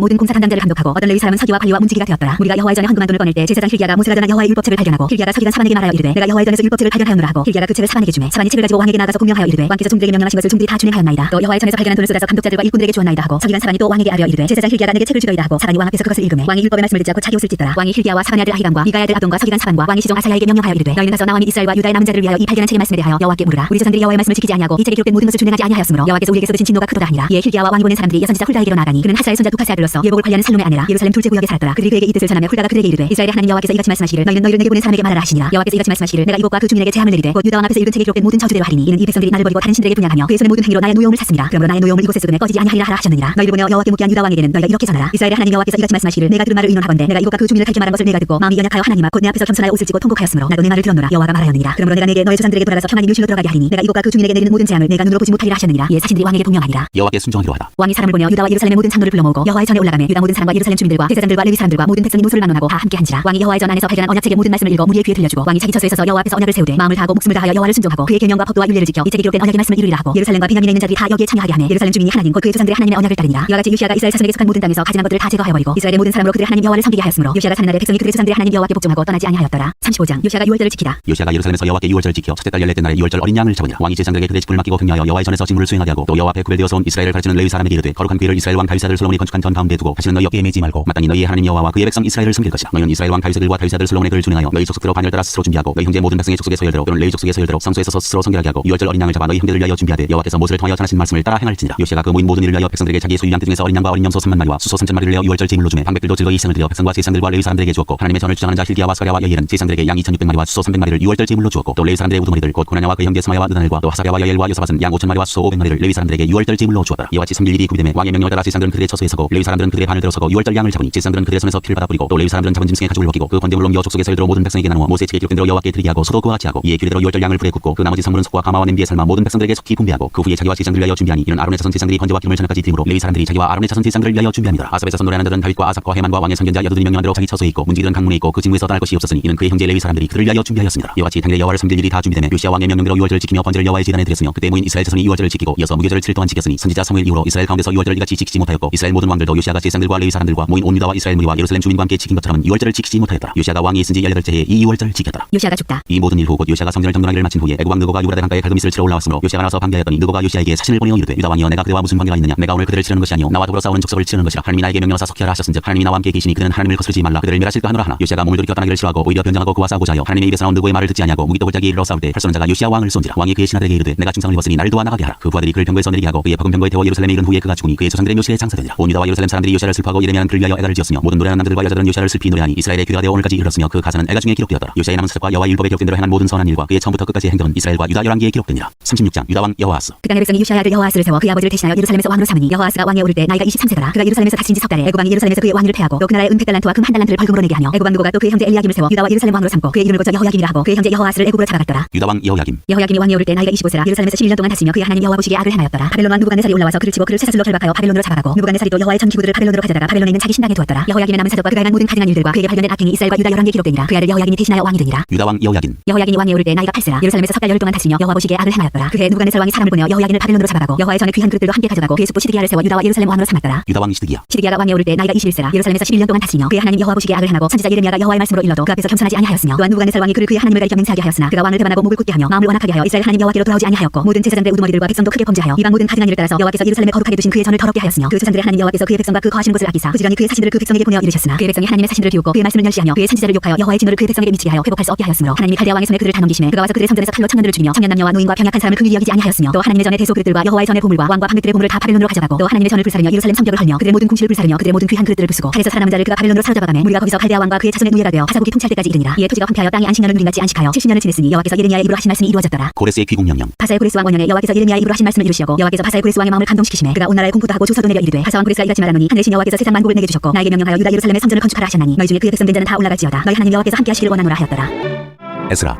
모든 공사 담당자를 감독하고 어떤 레위 사람은 서기와 관리와 문지기가 되었더라. 우리가 여호와의 전에 헌금한 돈을 꺼낼 때 제사장 힐기야가 모세가 전한 여호와의 여호와의 율법책을 발견하고 hil기야가 서기관 사반에게 말하여 이르되 내가 여호와의 전에서 율법책을 발견하였노라 하고 hil기야가 그 책을 사반에게 주매 사반이 책을 가지고 왕에게 나가서 공명하여 이르되 왕께서 종들에게 명령하신 것을 종들이 다 준행하였나이다. 또 여호와의 전에서 발견한 돈을 쏟아서 감독자들과 일꾼들에게 주었나이다 하고 서기관 사반이 또 왕에게 아뢰어 이르되 제사장 hil기야가 내게 책을 주더이다 하고 사반이 왕 앞에서 그것을 읽으매 왕이 율법의 말씀을 듣지 않고 자기 옷을 찢더라. 왕이 hil기야와 사반의 아들 아히감과 미가의 아들 압돈과 서기관 사반과 왕이 시종 아사야에게 명령하여 이르되 너희는 가서 나와 및 이스라엘과 유다의 남은 자들을 위하여 이 발견한 책의 말씀에 대하여 여호와께 물으라. 우리 조상들이 여호와의 말씀을 지키지 아니하고 이 책에 기록된 모든 것을 준행하지 아니하였으므로 여호와께서 우리에게 쏟으신 진노가 크도다 하니라. 이에 hil기야와 왕이 보낸 사람들이 여선지자 훌다에게로 나가니 그는 하사의 손자 두카스의 아들로서 예복을 관리하는 살룸의 아내라 예루살렘 둘째 구역에 살았더라. 그들이 그에게 이 뜻을 전하며 훌다가 그들에게 이르되 이스라엘의 하나님 여호와께서 이같이 말씀하시기를 너희는 너희를 내게 보낸 사람에게 말하라 하시니라. 여호와께서 이같이 말씀하시기를 내가 이복과 그 주민에게 재함을 내리되 곧 유다 왕 앞에서 읽은 책에 기록된 모든 저주대로 하리니 이는 이 백성들이 나를 버리고 다른 신들에게 분양하며 그의 손의 모든 행위로 나의 노여움을 샀습니다. 그러므로 나의 노여움을 이곳에 쏟음에 꺼지지 아니하리라 하라 하셨느니라. 너희를 보내어 여호와께 묻게 한 유다 왕에게는 너희가 이렇게 전하라. 이스라엘의 하나님 여호와께서 이같이 말씀하시기를 내가 들은 말을 의논하건대 내가 이복과 그 주민을 갈기 말한 것을 내가 듣고 마음이 연약하여 하나님 앞 곧 내 앞에서 겸손하여 옷을 찢고 통곡하였으므로 나도 내 말을 들었노라. 여호와가 말하였느니라. 그러므로 내가 내게 너희 조상들에게 돌아가서 평안히 묘실로 들어가게 하리니 내가 이복과 그 주민에게 내리는 모든 재앙을 내가 눈으로 보지 못하리라 하셨느니라. 이에 사신들이 왕에게 동명하니라. 여호와께 순종하기로 하다. 왕이 사람을 보내어 유다와 예루살렘의 모든 장로를 불러 모으고 여호와의 전에 올라가며 유다 모든 사람과 예루살렘 주민들과 대제사장들과 레위 사람들과 모든 백성이 노소를 막론하고 다 함께한지라. 왕이 여호와의 전 안에서 발견한 언약책의 모든 말씀을 읽어 무리의 귀에 들려주고 왕이 자기 처소에 서서 여호와 앞에서 언약을 세우되 마음을 다하고 목숨을 다하여 여호와를 순종하고 그의 계명과 법도와 율례를 지켜 이 책에 기록된 언약의 말씀을 이루리라 하고 예루살렘과 비냐민에 있는 자들이 다 여기에 참여하게 하며 예루살렘 주민이 하나님 곧 그의 조상들의 하나님의 언약을 따르니라. 이와 같이 요시야가 이스라엘 자손에게 속한 모든 땅에서 가증한 것들을 다 제거하여버리고 이스라엘의 모든 사람으로 그들의 하나님 여호와를 섬기게 하였으므로 요시야가 사는 날에 백성이 그들의 조상들의 하나님 여호와께 복종하고 떠나지 아니하였더라. 35장 요시야가 유월절을 지키다. 요시야가 예루살렘에서 여호와께 유월절을 지켜 첫째 달 14째 날에 유월절 어린 양을 잡으니라. 왕이 제사장들에게 그들의 직분을 맡기고 격려하여 여호와의 전에서 직무를 수행하게 하고 또 여호와 앞에 구별되어서 온 이스라엘을 가르치는 레위 사람에게 이르되 거룩한 궤를 이스라엘 왕 다윗의 아들 솔로몬이 건축한 전 가운데 두고 다시는 너희 어깨에 매지 말고 마땅히 너희의 하나님 여호와와 그의 백성 이스라엘을 섬길 것이라. 너희는 이스라엘 왕 다윗의 들과 다윗의 아들 솔로몬의 글을 준행하여 너희 족속대로 반열 따라 스스로 준비하고 너희 형제 모든 백성의 족속의 서열대로 또는 레위 족속의 서열대로 성소에 서서 스스로 성결하게 하고 유월절 어린 양을 잡아 너희 형제들 위하여 준비하되 여호와께서 모세를 통하여 전하신 말씀을 따라 행할지니라. 요시야가 그 모인 모든 일을 위하여 백성들에게 자기의 소유 양떼 중에서 어린 양과 어린 염소 3만 마리와 수소 3천 마리를 내어 유월절 제물로 주매 방백들도 즐거이 희생을 드려 백성과 제사장들과 레위 사람들에게 주었고 하나님의 전을 주장하는 자 hil기야와 스가랴와 여엘은 제사장들에게 양 2,600마리와 수소 300마리를 유월절 제물로 주었고 또 레위 사람들의 우두머리들 곧 고나냐와 그 형제 스마야와 느다넬과 또 하사랴와 여엘과 요사밧은 양 5,000마리와 수소 500마리를 레위 사람들에게 유월절 제물로 주었더라. 이와 같이 3일 일이 구비되매 왕의 명령을 따라 제사장들은 그들의 처소에 서고 레위 사람들은 그들의 반을 들어서고 유월절 양을 잡으니 제사장들은 그들의 손에서 피를 받아 뿌리고 또 레위 사람들은 잡은 짐승의 가죽을 벗기고 그 번제물로 옮겨 족속의 서열대로 모든 백성에게 나누어 모세의 책에 기록된 대로 여호와께 드리게 하고 소도 그와 같이 하고 이에 규례대로 유월절 양을 불에 굽고 그 나머지 성물은 속과 가마와 냄비에 삶아 모든 백성들에게 속히 분배하고 그 후에 자기와 제사장들을 위하여 준비하니 이는 아론의 자손 제사장들이 번제와 기름을 저녁까지 드림으로 레위 사람들이 자기와 아론의 자손 제사장들을 위하여 준비합니다. 아삽의 자손 노래하는 자들은 다윗과 아삽과 헤만과 왕의 선견자 여두들이 명령한 대로 자기 처소에 있고 문지기들은 강문에 있고 그 직무에서 떠날 것이 없었으니 이는 그의 형제 레위 사람들이 그를 위하여 준비하였습니다. 이와 같이 당일에 여호와를 섬길 일이 다 준비되매 요시야 왕의 명령대로 유월절을 지키며 번제를 여호와의 제단에 드렸으며 그때 모인 이스라엘 자손이 유월절을 지키고 이어서 무교절을 7일 동안 지켰으니 선지자 사무엘 이후로 이스라엘 가운데서 유월절을 이같이 지키지 못하였고 이스라엘 모든 왕들도 요시야가 제사장들과 레위 사람들과 모인 온 유다와 이스라엘 무리와 예루살렘 주민과 함께 지킨 것처럼 유월절을 지키지 못하였더라. 요시야가 왕이 있은 지 18째 해에 이 유월절을 지켰더라. 요시야가 죽다. 이 모든 일 후 곧 요시야가 성전을 정돈하기를 마친 후에 애굽 왕 느고가 유브라데 강가에 갈그미스를 치러 올라왔으므로 요시야가 나서 반기하였더니 느고가 요시야에게 사신을 보내어 이르되 유다 왕이여 내가 그대와 무슨 관계가 있느냐. 내가 오늘 그들을 치르는 것이 아니오 나와 더불어 싸우는 족속을 치르는 것이라. 하나님이 나에게 명령하사 속히하라 하셨은즉 하나님이 나와 함께 계시니 그는 하나님을 거스르지 말라. 그들을 멸하실까 하노라 하나 요시야가 몸을 돌이켜 떠나기를 싫어하고 오히려 변장하고 그와 싸우고자 하여 하나님의 입에서 나온 느고의 말을 듣지 아니하고 무기도 골짜기에 이르러 싸울 때 혈 쏘는 자가 요시야 왕을 쏜지라. 왕이 그의 신하들에게 이르되 내가 중상을 입었으니 나를 도와 나가게 하라. 그 부하들이 그를 병거에서 내리게 하고 그의 박은 병거에 태워 예루살렘에 이른 후에 그가 죽으니 그의 조상들의 묘실에 장사되니라. 온 유다와 예루살렘 사람들이 요시야를 슬퍼하고 이레미야는 그를 위하여 애가를 지었으며 모든 노래하는 남자들과 여자들은 요시야를 슬피 노래하니 이스라엘의 규례가 되어 오늘까지 이르렀으며 그 가사는 애가 중에 기록되었더라. 요시야의 남은 사적과 여호와의 율법에 기록된 대로 행한 모든 선한 일과 그의 처음부터 끝까지 행동은 이스라엘과 유다 11기에 기록되니라. 36장 유다 왕 여호아스. 그 땅의 백성이 요시야의 아들 여호아스를 세워 그의 아버지를 대신하여 예루살렘에서 왕으로 삼으니 여호아스가 왕에 오를 때 나이가 23세더라. 그가 예루살렘에서 다스린 지 석 달에 애굽 왕이 예루살렘에서 그의 왕위를 패하고 또 그 나라의 은 100달란트와 금 1달란트를 벌금으로 내게 하며 애굽 왕 느고가 또 그의 형제 엘리야김을 세워 유다와 예루살렘 왕으로 삼고 그의 이름을 고쳐 여호야김이라 하고 그의 형제 여호아스를 애굽으로 잡아갔더라. 유다 왕 여호야김. 여호야김이 왕에 오를 때 나이가 25세라. 예루살렘에서 11년 동안 다스리며 그의 하나님 여호와 보시기에 악을 행하였더라. 바벨론 왕 느부갓네살이 올라와서 그를 치고 그를 쇠사슬로 결박하여 바벨론으로 잡아가고 느부갓네살이 또 여호와의 전 기구들을 바벨론으로 가져다가 바벨론에 있는 자기 신당에 두었더라. 여호야김의 남은 사적과 그가 행한 모든 가증한 일들과 그에게 발견된 악행이 이스라엘과 유다 11개 기록되니라. 그 아들 여호야김이 대신하여 왕이 되니라. 유다 왕 여호야긴. 여호야긴이 왕에 오를 때 나이가 8세라. 예루살렘에서 석 달 열흘 동안 다스리며 여호와 보시기에 악을 행하였더라. 그해 느부갓네살 왕이 사람을 보내어 여호야긴을 바벨론으로 잡아가고 여호와의 전에 귀한 그릇들도 함께 가져가고 그의 숙부 시드기야를 세워 유다와 예루살렘 왕으로 삼았더라. 유다 왕 시드기야. 시드기야가 왕에 오를 때 나이가 21세라. 예루살렘에서 11년 동안 다스리며 그의 하나님 여호와 보시기에 악을 행하고 선지자 예레미야가 여호와의 말씀으로 일러도 그 앞에서 겸손하지 아니하였으며 또한 느부갓네살 왕이 그를 그의 하나님을 가리켜 맹세하게 하였으나 그가 왕을 배반하고 목을 굳게 하며 마음을 완악하게 하여 이스라엘 하나님 여호와께로 돌아오지 아니하였고 모든 제사장들의 우두머리들과 백성도 크게 범죄하여 이방 모든 가증한 일을 따라서 여호와께서 예루살렘에 거룩하게 두신 그의 전을 더럽게 하였으며 그 조상들의 하나님 여호와께서 그의 백성과 그 거하시는 곳을 아끼사 부지런히 그의 사신들을 그 백성에게 보내어 이르셨으나 그의 백성이 하나님의 사신들을 비웃고 그의 말씀을 멸시하며 그의 선지자를 욕하여 여호와의 진노를 그의 백성에게 미치게 하여 회복할 수 없게 하였으므로 하나님이 갈대아 왕의 손에 그들을 다 넘기심에 그가 와서 그들의 성전에서 칼로 청년들을 죽이며 청년 남녀와 노인과 병약한 사람을 긍휼히 여기지 아니하였으며 또 하나님의 전에 대소 그릇들과 여호와의 전의 보물과 왕과 방백들의 보물을 다 바벨론으로 가져가고 또 하나님의 전을 불사르며 예루살렘 성벽을 헐며 그들의 모든 궁실을 불사르며 그들의 모든 귀한 그릇들을 부수고 칼에서 살아남은 자를 그가 바벨론으로 사로잡아가매 무리가 거기서 갈대아 왕과 그의 자손의 노예가 되어 하사국이 통치할 때까지 이르니라. 이에 토지가 황폐하여 땅이 안식년을 누린같이 안식하여 70년을 지냈으니 여호와께서 예레미야의 입으로 하신 말씀이 이루어졌더라. 고레스의 귀국명령. 바사의 고레스 왕 원년에 여호와께서 예레미야의 입으로 하신 말씀을 이루시고 여호와께서 바사의 고레스 왕의 마음을 감동시키시매 그가 온 나라에 공포도 하고 조서도 내려 이르되 바사 왕 고레스가 이같이 말하노니 하늘신 여호와께서 세상 만국을 내게 주셨고 나에게 명령하여 유다 예루살렘의 성전을 건축하라 하셨나니 너희 중에 그의 백성 된 자는 다 올라갈지어다. 너희 하나님 여호와께서 함께 하시기를 원하노라 하였더라. 에스라.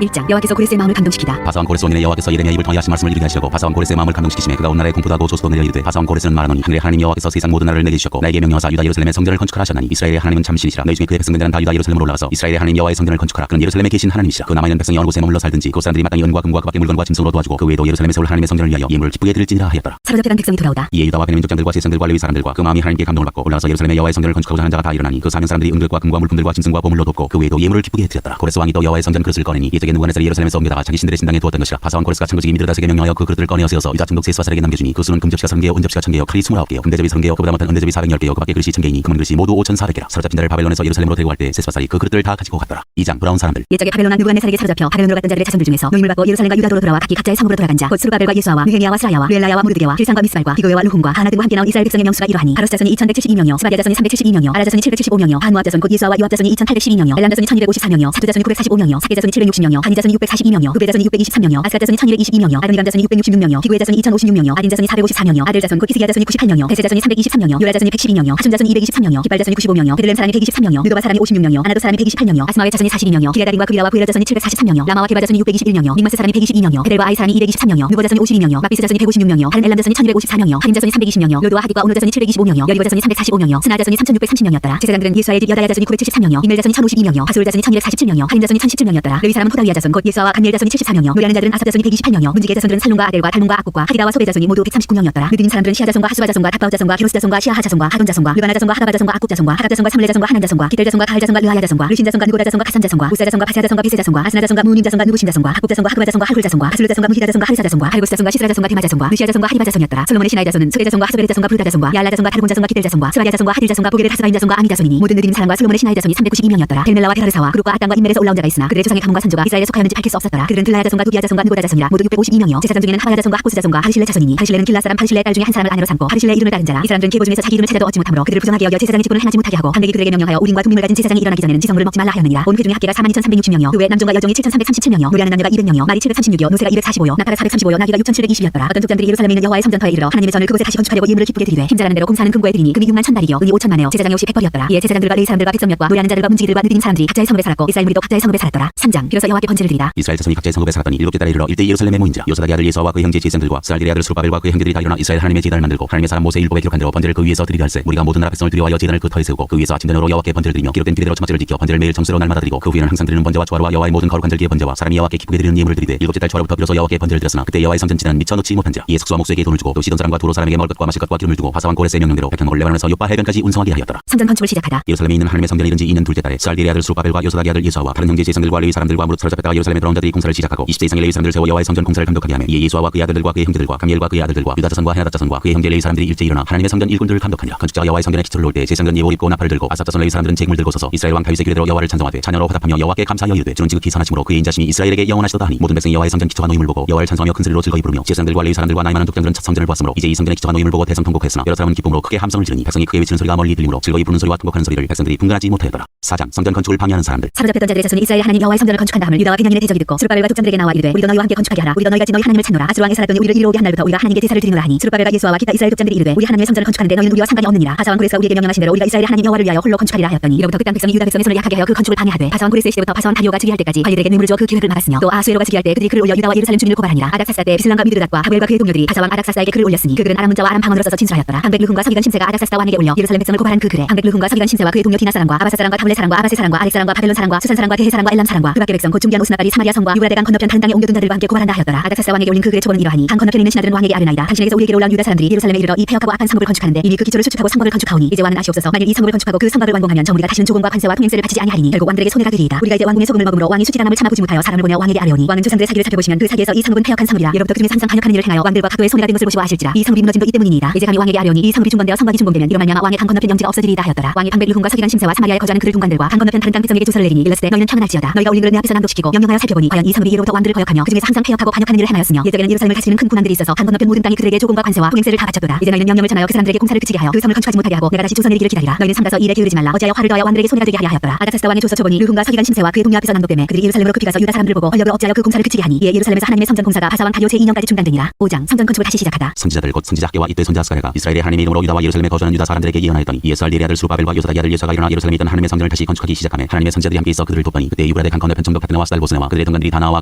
1장 여호와께서 고레스의 마음을 감동시키다. 바사왕 고레스 왕의 여호와께서 예레미야 입을 통하여 하신 말씀을 이르게 하시고 바사왕 고레스의 마음을 감동시키시매 그가 온 나라에 공포하고 조소도 내려 이르되 바사왕 고레스는 말하노니 하늘의 하나님 여호와께서 세상 모든 나라를 내게 주셨고 나에게 명령하사 유다 예루살렘의 성전을 건축하라 하셨나니 이스라엘의 하나님은 참신이시라 너희 중에 그의 백성들은 다 유다 예루살렘으로 올라가서 이스라엘의 하나님 여호와의 성전을 건축하라. 그는 예루살렘에 계신 하나님이시라. 그 남아있는 백성이 어느 곳에 머물러 살든지 그 사람들이 마땅히 은과 금과 그 밖의 물건과 짐승으로 도와주고 그 외에도 예루살렘에 세울 하나님의 성전을 위하여 예물을 기쁘게 드릴지니라 하였더라. 사로잡혀간 백성이 돌아오다. 이에 유다와 베냐민 족장들과 제사장들과 레위 사람들과 그 마음이 하나님께 감동을 받고 올라가서 예루살렘의 여호와의 성전을 건축하고자 하는 자가 다 일어나니 그 사명 사람들이 은들과 금과 물품들과 짐승과 보물로 돕고 그 외에도 예물을 기쁘게 드렸더라. 고레스 왕이 또 여호와의 성전 그릇을 꺼내니 이적의 누가네살이 예루살렘에서 옮겨다가 자기 신들의 신당에 두었던 것이라. 바사왕 고레스가 창거지기 미드다스에게 명령하여 그 그릇들을 꺼내어 세워서 유다 총독 세스바살에게 남겨주니 그 수는 금접시가 30개요 은접시가 1000개요 칼이 29개요 금대접이 30개요 그보다 못한 은대접이 410개요 그 밖에 그릇이 1000개이니 금은 그릇이 모두 5400개라. 사로잡힌 자를 바벨론에서 예루살렘으로 데리고 갈 때 세스바살이 그 그릇들을 다 가지고 갔더라. 2장 돌아온 사람들. 옛적에 바벨론 왕 느부갓네살에게 사로잡혀 바벨론으로 갔던 자들의 자손들 중에서 노임을 받고 예루살렘과 유다도로 돌아와 각기 각자의 성으로 돌아간 자 곧 스루바벨과 예수아와 느헤미야와 스라야와 르엘라야와 모르드게와 빌산과 미스발과 비고요와 루훔과 하나 등과 함께 나온 이스라엘 백성의 명수가 이러하니 바로스 자손이 2172명이요 스바디아 자손이 372명이요 아라 자손이 775명이요 한모압 자손 곧 예수아와 요압 자손이 2812명이요 엘람 자손이 1254명이요 사두 자손이 945명이요 사게 자손이 760명이요 하니 자손이 642명이요 구베 자손이 623명이요 아스갓 자손이 1222명이요 아도니람 자손이 666명이요 비구의 자손이 2056명이요 아딘 자손이 454명이요 아들 자손 곧 히스기야 자손이 98명이요 베세 자손이 323명이요 요라 자손이 112명이요 하준 자손이 223명이요 기발 자손이 95명이요 베들렘 사람이 123명이요 느도바 사람이 56명이요 아나도 사람이 128명이요 아스마웨 자손이 42명이요 기레다림과 그비라와 부에라 자손이 743명이요 라마와 게바 자손이 621명이요 믹마스 사람이 122명이요 베델과 아이 사람이 223명이요 누보 자손이 52명이요 막비스 자손이 156명이요 다른 엘람 자손이 1254명이요 하림 자손이 320명이요 로드와 하디과 오노 자손이 725명이요 여리고 자손이 345명이요 스나 자손이 3630명이었더라. 제사장들은 예수아의 집 여다야 자손이 973명이요 이멜 자손이 1052명이요 하솔 자손이 1247명이요 하림 자손이 1017명이었더라. 레위 사람은 후다위아 자손 곧 예수아와 간미엘 자손이 74명이요 노래하는 자들은 아삽 자손이 128명이요 문지게 자손들은 살룸과 아델과 달문과 악국과 하디다와 소베 자손이 모두 139명이었더라. 느드님 사람들은 시아 자손과 하수바 자손과 다바우 자손과 기로스 자손과 시아하 자손과 하돈 자손과 르바나 자손과 하다바 자손과 악국 자손과 하갑 자손과 사물레 자손과 하난 자손과 기델 자손과 가할 자손과 르하야 자손과 르신 자손과 느고다 자손과 가산 자손과 우사 자손과 바세 자손과 비세 자손과 아스나 자손과 무님 자손과 누부신 자손과 학국 자손과 하그바 자손과 하훌 자손과 하슬루 자손과 무히다 자손과 하르사 자손과 하르고스 자손과 시스라 자손과 디마 자손과 느시아 자손과 하리바 자손이었더라. 솔로몬의 시나이 자손은 소게 자손과 하스베르 자손과 브루다 자손과 야알라 자손과 다르곤 자손과 기델 자손과 스바디아 자손과 하딜 자손과 보게벳 하스바임 자손과 아미 자손이니 모든 느드림 사람과 솔로몬의 시나이 자손이 392명이었더라. 델멜라와 게라르사와 그룹과 아땅과 인멜에서 올라온 자가 있으나 그들의 조상의 가문과 산조가 이스라엘에 속하였는지 밝힐 수 없었더라. 그들은 들라야 자손과 두비아 자손과 누고다 자손이라 모두 652명이요 제사장 중에는 하바야 자손과 하코스 자손과 하르실레 자손이니 하르실레는 길라 사람 하르실레 딸 중에 한 사람을 아내로 삼고 하르실레 이름을 따른 자라. 이 사람들은 계보 중에서 자기 이름을 찾아도 얻지 못하므로 그들을 부정하게 여겨 제사장의 직분을 행하지 못하게 하고 반대기 그들에게 명령하여 우림과 둠림을 가진 제사장이 일어나기 전에는 지성물을 먹지 말라 하였느니라. 온 회중의 합계가 42,360명이요 그 외 남종과 여종이 7,337명이요 노래하는 남녀가 200명이요 말이 736이요 노새가 245요 나팔가 435요 나귀가 6,720이었더라. 어떤 족장들이 예루살렘에 있는 여호와의 성전터에 이르러 하나님의 전을 그곳에 다시 건축하려고 예물을 기쁘게 드리되 힘자라는 대로 공사하는 금고에 드리니 금이 6만 1,000달이요 은이 5,000만에요 제사장의 옷이 100벌이었더라. 이에 제사장들과 레위 사람들과 백성몇과 노래하는 자들과 문지기들과 느드림 사람들이 각자의 성읍에 살았고 이스라엘 무리도 각자의 성읍에 살았더라. 3장 비로소 여호와께 번제를 드리다. 이스라엘 자손이 각자의 성읍에 살았더니 7째 달에 이르러 일대 예루살렘에 모인지라. 요사닥의 아들 예수아와 그의 형제 제사장들과 스알딜의 아들 스룹바벨과 그의 형제들이 다 일어나 이스라엘 하나님의 제단을 만들고 하나님의 사람 모세 율법에 기록한 대로 번제를 그 위에서 드리려 할세. 우리가 모든 나라 백성을 들여와여 제단을 그 터에 세우고 그 위에서 아침 저녁으로 여호와께 번제를 드리며 기록된 비례대로 초막제를 지켜 번제를 매일 정수로 날마다 드리고 그 위에는 항상 드리는 번제와 조화로와 여호와의 모든 거룩한 절기의 번제와 사람이 여호와께 기쁘게 드리는 예물을 드리되 7째 달 초하루부터 비로소 여호와께 번제를 드렸으나 그때 여호와의 성전 지단은 미쳐 놓지 못한 자. 이에 석수와 목수에게 돈을 주고 또 시돈 사람과 두로 사람에게 먹을 것과 마실 것과 기름을 주고 바사왕 고레스의 명령대로 백향목을 레바논에서 요파 해변까지 운송하게 하였더라. 성전 건축을 시작하다. 예루살렘에 있는 하나님의 성전이 이른지 2년 둘째 달에 스알딜의 아들 스룹바벨과 요사닥의 아들 예수아와 다른 형제 제사장들과 레위 사람들과 무릇 사로잡혔다가 예루살렘에 들어온 자들이 공사를 시작하고 20세 이상의 레위 사람들을 세워 여호와의 성전 공사를 감독하게 하며 이에 예수아와 그의 아들들과 그의 형제들과 감미엘과 그의 아들들과 유다 자손과 헤나다 자손과 그의 형제 레위 사람들이 일제 일어나 하나님의 성전 일꾼들을 감독하니라. 건축자가 여호와의 성전에 기초를 놓을 때 제사장은 예복 입고 나팔을 들고 아삽 자손 레위 사람들은 제금을 들고 서서 이스라엘 왕 다윗의 규례대로 여호와를 찬송하되 찬양으로 화답하며 여호와께 감사하여 이르되 주는 지극히 선하심으로 그의 인자심이 이스라엘에게 영원하시도다 하니 모든 백성이 여호와의 성전 기초가 놓임을 보고 여호와를 찬송하며 큰 소리로 즐거이 부르며 제사장들과 레위 사람들과 나이 많은 족장들은 첫 성전을 보았으므로 이제 이 성전의 기초가 놓임을 보고 대성통곡했으나 여러 사람은 기쁨으로 크게 함성을 지르니 백성이 크게 외치는 소리가 멀리 들리므로 즐거이 부르는 소리와 통곡하는 소리를 백성들이 분간하지 못하였더라. 4장 성전 건축을 방해하는 사람들. 사로잡혔던 자들의 자손이 이스라엘 하나님 여호와의 성전을 건축한다 함을 유다와 베냐민의 대적이 듣고 스룹바벨과 족장들에게 나와 이르되 우리도 너희와 함께 건축하게 하라. 우리도 너희 같이 너희 하나님을 찾노라. 아스루 왕에 살았더니 우리를 이리로 오게 한 날부터 우리가 하나님께 제사를 드리노라 하니 스룹바벨과 예수아와 기타 이스라엘 족장들이 이르되 우리 하나님의 성전을 건축하는데 너희는 우리와 상관이 없느니라. 바사왕 고레스가 우리에게 명령하신 대로 우리가 이스라엘 하나님 여호와를 위하여 홀로 건축하리라 하였더니 이로부터 그 땅 백성이 유다 백성의 손을 약하게 하여 그 건축을 방해하되 바사왕 고레스의 시대부터 바사왕 다리오가 즉위할 때까지 관리들에게 뇌물을 주어 그 기회를 막았으며 또 아수에로가 즉위할 때 그들이 글을 올려 유다와 예루살렘 주민을 고발하니라. 아닥사스 때 비슬람과 미드닷과 하벨과 그의 동료들이 바사왕 아닥사스에게 글을 올렸으니 그들은 아람 문자와 아람 방언으로 써서 진술하였더라. 방백 르훔과 서기관 심세가 아닥사스 왕에게 올려 예루살렘 백성을 고발한 그 글에 방백 르훔과 서기관 심세와 그의 동료 디나 사람과 아바사 사람과 타블레 사람과 아바세 사람과 아렉 사람과 바벨론 사람과 수산 사람과 데헤 사람과 엘람 사람과 그 밖의 백성 곧 중기한 오스나까지 사마리아 성과 유브라데강 건너편 다른 땅에 옮겨둔 자들과 함께 고발한다 하였더라. 아닥사스 왕에게 올린 그 글의 초본은 이러하니 강 건너편에 있는 신하들은 왕에게 아뢰나이다. 당신에게서 우리에게로 올라온 유다 사람들이 예루살렘에 이르러 이 폐역하고 악한 성읍을 건축하는데 이미 그 기초를 수축하고 성곽을 건축하오니 이제 왕은 아시옵소서. 만일 이 성읍을 건축하고 그 성곽을 완공하면 저 우리가 다시는 조공과 관세와 통행세를 바치지 아니하리니 결국 왕들에게 손해가 되리이다. 우리가 이제 왕궁의 소금을 먹음으로 왕이 수지단함을 참아 보지 못하여 사람을 보내 왕에게 아뢰오니 왕은 조상들의 사기를 살펴보시면 그 사기에서 이 성읍은 폐역한 성읍이라. 예로부터 그중에서 항상 반역하는 일을 행하여 왕들과 각도의 손해가 된 것을 보시고 아실지라. 이 성읍이 무너짐도 이 때문이니이다. 이제 감히 왕에게 아뢰오니 이 성읍이 중건되어 성곽이 중공되면 이로 말미암아 왕의 강 건너편 영지가 없어지리이다 하였더라. 왕이 방백 르훔과 서기관 심세와 사마리아에 거주하는 그들 동관들과 강 건너편 다른 땅 백성에게 조서를 내리니 일렀으되 너희는 평안할지어다. 너희가 올린 글을 내 앞에서 낭독시키고 명령하여 살펴보니 과연 이 성읍이 예로부터 왕들을 거역하며 그중에서 항상 폐역하고 반역하는 일을 행하였으며 예적에는 예루살렘을 다스리는 큰 군왕들이 있어서 강 건너편 모든 땅이 그들에게 조공과 관세와 통행세를 다 바쳤도다. 이제 너희는 명령을 전하여 그 사람들에게 공사를 그치게 하여 그 성을 건축하지 못하게 하고 내가 다시 조선을 이기를 기다리라. 너희는 삼가서 이 일에 게으르지 말라. 어찌하여 화를 더하여 왕들에게 손해가 되게 하려 하였더라. 아닥사스 왕의 조서 초본이 르훔과 서기관 심세와 그의 동료 앞에서 낭독되매 그들이 예루살렘으로 급히 가서 유다 사람들을 보고 권력으로 어찌하여 그 공사를 그치게 하니 이에 예루살렘에서 하나님의 성전 공사가 바사왕 다리오 제2년까지 중단되니라. 5장 성전 건축을 다시 시작하다. 선지자들 곧 선지자 학계와 이때 선지자 스가랴가 이스라엘의 하나님의 이름으로 유다와 예루살렘에 거주하는 유다 사람들에게 예언하였더니 이에 스알딜의 아들 스룹바벨과 요사닥의 아들 예수아가 일어나 예루살렘에 있던 하나님의 성전을 다시 건축하기 시작하며 하나님의 선지자들이 함께 있어 그들을 돕더니 그때 유브라데 강 건너편 정복 다트나와 나와 쌀보스네와 그들의 동관들이 다 나와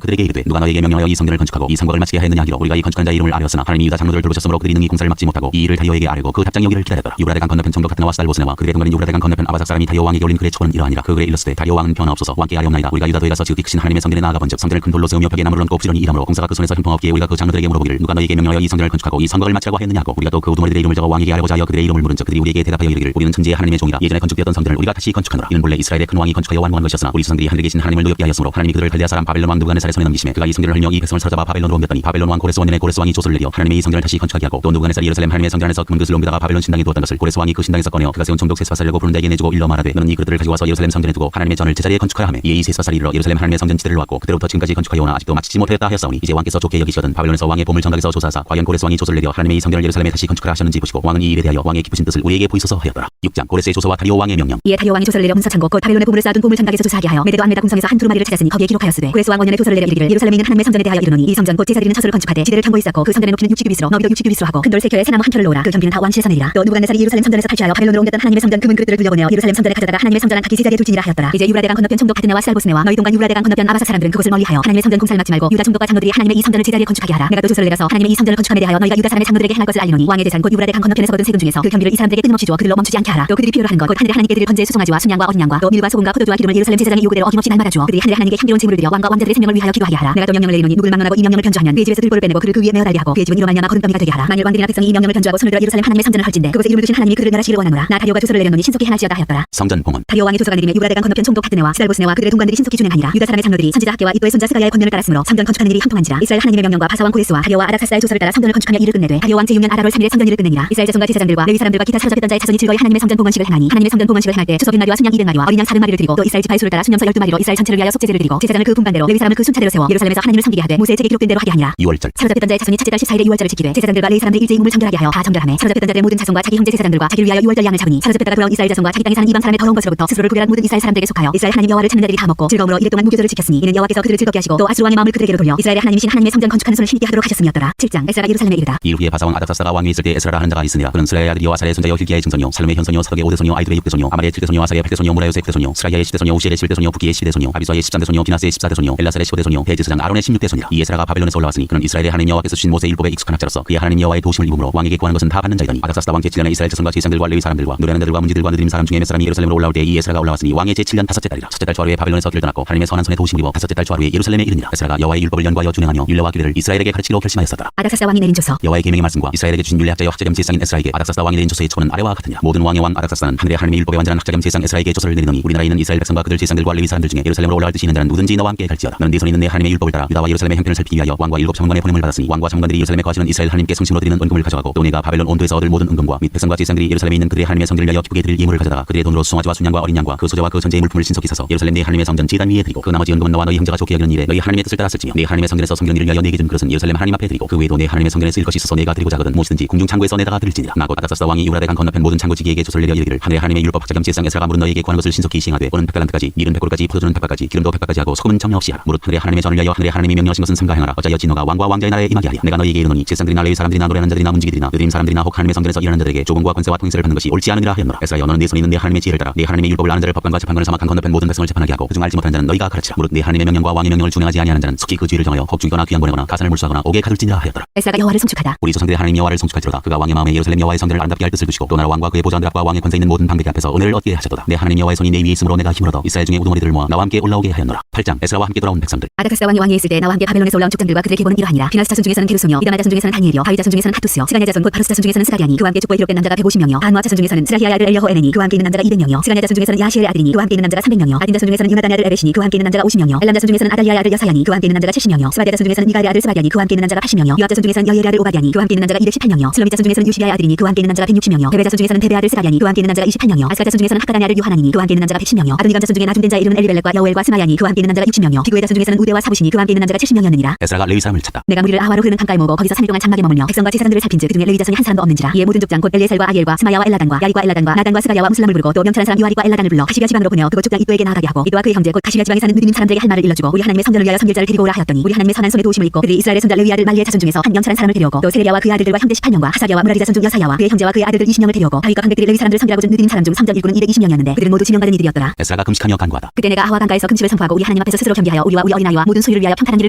그들에게 이르되 누가 너에게 명령하여 이 성전을 건축하고 이 성곽을 마치게 하였느냐 하기로 우리가 이 건축한 자 이름을 아뢰었으나 하나님이 유다 장로들을 부르셨으므로 그들이 능히 공사를 막지 못하고 이 일을 다리오에게 아뢰고 그 답장이 오기를 기다렸더라. 유브라데강 건너편 총독 같은나와 쌀보스네와 그들의 동관인 유브라데강 건너편 아바삭 사람이 다리오 왕에게 올린 글의 초는 이러하니라. 그 글에 일렀으되 다리오 왕은 변화없소서 왕께 아뢰옵나이다. 우리가 유다도에 가서 지극히 크신 하나님의 성전에 나아가본즉 성전을 큰 돌로 세우며 벽에 나무를 얹고 부지런히 일함으로 공사가 그 손에서 형통없기에 우리가 그 장로들에게 물어보기를 누가 너에게 명령하여 이 성전을 건축하고 이 성곽을 마치라고 하였느냐고 우리가 또 그 우두머리들의 이름을 적어 왕에게 아뢰고자 하여 그들의 이름을 물은즉 그들이 우리에게 대답하여 이르기를 우리는 천지의 하나님의 종이라 예전에 건축되었던 성전을 우리가 다시 건축하노라. 이는 본래 이스라엘의 큰 왕이 건축하여 완공한 것이었으나 우리 조상들이 하늘에 계신 하나님을 노엽게 하였으므로 하나님이 그들을 갈대아 사람 바벨론 왕 느부갓네살의 손에 넘기심에 그가 이 성전을 헐며 이 백성을 사로잡아 바벨론으로 옮겼더니 바벨론 왕 고레스 원년에 고레스 왕이 조서를 내려 하나님의 이 성전을 다시 건축하게 하고 또 느부갓네살이 예루살렘 하나님의 성전 안에서 금은 그릇을 옮기다가 바벨론 신당에 두었던 것을 고레스 왕이 그 신당에서 꺼내어 그가 세운 총독 셋사살이라고 부르는 자에게 내주고 일러 말하되 너는 이 그릇들을 가지고 와서 예루살렘 성전에 두고 하나님의 전을 제자리에 건축하라 하매 이에 이 셋사살이 이르러 예루살렘 하나님의 성전 지대를 놓았고 그때로부터 지금까지 건축하여오나 아직도 마치지 못하였다 하였사오니 이제 왕께서 좋게 여기시거든 바벨론에서 왕의 보물 정각에서 조사하사 과연 고레스 왕이 조서를 내려 하나님의 이 성전을 예루살렘에 다시 건축하라 하셨는지 보시고 왕은 이 일에 대하여 왕의 기쁘신 뜻을 우리에게 보이소서 하였더라. 6장 고레스의 조서와 다리오 왕의 명령. 이에 다리오 왕이 조서를 내려 문서 창고 곧 바벨론의 보물을 쌓아둔 보물 장각에서 조사하게 하여 메대도 안메다 궁성에서 한 두루마리를 찾았으니 거기에 기록하였으되 고레스 왕 원년에 조서를 내려 이르기를 예루살렘에 있는 하나님의 성전에 대하여 이르노니 이 성전 곧 제사드리는 처소를 건축하되 지대를 견고히 쌓고 그 성전의 높이는 60규빗으로 너비도 60규빗으로 하고 큰 돌 3켤에 새나무 한 켤을 놓으라. 그 경비는 다 왕실의 선이라. 또 느부갓네살이 예루살렘 성전에서 탈취하여 바벨론으로 옮겼던 하나님의 성전 금은 그릇들을 돌려보내어 예루살렘 성전에 가져다가 하나님의 성전 안 각기 제자리에 둘지니라 하였더라. 이제 유브라데강 건너편 총독 같은나와 살보스네와 너희 동간 유브라데강 건너편 아바삭 사람들은 그곳을 멀리하여 하나님의 성전 공사를 막지 말고 유다 총독과 장로들이 하나님의 이 성전을 제자리에 건축하게 하라. 내가 또 조서를 내려서 하나님의 이 성전을 건축함에 대하여 너희가 유다 사람의 장로들에게 행할 것을 알리노니 왕의 제사는 곧 유브라데강 건너편에서 거둔 세금 중에서 그 경비를 이 사람들에게 끊임없이 주어 그들로 멈추지 않게 하라. 또 그들이 필요로 하는 것 곧 하늘의 하나님께 드릴 번제의 수송아지와 순양과 어린 양과 또 밀과 소금과 포도주와 기름을 예루살렘 제사장의 요구대로 어김없이 날마다 주어 그들이 하늘의 하나님께 향기로운 제물을 드려 왕과 왕자들의 생명을 위하여 기도하게 하라. 내가 또 명령을 내리노니 누구를 망언하고 이 명령을 변조하면 그의 집에서 들보를 빼내고 그를 그 위에 메어 달게 하고 그의 집은 이로 말미암아 거름더미가 되게 하라. 만일 왕들이나 백성이 이 명령을 변조하고 손을 들어 예루살렘 하나님의 성전을 헐진대 그곳에 이름을 두신 하나님이 그들을 멸하시기를 원하노라. 나 다리오가 조서를 내렸노니 신속히 행할지어다 하였더라. 성전 봉헌. 다리오 왕의 조서가 내림에 유브라데강 건너편 총독 하드네와 스달보스네와 그들의 동관들이 신속히 준행하니라. 유다 사람의 장로들이 선지자 학계와 이또의 손자 스가랴의 권면을 따랐으므로 성전 건축하는 일이 형통한지라. 이스라엘 하나님의 명령과 바사왕 고레스와 다리오와 아닥사스의 조서를 따라 성전을 건축하며 일을 끝내되 다리오 왕 제6년 아랄월 3일에 성전 일을 끝내니라. 이스라엘 자손과 제사장들과 레위 사람들과 기타 사로잡혔던 자의 자손이 즐거이 하나님의 성전 봉헌식을 행하니 하나님의 성전 봉헌식을 행할 때 수소 빈마리와 순양 200마리와 어린 양 40마리를 드리고 또 이스라엘 지파의 수를 따라 순염소 12마리로 이스라엘 전체를 위하여 속죄제를 드리고 제사장을 그 분반대로 레위 사람을 그 순차대로 세워 예루살렘에서 하나님을 섬기게 하되 모세의 책에 기록된 대로 하게 하니라. 2월절. 사로잡혔던 자의 자손이 첫째 달 14일에 6월절을 지키되 제사장들과 레위 사람들이 일제히 몸을 정결하게 하여 다 정결하매 사로잡혔던 자들의 모든 자손과 자기 형제 제사장들과 자기를 위하여 6월절 양을 잡으니 사로잡혔다가 돌아온 이스라엘 자손과 자기 땅에 사는 이방 사람의 더러운 것으로부터 스스로를 구별한 모든 이스라엘 사람들에게 속하여 이스라엘 하나님 여호와를 찾는 자들이 다 먹고 즐거움으로 이랫 동안 무교절을 지켰으니 이는 여호와께서 그들을 즐겁게 하시고 또 아수르 왕의 마음을 그들에게로 돌려 이스라엘의 하나님이신 하나님의 성전 건축하는 손을 힘 있게 하도록 하셨음이었더라. 7장 에스라가 예루살렘에 이르다. 이 후에 바사왕 아닥사스가 왕위 있을 때 에스라라 하는 자가 있으니라. 그는 스라야의 아들이요 아사랴의 손자요 hilki야의 증손이요 살룸의 현손이요 사독의 5대손이요 아이들의 6대손이요 아말의 7대손이요 아사랴의 8대손이요 무라요스의 9대손이요 스라야의 10대손이요 우시엘의 11대손이요 부기의 12대손이요 아비수아의 13대손이요 비나스의 14대손이요 엘라살의 15대손이요 대지사장 아론의 16대손이라. 이 에스라가 바벨론에서 올라왔으니 그는 이스라엘의 하나님 여호와께서 주신 모세의 율법에 익숙한 학자로서 그의 하나님 여호와의 도우심을 입음으로 왕에게 구하는 것은 다 받는 자이더니 아닥사스다 왕 제7년에 이스라엘 자손과 제사장들과 레위 사람들과 노래하는 자들과 문지들과 느림 사람 중에 몇 사람이 예루살렘으로 올라올 때 이 에스라가 올라왔으니 왕의 제7년 다섯째 달이라. 첫째 달 초하루에 바벨론에서 길을 떠났고 하나님의 선한 손에 도우심을 입어 다섯째 달 초하루에 예루살렘에 이르니라. 에스라가 여호와의 율법을 연구하여 준행하며 율례와 규례를 이스라엘에게 가르치기로 결심하였었더라. 아닥사스 왕이 내린 조서. 여호와의 계명의 말씀과 이스라엘에게 주신 율례 학자여 학자 겸 제사장인 에스라에게 아닥사스다 왕이 내린 조서의 초는 아래와 같으니라. 모든 왕의 왕 아닥사스는 하늘의 하나님의 율법에 완전한 학자 겸 제사장 에스라에게 조서를 내리노니 우리나라에 있는 이스라엘 백성과 그들 제사장들과 레위 사람들 중에 예루살렘으로 올라갈 뜻이 있는 자는 누구든지 너와 함께 갈지어다. 너는 네 손에 있는 내 하나님의 율법을 따라 유다와 예루살렘의 형편을 살피기 위하여 왕과 일곱 장관의 보냄을 받았으니 왕과 장관들이 예루살렘에 거하시는 이스라엘 하나님께 성심으로 드리는 은금을 가져가고 또 내가 바벨론 온도에서 얻을 모든 은금과 및 백성과 제사장들이 예루살렘에 있는 그들의 하나님의 성전을 위하여 기쁘게 드릴 예물을 가져다가 그들의 돈으로 수송아지와 순양과 어린 양과 그 소재와 그 전제의 물품을 신속히 사서 예루살렘 내 하나님의 성전 제단 위에 드리고 그 나머지 은금은 너와 너희 형제가 좋게 여기는 일에 너희 하나님의 뜻을 따랐을지며 내 하나님의 성전에서 섬기는 일을 위하여 내게 준 그릇은 예루살렘 하나님 앞에 드리고 그 외에도 내 하나님의 성전에 쓰일 것이 있어서 내가 드리고자 하거든 무엇이든지 궁중 창고에서 내다가 드릴지니라. 나곧 아닥사스 왕이 유브라데강 건너편 모든 창고지기에게 조서를 내려 이르기를 하늘의 하나님의 율법 학자 겸 제사장 에스라가 물은 너희에게 구하는 것을 신속히 시행하되 오는 100달란트까지 밀은 100고루까지 포도주는 100가까지 기름도 100가까지 하고 소금은 정려 없이 하라. 무릇 하늘의 하나님의 전을 위하여 하늘의 하나님이 명령하신 것은 삼가 행하라. 어찌하여 진노가 왕과 왕자의 나라에 임하게 하랴. 내가 너희에게 이르노니 제사장들이나 레위 사람들이나 노래하는 자들이나 문지기들이나 느림 사람들이나 혹 하나님의 성전에서 일하는 자들에게 조공과 권세와 통행세를 받는 것이 옳지 않으니라 하였노라. 에스라여 너는 네 손에 있는 내 하나님의 지혜를 따라 네 하나님의 율법을 아는 자를 법관과 재판관을 삼아 강 건너편 모든 백성을 재판하게 하고 그중 알지 못하는 자는 너희가 가르치라. 무릇 네 하나님의 명령과 왕의 명령을 준행하지 아니하는 자는 속히 그 죄를 정하여 혹 죽이거나 귀양 보내거나 가산을 물수하거나 옥에 가둘지니라 하였더라. 에스라가 여호와를 송축하다. 우리 조상들의 하나님 여호와를 송축할지로다. 그가 왕의 마음에 예루살렘 여호와의 성전을 아름답게 할 뜻을 두시고 또 나라 왕과 그의 보좌들 앞과 왕의 권세 있는 모든 방백이 앞에서 은혜를 얻게 하셨도다. 내 하나님 여호와의 손이 내 위에 있으므로 내가 힘을 얻어 이스라엘 중에 우두머리들을 모아 나와 함께 올라오게 하였노라. 8장 에스라와 함께 돌아온 백성들. 아닥사스 왕이 왕위에 있을 때 나와 함께 바벨론에서 올라온 족장들과 그들의 계보는 이러하니라. 비나스 자손 중에서는 게르소뇨 이다말 자손 중에서는 다니엘이요 바위 자손 중에서는 하투스요 스가냐 자손 곧 바루스 자손 중에서는 스가리아니 그와 함께 족보에 기록된 남자가 150명이요 바누아 자손 중에서는 스라히아의 아들 엘여호에네니 그와 함께 있는 남자가 200명이요 스가냐 자손 중에서는 야시엘의 아들이니 그와 함께 있는 남자가 300명이요 아딘 자손 중에서는 유나단의 아들 에베시니 그와 함께 있는 남자가 50명이요 엘람 자손 중에서는 아달리아의 아들 여사야니 그와 함께 있는 남자가 70명이요 스바디아 자손 중에서는 이갈의 아들 스바디아니 그와 함께 있는 남자가 80명이요 요압 자손 중에서는 여엘의 아들 오바디아니 그와 함께 있는 남자가 218명이요 슬로밋 자손 중에서는 유시비아의 아들이니 그와 함께 있는 남자가 160명이요 베베 자손 중에서는 베베 아들 스가리아니 그와 함께 있는 남자가 28명이요 아스가 자손 중에서는 하가다의 아들 요하나니니 그와 함께 있는 남자가 110명이요 아도니감 자손 중에 나중된 자 이름은 엘리벨렉과 여엘과 스마야니 그와 함께 있는 남자가 60명이요 비구의 자손 중에서는 우데와 사부시니 그와 함께 있는 남자가 70명이었느니라. 에스라가 레위 사람을 찾다. 내가 무리를 아하와로 흐르는 강가에 모으고 거기서 3일 동안 장막에 머물며 백성과 제사장들을 살핀즉 그중에 레위 자손이 한 사람도 없는지라. 이에 모든 족장 곧 엘리에셀과 아기엘과 스마야와 엘라단과 야리과 엘라단과 나단과 스가야와 무슬람을 부르고 또 명철한 사람 요아리과 엘라단을 불러 가시비아 지방으로 보내어 그곳 족장 이도에게 나아가게 하고 이도와 그의 형제 곧 가시비아 지방에 사는 느비님 사람들에게 할 말을 일러주고 우리 하나님의 성전을 위하여 섬길 자를 데리고 오라 하였더니 우리 하나님의 선한 손에 도우심을 입고 그들이 이스라엘의 손자 레위 아들 말리의 자손 중에서 한 명철한 사람을 데려오고 또 세레리아와 그의 아들들과 형제 18명과 하사리아와 무라리 자손 중 여사야와 그의 형제와 그의 아들들 20명을 데려오고 다윗과 관객들이 레위 사람들을 섬기라고 준 느비님 사람 중 성전 일꾼은 220명이었는데 그들은 모두 지명받은 이들이었더라. 에스라가 금식하며 간구하다. 그때 내가 아하와 강가에서 금식을 선포하고 우리 하나님 앞에서 스스로 겸비하여 우리와 우리 어린아이와 모든 소유를 위하여 평탄한 길을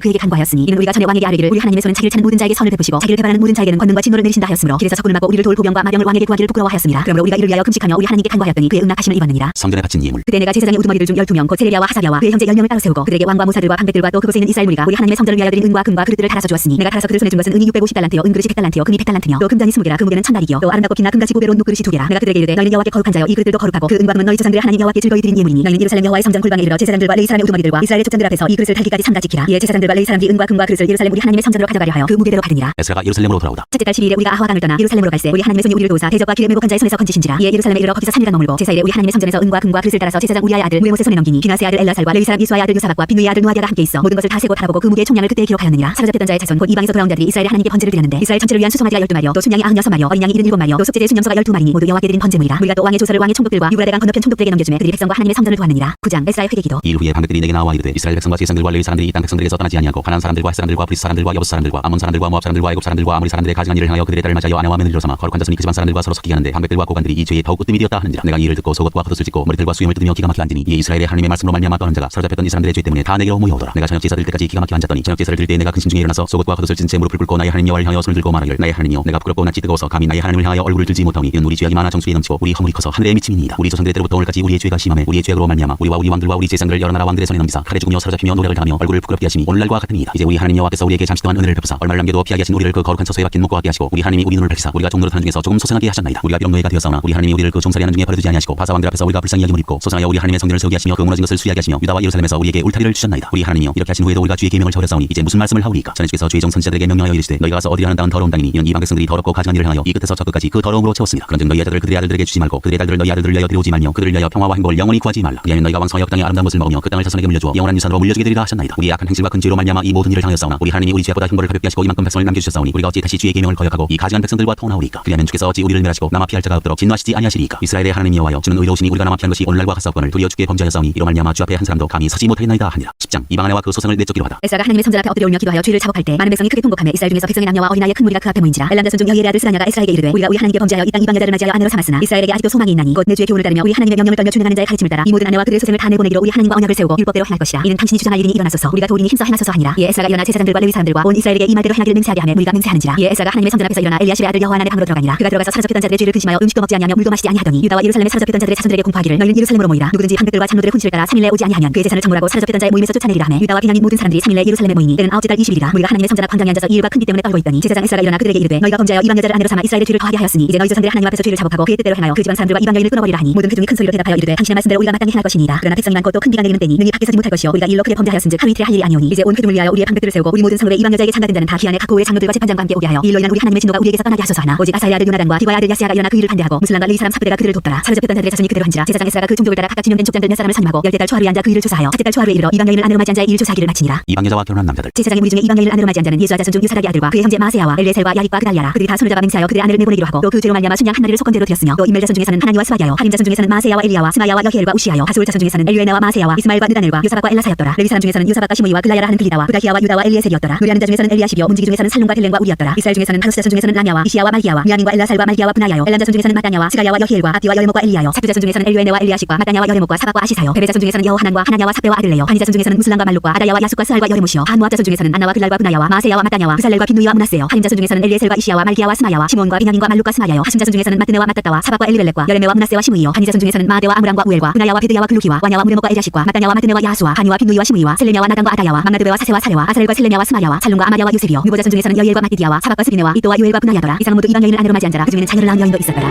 그에게 간구하였으니 이는 우리가 전에 왕에게 아뢰기를 우리 하나님의 손은 자기를 찾는 모든 자에게 선을 베푸시고 자기를 배반하는 모든 자에게는 권능과 진노를 내리신다 하였으므로 길에서 적군을 막고 우리를 도울 보병과 마병을 왕에게 구하기를 부끄러워하였습니다. 그러므로 우리가 이를 위하여 금식하며 우리 하나님께 간구하였더니 그의 응답하심을 입었느니라. 성전에 바친 예물. 그때 내가 제사장의 우두머리들 중 12명 곧 세레비야와 하사랴와 그의 형제 10명을 따로 세우고 그들에게 왕과 모사들과 방백들과 또 그곳에 있는 이스라엘 무리가 우리 하나님의 성전을 위하여 드린 은과 금과 그릇들을 달아서 주었으니 내가 달아서 그들 손에 준 것은 은이 650달란트요 은그릇이 100달란트요 금이 100달란트며 또 금잔이 20개라 그 무게는 1000달이요 또 아름답고 빛나 금같이 고배로운 녹그릇이 2개라. 내가 그들에게 이르되 너희는 여호와께 거룩한 자여 이 그릇들도 거룩하고 그 은과 금은 너희 조상들의 하나님 여호와께 즐거이 드린 예물이니 너희는 예루살렘 여호와의 성전 골방에 이르러 제사장들과 레위 사람의 우두머리들과 이스라엘의 족장들 앞에서 이 그릇을 달기까지 삼가 지키라. 이에 제사장들과 레위 사람들이 은과 금과 그릇을 예루살렘 우리 하나님의 성전으로 가져가려 하여 그 무게대로 받으니라. 에스라가 예루살렘으로 돌아오다. 첫째 달 12일에 우리가 아하와 강을 떠나 예루살렘으로 갈새 우리 하나님의 손이 우리를 도우사 대적과 기름의 목한 자의 손에서 건지신지라. 이에 예루살렘에 이르러 거기서 3일간 머물고 제사일에 우리 하나님의 성전에서 은과 금과 그릇을 따라서 제사장 우리아의 아들 무레못의 손에 넘기니 비나스의 아들 엘라살과 레위 사람 이수아의 아들 요사박과 비누이의 아들 누아디아가 함께 있어 모든 것을 다 세고 달아보고 그 무게의 총량을 그때에 기록하였느니라. 사로잡혔던 자의 자손 곧 이방에서 돌아온 자들이 이스라엘의 하나님께 번제를 드렸는데 이스라엘 전체를 위한 수송아지가 12마리요 또 순양이 96마리요 어린 양이 77마리요 또 속죄제의 순염소가 12마리니 모두 여호와께 드린 번제물이라. 우리가 또 왕의 조서를 왕의 총독들과 유브라데강 건너편 총독들에게 넘겨주매 그들이 백성과 하나님의 성전을 도왔느니라. 9장 에스라의 회개기도. 이 일 후에 방백들이 내게 나와 이르되 이스라엘 백성과 제사장들과 레위 사람들이 이 땅 백성들에게서 떠나지 아니하고 가나안 사람들과 헷 사람들과 브리스 사람들과 여부스 사람들과 암몬 사람들과 모압 사람들과 애굽 사람들과 아모리 사람들의 가증한 일을 행하여 그들의 딸을 맞이하여 아내와 며느리로 삼아 거룩한 자손이 그 집안 사람들과 서로 섞이게 하는데 방백들과 고관들이 이 죄에 더욱 으뜸이 되었다 하는지라. 내가 이 일을 듣고 속옷과 겉옷을 찢고 머리털과 수염을 뜯으며 기가 막혀 앉으니 이에 이스라엘의 하나님의 말씀으로 말미암아 떠는 자가 사로잡혔던 이 사람들의 죄 때문에 다 내게로 모여오더라. 내가 저녁 제사 드릴 때까지 기가 막혀 앉았더니 저녁 제사를 드릴 때 내가 근심 중에 일어나서 속옷과 겉옷을 찢은 채 무릎을 꿇고 나의 하나님 여호와를 향하여 손을 들고 말하길 나의 하나님이여 내가 부끄럽고 낯이 뜨거워서 감히 나의 하나님을 향하여 얼굴을 들지 못하오니 이는 우리 죄악이 많아 정수에 넘치고 우리 허물이 커서 하늘에 미침이니이다. 우리 조상들의 때로부터 오늘까지 우리의 죄가 심함에 우리의 죄악으로 말미암아 우리와 우리 왕들과 우리 제사장들을 여러 나라 왕들의 손에 넘기사 칼에 죽으며 사로잡히며 노력을 다하며 얼굴을 부끄럽게 하시니 오늘날과 같으니이다. 이제 우리 하나님 여호와께서 우리에게 잠시 동안 은혜를 베푸사 얼마를 남겨도 피하게 하신 우리를 그 거룩한 처소에 박힌 목과 같게 하시고 우리 하나님이 우리 눈을 밝히사 우리가 종노릇 하는 중에서 조금 소생하게 하셨나이다. 우리가 비록 노예가 되었사오나 우리 하나님이 우리를 그 종살이하는 중에 버려두지 아니하시고 바사 왕들 앞에서 우리가 불쌍히 여김을 입고 소생하여 우리 하나님의 성전을 세우게 하시며 그 무너진 것을 수리하게 하시며 유다와 예루살렘에서 우리에게 울타리를 주셨나이다. 우리 하나님이여 이렇게 하신 후에도 우리가 주의 계명을 저버렸사오니 이제 무슨 말씀을 하오리까. 전에 주께서 죄종 선지자들에게 명령하여 이르시되 너희가 가서 어디로 하는 땅은 더러운 땅이니 이는 이방 백성들이 더럽고 가증한 일을 행하여 이 끝에서 저 끝까지 그 더러움으로 채웠습니다. 그런즉 너희 아들을 그들의 아들들에게 주지 말고 그들의 딸들을 너희 아들들을 위하여 데려오지 말며 그들을 위하여 평화와 행복을 영원히 구하지 말라. 그리하면 너희가 왕성하여 그 땅의 아름다운 것을 먹으며 그 땅을 자손에게 물려주어 영원한 유산으로 물려주게 되리라 하셨나이다. 우리의 악한 행실과 큰 죄로 말미암아 이 모든 일을 당하였사오나 우리 하나님이 우리 죄악보다 흉보를 가볍게 하시고 이만큼 백성을 남겨주셨사오니 우리가 어찌 다시 주의 계명을 거역하고 이 가증한 백성들과 통하오리까. 그리하면 주께서 어찌 우리를 멸하시고 남아 피할 자가 없도록 진노하시지 아니하시리까. 이스라엘의 하나님 여호와여 주는 의로우시니 우리가 남아 피한 것이 오늘날과 같사옵거늘 도리어 주께 범죄하였사오니 이로 말미암아 주 앞에 한 사람도 감히 서지 못하였나이다 하니라. 10장 이방 아내와 그 소생을 내쫓기로 하다. 에스라가 하나님의 성전 앞에 엎드려 울며 기도하여 죄를 자복할 때 많은 백성이 크게 통곡하며 이스라엘 중에서 백성의 남녀와 어린아이의 큰 무리가 그 앞에 모인지라. 엘람 자손 중 여히엘의 아들 스가냐가 에스라에게 이르되 우리가 우리 하나님께 범죄하여 이 땅 이방 여자를 맞이하여 아내로 삼았으나 이스라엘에게 아직도 소망이 있나니 곧 내 주의 교훈을 따르며 우리 하나님의 명령을 떨며 준행하는 자의 가르침을 따라 이 모든 아내와 그들의 소생을 다 내보내기로 우리 하나님과 언약을 세우고 율법대로 행할 것이라. 이는 당신이 주장할 일이니 일어나소서 우리가 도리니 힘써 행하소서 하니라. 이에 에스라가 일어나 제사장들과 레위 사람들과 온 이스라엘에게 이 말대로 행하기를 맹세하게 하며 무리가 맹세하는지라. 이에 에스라가 하나님의 성전 앞에서 일어나 엘리야십의 아들 여호하난의 방으로 들어가니라. 그가 들어가서 사로잡혔던 자들의 죄를 근심하여 음식도 먹지 아니하며 물도 마시지 아니하더니 유다와 예루살렘에 사로잡혔던 자들의 자손들에게 공포하기를 너희는 예루살렘으로 모이라. 누구든지 방백들과 장로들의 훈치를 따라 3일 내에 오지 아니하면 그의 재산을 청물하고 사로잡혔던 자의 모임에서 쫓아내리라 하매 유다와 비냐민 모든 사람들이 3일 내에 예루살렘에 모이니 때는 아홉째 달 20일이라. 무리가 하나님의 성전 앞 광장에 앉아서 이 일과 큰 비 때문에 떨고 있더니 제사장 에스라가 일어나 그들에게 이르되 너희가 범죄하여 이방 여자를 아내로 삼아 이스라엘의 죄를 더하게 하였으니 이제 너희 조상들이 하나님 앞에서 죄를 자복하고 그의 뜻대로 행하여 그 집안 사람들과 이방 여인을 끊어버리라 하니 모든 회중이 큰 소리로 대답하여 이르되 당신의 말씀대로 우리가 마땅히 행할 것이니이다. 그러나 백성이 많고 또 큰 비가 내리는 때니 능히 밖에 서지 못할 것이요 우리가 이 일로 크게 범죄하였은즉 하루 이틀에 할 일이 아니오니 이제 온 회중을 위하여 우리의 방백들을 세우고 우리 모든 성읍에 이방 여자에게 장가된 자는 다 기한에 각 고의 장로들과 재판장과 함께 오게 하여 이 일로 인한 우리 하나님의 진노가 우리에게서 떠나게 하소서 하나 오직 아사의 아들 요나단과 디바의 아들 야시아가 일어나 그 일을 반대하고 무슬람과 레위 사람 사브대가 그들을 돕더라. 사로잡혔던 자들의 자손이 그대로 한지라. 제사장 에스라가 그 종족을 따라 각각 지명된 족장들 몇 사람을 선임하고 10대 달 초하루에 앉아 그 일을 조사하여 첫째 달 초하루에 이르러 이방 여인을 아내로 맞이한 자의 일 조사하기를 마치니라. 이방 여자와 결혼한 남자들. 제사장의 무리 중에 이방 여인을 아내로 맞이한 자는 예수아 자손 중 유사닥의 아들과 그의 형제 마세야와 엘리에셀과 야릭과 그달랴라. 그들이 다 손을 잡아 맹세하여 그들의 아내를 내보내기로 하고 또 그 죄로 말미암아 순양 한 마리를 속건제로 드렸으며 또 인멜 자손 중에서는 하나니와 스바디아요 하림 자손 중에서는 마세야와 엘리야와 스마야와 여히엘과 우시야요 하솔 자손 중에서는 엘류에나와 마세야와 이스마엘과 느다넬과 요사박과 엘라사였더라. 레위 사람 중에서는 요사박과 시므이와 글라야라 하는 글리다와 부다히야와 유다와 엘리에셀이었더라. 노래하는 자 중에서는 엘리야십이요 문지기 중에서는 살룸과 델렌과 우리였더라. 이스라엘 중에서는 바루스 자손 중에서는 라냐와 이시야와 말기야와 미야민과 엘라살과 말기야와 분하야요 엘람 자손 중에서는 마다냐와 스가야와 여히엘과 아디와 여레목과 엘리야요 사두 자손 중에서는 엘류에네와 엘리야십과 마다냐와 여레목과 사박과 아시사요 베베 자손 중에서는 여호하난과 하나냐와 사베와 아들레요 바니 자손 중에서는 무슬람과 말룩과 아다야와 야숫과 스알과 여레무시요 한무압 자손 중에서는 안나와 글랄과 분하야와 마세야와 마다냐와 부살렐과 빈누이와 문하세요 하림 자손 중에서는 엘리에셀과 이시야와 말기야와 스마야와 시몬과 비냐민과 말룩과 스마야요 하심 자손 중에서는 마뜨네와 마따따와 사박과 엘리벨렉과 여레메와 문하세와 시므이요 바니 자손 중에서는 마아데와 아므람과 우엘과 분하야와 베드야와 글루기와 와냐와 무레목과 엘야십과 마다냐와 마뜨네와 야하수와 바니와 빈누이와 시므이와 셀레냐와 나단과 아다야와 막나드베와 사세와 사레와 아사렐과 셀레냐와 스마야와 살룸과 아마야와 요셉이요 누보 자손 중에서는 여히엘과 마띠디야와 사박과 스비네와 이또와 요엘과 분하야더라. 이상 모두 이방 여인을 아내로 맞이한 자라. 그중에는 자녀를 낳은 여인도 있었더라.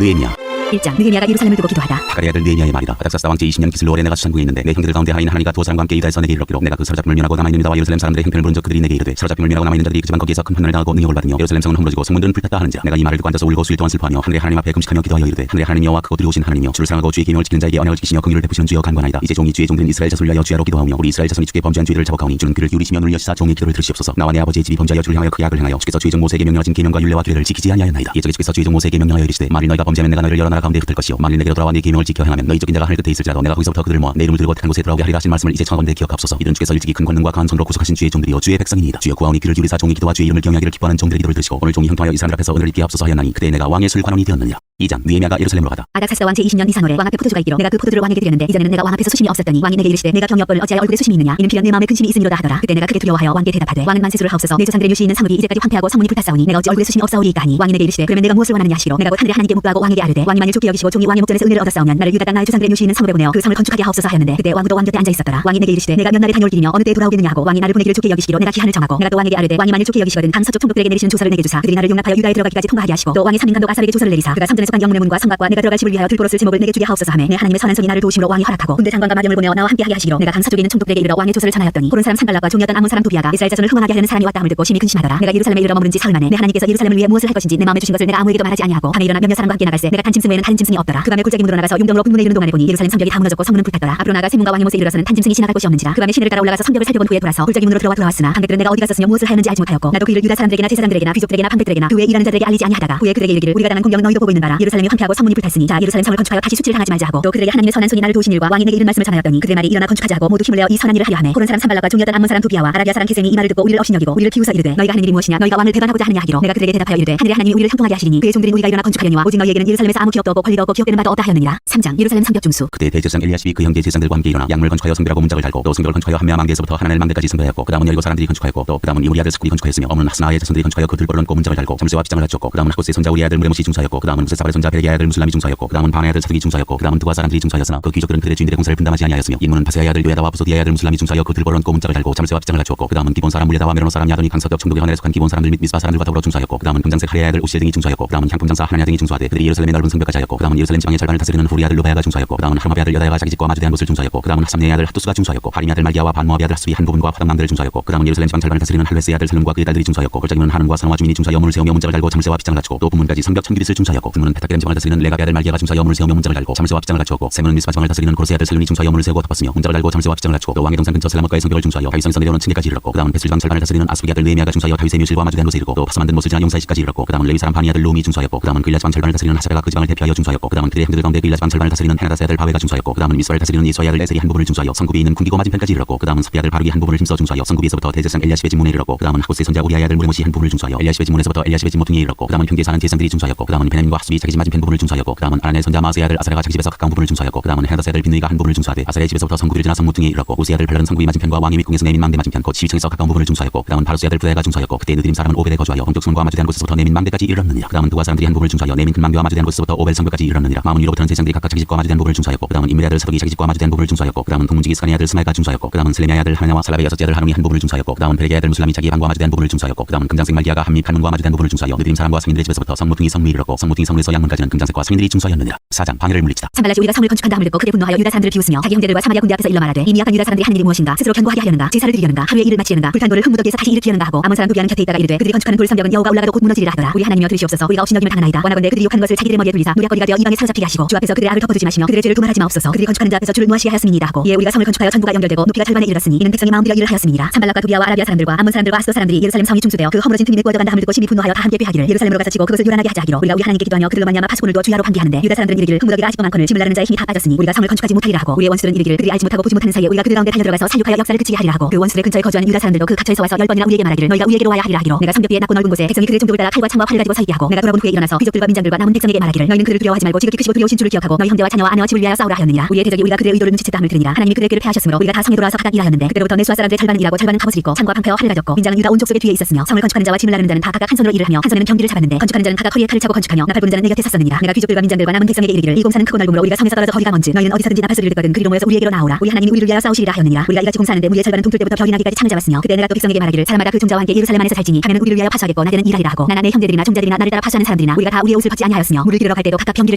느헤미야. 1장 느헤미야가 예루살렘을 두고 기도하다. 하가리의 아들 느헤미야의 말이다. 아닥사스다 왕제 20년 기슬로월에 내가 수산국에 있는데 내 형제들 가운데 하인 하나니가 두 사람과 함께 유다에서 내게 이르기로 내가 그 사로잡힘을 면하고 남아있는 유다와 예루살렘 사람들의 형편을 물은 적 그들이 내게 이르되 사로잡힘을 면하고 남아있는 자들이 그 집안 거기에서 큰 환난을 당하고 능욕을 받으며 예루살렘 성은 허물어지고 성문들은 불탔다 하는지라. 내가 이 말을 듣고 앉아서 울고 수일 동안 슬퍼하며 하늘의 하나님 앞에 금식하며 기도하여 이르되 하늘의 하나님 여호와 크고 두려우신 하나님이여 주를 사랑하고 주의 계명을 지키는 자에게 언약을 지키시며 긍휼을 베푸시는 주여 간구하나이다. 이제 종이 주의 종들인 이스라엘 자손을 위하여 주야로 기도하오며 우리 이스라엘 자손이 주께 범죄한 죄를 자복하오니 주는 귀를 기울이시며 눌려시사 종의 기도를 들으시옵소서. 나와 내 아버지의 집이 범죄하여 주를 향하여 그 악을 행하여 주께서 주의 종 모세에게 명령하신 계명과 율례와 규례를 지키지 아니하였나이다. 예적에 주께서 주의 종 모세에게 명령하여 이르시되 만일 너희가 범죄하면 내가 너희를 여러 나라 가운데 흩을 것이요 만일 내게로 돌아와 네 계명을 지켜 행하면 너희 적인 자가 하늘 끝에 있을지라도 내가 거기서부터 그들을 모아 내 이름을 들고 택한 곳에 돌아오게 하리라 하신 말씀을 이제 청하건대 기억하옵소서. 이는 주께서 일찍이 큰 권능과 강한 손으로 구속하신 주의 종들이요 주의 백성이니이다. 주여 구하오니 귀를 기울이사 종의 기도와 주의 이름을 경외하기를 기뻐하는 종들의 기도를 들으시고 오늘 종이 형통하여 이 사람들 앞에서 은혜를 입게 하옵소서 하였나니 그때 내가 왕의 술관원이 되었느니라. 2장 느헤미야가 예루살렘으로 가다. 아닥사스다 왕 제20년 니산월에 왕 앞에 포도주가 있기로 내가 그 포도주를 왕에게 드렸는데 이전에는 내가 왕 앞에서 수심이 없었더니 왕이 내게 이르시되 내가 경이 없거늘 어찌하여 얼굴에 수심이 있느냐 이는 필연 내 마음에 근심이 있으니로다 하더라. 그때 내가 크게 두려워하여 왕께 대답하되 왕은 만세수를 하옵소서. 내 조상들의 묘시 있는 성읍이 이제까지 황폐하고 성문이 불탔사오니 내가 어찌 얼굴에 수심이 없사오리이까 하니 왕이 내게 이르시되 그러면 내가 무엇을 원하느냐 하시기로 내가 곧 하늘의 하나님께 묵도하고 왕에게 아뢰되 왕이 만일 좋게 여기시고 종이 왕의 목전에서 은혜를 얻었사오면 나를 유다 땅 나의 조상들의 묘시 있는 성읍에 보내어 그 성을 건축하게 하옵소서 하였는데 그때 왕도 왕 곁에 앉아 있었더라. 왕이 내게 이르시되 내가 몇 날에 다녀올 길이며 어느 때에 돌아오겠느냐 하고 왕이 나를 보내기를 좋게 여기시기로 내가 기한을 정하고 내가 또 왕에게 아뢰되 왕이 만일 좋게 여기시거든 강 서쪽 총독들에게 내리시는 조서를 내게 주사 그들이 나를 용납하여 유다에 들어가기까지 통과하게 하시고 또 왕이 삼인 감독 아삽에게 조서를 내리사 그가 성전에 속한 영문의 문과 성곽과 내가 들어갈 집을 위하여 들보로 쓸 제목을 내게 주게 하옵소서 하매 내 하나님의 선한 손이 나를 도우심으로 왕이 허락하고 군대 장관과 마병을 보내어 나와 함께하게 하시기로 내가 강 서쪽에 있는 총독들에게 이르러 왕의 조서를 전하였더니 호른 사람 산발락과 종이었던 암몬 사람 도비아가 이스라엘 자손을 흥원하게 하려는 사람이 왔다함을 듣고 심히 근심하더라. 내가 예루살렘에 이르러 머무른 지 사흘 만에 내 하나님께서 예루살렘을 위해 무엇을 할 것인지 내 마음에 주신 것을 내가 아무에게도 말하지 아니하고 밤에 일어나 몇몇 사람과 함께 나갈새 내가 탄 짐승 외에는 다른 짐승이 없더라. 그 밤에 골짜기 문으로 나가서 용병으로 군문에 이르는 동안에 보니 예루살렘 성벽이 다 무너졌고 성문은 불탔더라. 앞으로 나가 세문과 왕의 못에 이르러서는 탄 짐승이 지나갈 곳이 없는지라. 그 밤에 시내를 따라 올라가서 성벽을 살펴본 후에 돌아서 골짜기 문으로 돌아왔으나 관객들은 내가 어디 갔었으며 무엇을 하였는지 알지 못하였고 나도 그 일을 유다 사람들에게나 제사장들에게나 귀족들에게나 방백들에게나 그 외에 일하는 자들에게 알리지 아니하다가 후에 그들에게 이르기를 우리가 당한 공경은 너희도 보고 있는 바라. 예루살렘이 황폐하고 성문이 불탔으니 자 예루살렘 성을 건축하여 다시 수치를 당하지 말자 하고 또 그들에게 하나님의 선한 손이 나를 도우신 일과 왕이 내게 이른 말씀을 전하였더니 그들의 말이 일어나 건축하자 하고 모두 힘을 내어 이 선한 일을 하려 하매 호른 사람 산발락과 종이었던 암몬 사람 도비아와 아라비아 사람 게셈이 이 말을 듣고 우리를 업신여기고 우리를 비웃어 이르되 너희가 하는 일이 무엇이냐 너희가 왕을 배반하고자 하느냐 하기로 내가 그들에게 대답하여 이르되 하늘의 하나님이 우리를 형통하게 하시리니 그의 종들인 우리가 일어나 건축하려니와 오직 너희에게는 예루살렘에서 아무 기업도 없고 권리도 없고 기업되는 바도 없다 하였느니라. 3장 예루살렘 성벽 중수. 그때 대제사장 엘리야십이 그 형제 제사장들과 함께 일어나 양문을 건축하여 성벽하고 문짝을 달고 또 성벽을 건축하여 한메아 망대에서부터 하나넬 망대까지 성벽하였고 그 다음은 여리고 사람들이 건축하였고 또 그 다음은 이우리 아들 스쿨이 건축하였으며 어머는 하스나의 자손들이 건축하여 그 들보를 얹고 문짝을 달고 점수와 빗장을 갖췄고 그 다음은 하고스의 손자 우리 아들 무레못이 중사였고 그 다음은 무세사발의 손자 베레기의 아들 무슬람이 중사였고 그 다음은 바나의 아들 사득이 중사였고 그 다음은 두아 사람들이 중사였으나 그 귀족들은 그들의 주인들의 공사를 분담하지 아니하였으며 인문은 바세아의 아들 요야다와 부소디아의 아들 무슬람이 중사여 그 들보를 얹고 문짝을 달고 점수와 빗장을 갖추었고 그 다음은 기본 사람 물레다와 메로노 사람 야돈이 강서벽 총독의 헌에 속한 기본 사람들 및 미스바 사람들과 더불어 중사였고 그 다음은 금장색 하레의 아들 오시엘 등이 중사였고 그 다음은 향품장사 하나냐 등이 중사하되 그들이 예루살렘의 넓은 성벽까지 하였고 그 다음은 예루살렘 지방의 절반을 다스리는 후리 아들 루바야가 중사였고 그 다음은 하르마비 아들 여다야가 자기 집과 마주대한 곳을 중사였고 그 다음은 하삼네의 아들 핫두스가 중사였고 하림의 아들 말기야와 반모아비 아들 하수비 한 부분과 화담남들을 중사였고 그 다음은 예루살렘 지방 절반을 다스리는 할레스의 아들 살룸과 그의 딸들이 중사였고 골짜기는 하는과 선호와 주민이 중사 여문을 세우며 문짝을 달고 잠세와 빗장을 갖추고 또 부문까지 성벽 천기빗을 중사였고 부문은 페타게렘 지방을 다스리는 레가비 아들 말기야가 중사 여문을 세우며 문짝을 달고 잠세와 빗장을 갖추었고 세문은 미스바 지방을 다스리는 고로스의 아들 살룸이 중사 여문을 세우고 덮었으며 문짝을 달고 잠세와 빗장을 갖추고 또 왕의 동산 근처 셀라못가의 성벽을 중사하여 다윗성에서 내려오는 층계까지 이르렀고 그 다음은 베슬 지방 절반을 다스리는 아스루기 아들 느헤미야가 중사하여 다윗의 묘실과 마주대한 곳에 이르고 또 파스 만든 못을 지나 용사의 집까지 이르렀고 그 다음은 레위 사람 바니 아들 루음이 중사였고 그 다음은 그일라 지방 절반을 다스리는 하사베가 그 지방을 대표하여 중사였고 그 다음은 그들의 형제들 가운데 그일라 지방 절반을 다스리는 헤나다스의 아들 바웨가 중사였고 그 다음은 미스바를 다스리는 이스와의 아들 에셀이 한 부분을 중사하여 성굽이 있는 궁기고 맞은편까지 이르렀고 그 다음은 사피 아들 바룩이 한 부분을 힘써 중사하여 성굽이에서부터 대제사장 엘리야십의 지문에 이르렀고 그 다음은 하고스의 손자 우리아의 아들 무레못이 한 부분을 중사하여 엘리야십의 지문에서부터 엘리야십의 지문 등에 이르렀고 그 다음은 평기에 사는 제사장들이 중사하였고 그 다음은 베냐민과 하수비 자기 집 맞은편 부분을 중사하였고 그 다음은 아란의 손자 마스의 아들 아사레가 자기 집에서 가까운 부분을 중사하였고 그 다음은 헤나다스의 아들 빈느이가 한 부분을 중사하되 아사레의 집에서부터 성굽이를 지나 성문 등에 이르렀고 우스의 아들 발라는 성굽이 맞은편과 왕의 윗궁에서 내민 망대 맞은편 곧 시위층에서 가까운 부분을 중사하였고 그 다음은 바루스의 아들 부다야가 중사하였고 그때 느드림 사람은 오벨에 거주하여 동쪽 성과 마주대한 곳에서부터 내민 망대까지 이르렀느니라. 그 다음은 두아 사람들이 한 부분을 중사하여 내민 큰 망대와 마주대한 곳에서부터 오벨 성벽까지 이르렀느니라. 마문 위로부터는 제사장들이 각각 자기 집과 마주대한 부분을 중사하였고 그 다음은 임리의 아들 사독이 자기 집과 마주대한 부분을 중사하였고 그 다음은 동문지기 스가니의 아들 스마이가 중사하였고 그 다음은 슬레미아의 아들 하나냐와 살라베의 여섯째 아들 하눔이 한 부분을 중사하였고 그 다음은 베레기의 아들 무슬람이 자기 방과 마주대한 부분을 중사하였고 그 다음은 금장색 말기야가 한미 판문과 마주대한 부분을 중사하여 느드림 사람과 성인들의 집에서부터 성무등이 성문이 이르렀고 성무등이 성문에서 양문까지는 금장색과 성인들이 중사하였느니라. 4장 방해를 물리치다. 산발락이 우리가 성을 건축한다 함을 듣고 크게 분노하여 유다 사람들을 비웃으며 자기 형제들과 사마리아 군대 앞에서 일러 말하되 이미 약한 유다 사람들이 하는 일이 무엇인가 스스로 견고하게 하려는가 제사를 드리려는가 하루에 일을 마치려는가 불탄 돌을 흙무더기에서 다시 일으키려는가 하고 암몬 사람 도비아는 곁에 있다가 이르되 그들이 건축하는 돌 성벽은 여호가 올라가도 곧 무너지리라 하더라. 우리 하나님이여 들으시옵소서. 우리가 업신여김을 당하나이다. 원하건대 그들이 욕하는 것을 자기들의 머리에 돌리사 노략거리가 되어 이방에 사로잡히게 하시고 주 앞에서 그들의 악을 덮어두지 마시며 그들의 죄를 두말하지 마옵소서. 그들이 건축하는 자 앞에서 주를 노하시게 하였음이니이다 하고 이에 우리가 성을 건축하여 전부가 연결되고 높이가 절반에 이르렀으니 이는 백성이 마음대로 일을 하였음이니라. 산발락과 도비아와 아라비아 사람들과 암몬 사람들과 아스도 사람들이 예루살렘 성이 중수되어 그 허물어진 틈이 구어져간다 함을 듣고 심히 분노하여 다 함께 피하기를 예루살렘으로 가서 치고 그것을 요란하게 하자 하기로 우리가 우리 하나님께 기도하며 그들로 말미암아 파수꾼을 두어 주야로 환기하는데 유다 사람들은 이르기를 흙무더기가 아직도 많거늘 짐을 나르는 자의 힘이 다 빠졌으니 우리가 성을 건축하지 못하리라 하고 우리의 원수들은 이르기를 그들이 알지 못하고 보지 못하는 사이에 우리가 그들 가운데 달려들어가서 살육하여 역사를 그치게 하리라 하고 그 원수들 근처에 거주하는 유다 사람들도 그 각처에서 와서 10번이나 우리에게 말하기를 너희가 우리에게로 와야 하리라 하기로 내가 성벽 뒤에 낮고 넓은 곳에 백성이 그들의 종족을 따라 칼과 창과 활을 가지고 서 있게 하고 내가 돌아본 후에 일어나서 귀족들과 민장들과 남은 백성에게 말하기를 너희는 그들을 두려워하지 말고 지극히 크시고 두려우신 주를 기억하고 너희 형제와 자녀와 아내와 집을 위하여 싸우라 하였느니라. 우리의 대적이 우리가 그들의 의도를 눈치챘다 함을 들으니라. 하나님이 그들의 꾀를 패하셨으므로 우리가 다 성에 돌아와서 각각 일하였는데 그때로부터 내수아 사람들의 절반은 일하고 절반은 갑옷을 입고 창과 방패와 활을 가졌고 민장은 유다 온 족속의 뒤에 있었으며 성을 건축하는 자와 짐을 나르는 자는 다 각각 한 손으로 일을 하며 한 손에는 경기를 잡았는데 건축하는 자는 각각 허리에 칼을 차고 건축하며 나팔 부는 자는 내 곁에 섰느니라. 내가 귀족들과 민장들과 남은 백성에게 이르기를 이 공사는 크고 넓음으로 우리가 성에서 떨어져 거리가 먼즉 너희는 어디서든지 나팔 소리를 듣거든 그리로 모여서 우리에게로 나오라. 우리 하나님이 우리를 위하여 싸우시리라 하였느니라. 우리가 이같이 공사하는데 무리의 절반은 동틀 때부터 벽이 나기까지 창을 잡았으며 그때 내가 또 백성에게 말하기를 사람마다 그 종자와 함께 예루살렘 안에서 살지니 하면은 우리를 위하여 파수하겠고 낮에는 일하리라 하고 나나 내 형제들이나 종자들이나 나를 따라 파수하는 사람들이나 우리가 다 우리의 옷을 벗지 아니하였으며 물을 기르러 갈 때도 각각 경기를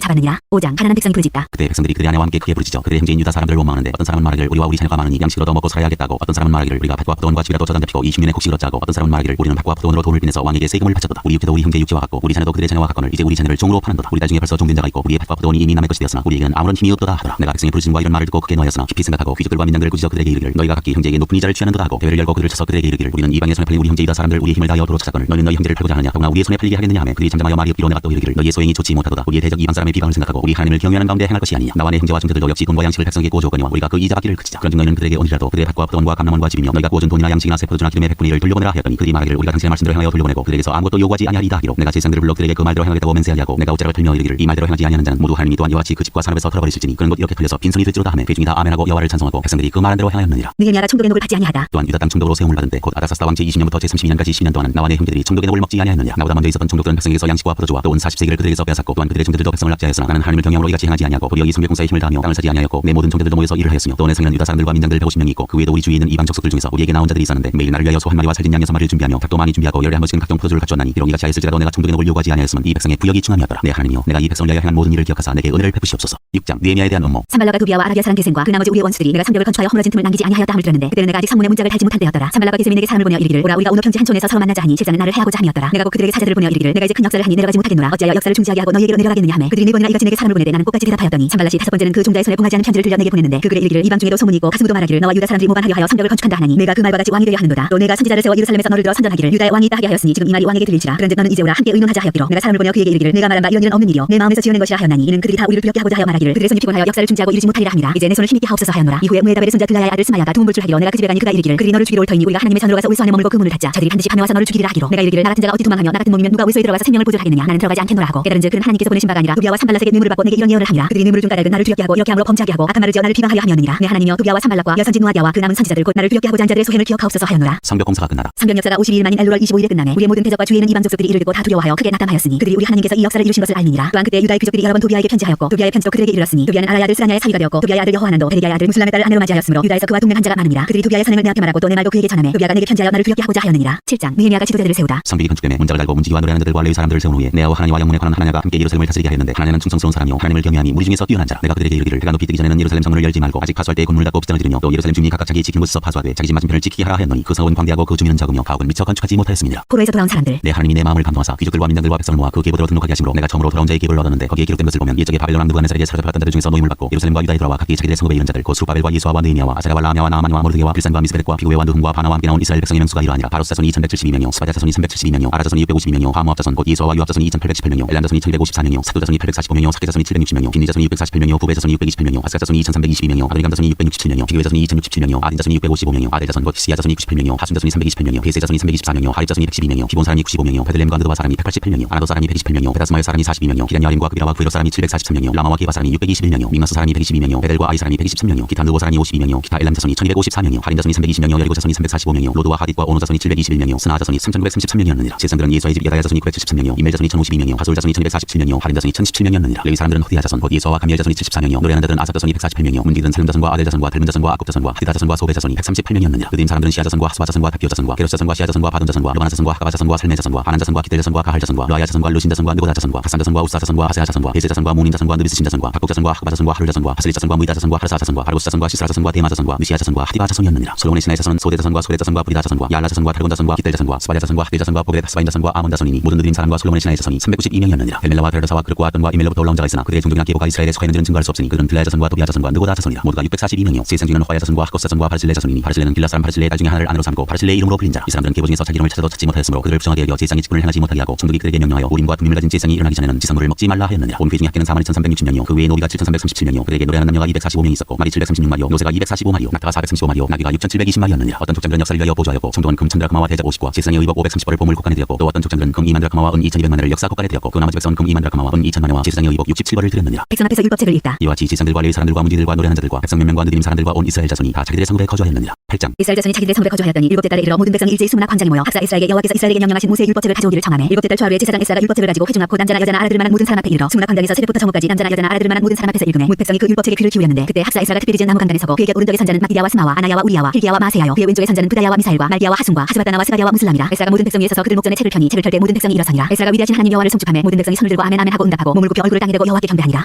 잡았느니라. 5장 가난한 백성이 부르짖다. 그때 백성들이 그들의 아내와 함께 크게 부르짖어 그들의 형제인 유다 사람들을 원망하는데 어떤 사람은 말하기를 우리와 우리 자녀가 많으니 양식으로 더 먹고 살아야겠다고 어떤 사람은 말하기를 우리가 밭과 포도원과 집이라도 저장 잡히고 20년의 곡식을 얻자고 어떤 사람은 말하기를 우리는 밭과 포도원으로 돈을 빚내서 왕에게 세금을 바쳤도다. 우리 육체도 우리 형제의 육체와 같고 우리 자녀도 그들의 자녀와 같거늘 이제 우리 자녀를 종으로 파는도다. 우리 나중에 벌써 종된 자가 있고 우리의 밭과 포도원이 이미 남의 것이 되었으나 우리에게는 아무런 힘이 없도다 하더라. 내가 백성의 부르짖음과 이런 말을 듣고 크게 노하였으나 깊이 생각하고 귀족들과 민장들을 꾸짖어 그들에게 이르기를 너희가 각기 형제에게 높은 이자를 취하는도다 하고 대회를 열고 그들을 쳐서 그들에게 이르기를 우리는 이방의 손에 팔린 우리 형제 유다 사람들 우리의 힘을 다하여 도로 찾았거늘 너희는 너희 형제를 팔고자 하느냐 더구나 우리의 손에 팔리게 하겠느냐 하며 그들이 잠잠하여 말이 없기로 내가 또 이르기를 너희의 소행이 좋지 못하도다. 우리의 대적 이방 사람의 비방을 생각하고 우리 하나님을 경외하는 가운데 행할 것이 아니냐. 나와 내 형제와 형제들도 역시 돈과 양식을 백성에게 구워주었거니와 우리가 그 이자 받기를 그치자. 그런즉 너희는 그들에게 오늘이라도 그들의 밭과 포도원과 감람원과 집이며 너희가 구워준 돈이나 양식이나 세포도주나 기름의 100분의 1을 돌려보내라 하였더니 그들이 말하기를 우리가 당신의 말씀대로 행하여 돌려보내고 그들에게서 아무것도 요구하지 아니하리이다 하기로 내가 제사장들을 불러 그들에게 그 말대로 행하겠다고 맹세하게 하고 내가 내가 어째라고 들며 이르기를 이 말대로 행하지 아니하는 자는 모두 하나님이 또한 이와 같이 그 집과 산업에서 털어버리실지니 그런 것 이렇게 틀려서 빈손이 될지로다 하매 회중이 다 아멘하고 여호와를 찬송하고 백성들이 그 말한 대로 행하였느니라. 느헤미야가 총독의 녹을 받지 아니하다. 또한 유다 땅 총독으로 세움을 받은 때 곧 아닥사스다 왕 제20년부터 제32년까지 12년 동안은 나와 내 형제들이 총독의 녹을 먹지 아니하였느냐. 나보다 먼저 있었던 총독들은 백성에게서 양식과 포도주와 또 온 40세기를 그들에게서 빼앗았고 또한 그들의 총독들도 백성을 납치하였으나 나는 하나님을 경외함으로 이같이 행하지 아니하고 도리어 이 성벽공사에 힘을 다하며 땅을 사지 아니하였고 내 모든 총독들도 모여서 일을 하였으며 또 내 성에는 유다 사람들과 민장들 150명이 있고 그 외에도 우리 주위에 있는 이방 족속들 중에서 우리에게 나온 자들이 있었는데 매일 나를 위하여 소 한 마리와 살진 양 6마리를 준비하며 닭도 많이 준비하고 열에 한 번씩은 각종 포도주를 갖추었나니 비록 이같이 하였을지라도 내가 총독의 녹을 요구하지 아니하였으면 이 백성의 부역이 충함이었더라. 내 하나님이여 내가 이 백성을 위하여 행한 모든 일을 기억하사 내게 은혜를 베푸시옵소서. 6장 느헤미야에 대한 업무. 산발락과 도비아와 아라비아 사람 게셈과 그 나머지 우리의 원수들이 내가 성벽을 건축하여 허물어진 틈을 남기지 아니하였다 함을 들었는데 그때는 내가 아직 성문의 문짝을 달지 못한 때였더라. 산발락과 게셈이 내게 사람을 보내어 이르기를 오라 우리가 오늘 평지 한 촌에서 서로 만나자 하니 실자는 나를 해하고자 함이었더라. 내가 곧 그들에게 사자들을 보내어 이르기를 내가 이제 큰 역사를 하니 내려가지 못하겠노라. 어찌하여 역사를 중지하게 하고 너희에게로 내려가겠느냐 하매 그들이 네 번이나 이같이 내게 사람을 보내되 나는 꼭같이 대답하였더니 산발락이 다섯 번째는 그 종자의 손에 봉하지 않은 편지를 들려 내게 보냈는데 그 글에 이르기를 이방 중에도 소문이 있고 가스무도 말하기를 너와 유다 사람들이 모반하려 하여 성벽을 건축한다 하나니 내가 그 말과 같이 왕이 되려 하는도다. 또 내가 선지자를 세워 예루살렘에서 너를 들어 선전하기를 유다의 왕이 있다 하게 하였으니 지금 이 말이 왕에게 들릴지라. 그런즉 너는 이제 오라 함께 의논하자 하였기로 내가 사람을 보내어 그에게 이르기를 내가 말한 바 이런 일은 없는 일이요 내 마음에서 지어낸 것이라 하였나니 이는 그들이 다 우리를 두렵게 하고자 하여 말하기를 그들의 손이 피곤하여 역사를 중지하고 이르지 못하리라 함이라. 이제 내 손을 힘있게 하옵소서 하였노라. 이후에 무에다벨의 손자 들라야의 아들 스마야가 도움을 줄 하기로 내가 그 집에 가니 그가 이르기를 그들이 너를 죽이러 올 터이니 우리가 하나님의 전으로 가서 우리 안에 머물고 그 문을 닫자. 저들이 반드시 밤에 와서 너를 죽이리라 하기로 내가 이르기를 나 같은 자가 어디 도망하며 나 같은 몸이면 누가 우리소에 들어가서 생명을 보존하겠느냐. 나는 들어가지 않겠노라 하고 깨달은즉 그는 하나님께서 보내신 바가 아니라 도비아와 산발락에게 뇌물을 받고 내게 이런 예언을 하니라. 그들이 뇌물을 준 까닭은 나를 두렵게 하고 이렇게 함으로 범죄하게 하고 악한 말을 지어 나를 비방하려 함이었느니라. 내 하나님이여 도비아와 산발락과 여선지 누아디아와 그 남은 선지자들 곧 나를 두렵게 하고자 한 자들의 소행을 기억하옵소서 하였노라. 성벽공사가 끝나라. 성벽 역사가 52일 만인 엘루월 25일에 끝나매 우리의 모든 대적과 주위에 있는 이방 족속들이 이를 듣고 다 두려워하여 크게 낙담하였으니 그들이 우리 하나님께서 이 역사를 이루신 것을 알미니라. 또한 그때 유다의 귀족들이 여러 번 도비아에게 편지하였고 도비아의 편지도 그들에게 이르렀으니 도비아는 아라의 아들 스라냐의 사위가 되었고 도비아의 아들 여호하난도 베레기야의 아들 무슬람의 딸을 아내로 맞이하였으므로 유다에서 그와 동맹한 자가 많으니라. 그들이 도비아의 선행을 내앞에 말하고 또 내 말도 그에게 전하매 도비아가 내게 편지하여 나를 두렵게 하고자 하였느니라. 7장 느헤미야가 지도자들을 세우다. 성벽이 건축되매 문짝을 달고 문지기와 노래하는 자들과 레위 사람들을 세운 후에 내아와 하나님과 영문에 관한 하나냐가 함께 예루살렘을 다스리게 하였는데 하나냐는 충성스러운 사람이요 하나님을 경외함이 무리 중에서 뛰어난 자라. 내가 그들에게 이르기를 해가 높이 뜨기 전에는 예루살렘 정문을 열지 말고 아직 파수할 때에 곤문을 닫고 빗장을 지르며 또 예루살렘 주민이 각각 자기 지키는 곳에서 파수하되 자기 집 맞은편을 지키게 하라 하였노니 그 성읍은 광대하고 그 주민은 적으며 가옥은 미처 건축하지 못하였습니다. 포로에서 돌아온 사람들. 내 하나님이 내 마음을 감동하사 귀족들과 민장들과 백성을 모아 그 계보대로 등록하게 하심으로 내가 처음으로 돌아온 자의 계보를 얻었는데 거기에 기록된 것을 보면 옛적에 바벨론 왕 느부갓네살에게 사로잡혔던 자들 중에서 노임을 받고 예루살렘과 유다에 돌아와 각기 자기들의 성읍에 이른 자들 곧 스룹바벨과 예수아와 느헤미야와 아사랴와 라하냐와 나아만과 모르드게와 빌산과 미스베렉과 비고와 느흠과 바나와 함께 나온 이스라엘 백성의 명수가 이러하니라. 바로스 자손이 2172명이요 스바랴 자손이 372명이요 아라 자손이 652명이요 하모압 자손 곧 예수아와 유압 자손이 2818명이요 엘람 자손이 1254명이요 사두 자손이 845명이요 사케 자손이 760명이요 비니 자손이 648명이요 부베 자손이 628명이요 아스가 자손이 2322명이요 아도니감 자손이 667명이요 비교의 자손이 2067명이요 아딘 자손이 655명이요 아델 자손 곧 시야 자손이 98명이요 하순 자손이 328명이요 베세 자손이 324명이요 하립 자손이 112명이요 기본 사람이 95명이요 베들렘과 느드바 사람이 188명이요 아나도 사람이 128명이요 베다스마의 사람이 42명이요 기단 여림과 그비라와 구에로 사람이 743명이요 라마와 게바 사람이 621명이요 믹마스 사람이 122명이요 베델과 아이 사람이 123명이요 기타 느보 사람이 52명이요 기타 엘람 자손이 1254명이요 하린 자손이 320명이요 여리고 자손이 345명이요 로드와 하딧과 오노 자손이 721명이요 스나 자손이 3933명이었느니라. 제사장들은 예수아의 집 야다야 자손이 973명이요 이멜 자손이 1052명이요 하솔 자손이 1247명이요 하린 자손이 1017명이었느니라. 레위 사람들은 호디야 자손 곧 예수아와 가미엘 자손이 74명이요 노래하는 자들은 아삽 자손이 148명이요 문디들은 살름 자손과 아델 자손과 들문 자손과 아굽 자손과 하디다 자손과 소베 자손이 138명이었느니라. 그들인 사람들은 시아 자손과 하스바 자손과 다피오 자손과 게롯 자손과 시아 자손과 바돈 자손과 르바나 자손과 하가바 자손과 살메 자손과 하난 자손과 기델 자손과 가할 자손과 라야 자손과 루신 자손과 느보다 자손과 하산 자손과 우사 자손과 아세아 자손과 베세 자손과 무닌 자손과 느비스신 자손과 박국 자손과 하가바 자손과 하룰 자손과 하슬리 자손과 무이다 자손과 하르사 자손과 바르고스 자손과 시스라 자손과 데마 자손과 느시아 자손과 하디바 자손이었느니라. 솔로몬의 신하의 자손은 소데 자손과 소레 자손과 브리다 자손과 야라 자손과 탈곤 자손과 기델 자손과 스바랴 자손과 하딜 자손과 보게레 스바인 자손과 아몬 자손이니 모든 느림 사람과 솔로몬의 신하의 자손이 392명이었느니라. 헬멜라와 베르사와 그릇과 아돈과 이멜로부터 올라온 자가 있으나 그들의 종족이나 계보가 이스라엘에 속하였는지는 증거할 수 없으니 그들은 들라야 자손과 도비아 자손과 느보다 자손이라. 모두가 642명이요 세상 중에는 화야 자손과 하코스 자손과 바르실레 자손이니 바르실레는 길라 사람 바르실레의 딸 중에 하나를 아내로 삼고 바르실레의 이름으로 불린 자. 이 사람들은 계보 중에서 자기 이름을 찾아도 찾지 못하였으므로 그들을 부정하게 여겨 제사장의 직분을 행하지 못하게 하고 총독이 그들에게 명령하여 우림과 둠림을 가진 제사장이 일어나기 전에는 지성물을 먹지 말라 하였느니라. 온 회중의 합계는 42,360명이요 그 외에 노비가 7,337명이요 그들에게 노래하는 남녀가 245명이 있었고 말이 736마리요 요새가 245마리요 낙타가 435마리요 나귀가 6,720마리였느니라. 어떤 족장들은 역사를 위하여 보조하였고 총독은 금 1,000드라크마와 대접 50과 제사장의 의복 530벌을 보물 곡간에 되었고 또 어떤 족장들은 금 2만 드라크마와 은 2,200만을 역사 곡간에 되었고 그 나머지 백성은 금 2만 드라크마와 은 2,000만회와 제사장의 의복 67벌을 드렸느니라. 백성 앞에서 율법책을 읽다. 이와 같이 제사장들과 레위 사람들과 문지들과 노래하는 자들과 백성 몇 명과 느림 사람들과 온 이스라엘 자손이 다 자기들의 성읍에 거주하였느니라. 8장 이스라엘 자손이 자기들의 성읍에 거주하였더니 일곱째 달에 이르러 모든 백성이 일제히 수문화 광장에 모여 학사 에스라에게 여호와께서 이스라엘에게 명령하신 모세의 율법책을 가져오기를 청하매 일곱째 달 초하루에 제사장 에스라가 율법책을 가지고 회중 앞고 남자나 여자나 알아들을 만한 모든 사람 앞에 이르러 수문화 광장에서 새벽부터 저녁까지 남자나 여자나 알아들을 만한 모든 사람 앞에서 읽음에 뭇 백성이 그 율법책에 귀를 기울였는데 그때 학사 에스라가 특별히 지은 나무 강단에 서고 그에게 오른쪽에 선자는 마기야와 스마와 아나야와 우리야와 hil기야와 마세야요 그의 왼쪽에 선자는 부다야와 미사일과 말기야와 하순과 하스바다나와 스가랴와 무슬람이라. 에스라가 모든 백성 위에 서서 그들 목전에 책을 펴니 책을 펼 때 모든 백성이 일어서니라. 에스라가 위대하신 하나님 여호와를 송축하며 모든 백성이 손을 들고 아멘 아멘 하고 응답하고 몸을 굽혀 얼굴을 땅에 대고 여호와께 경배하니라.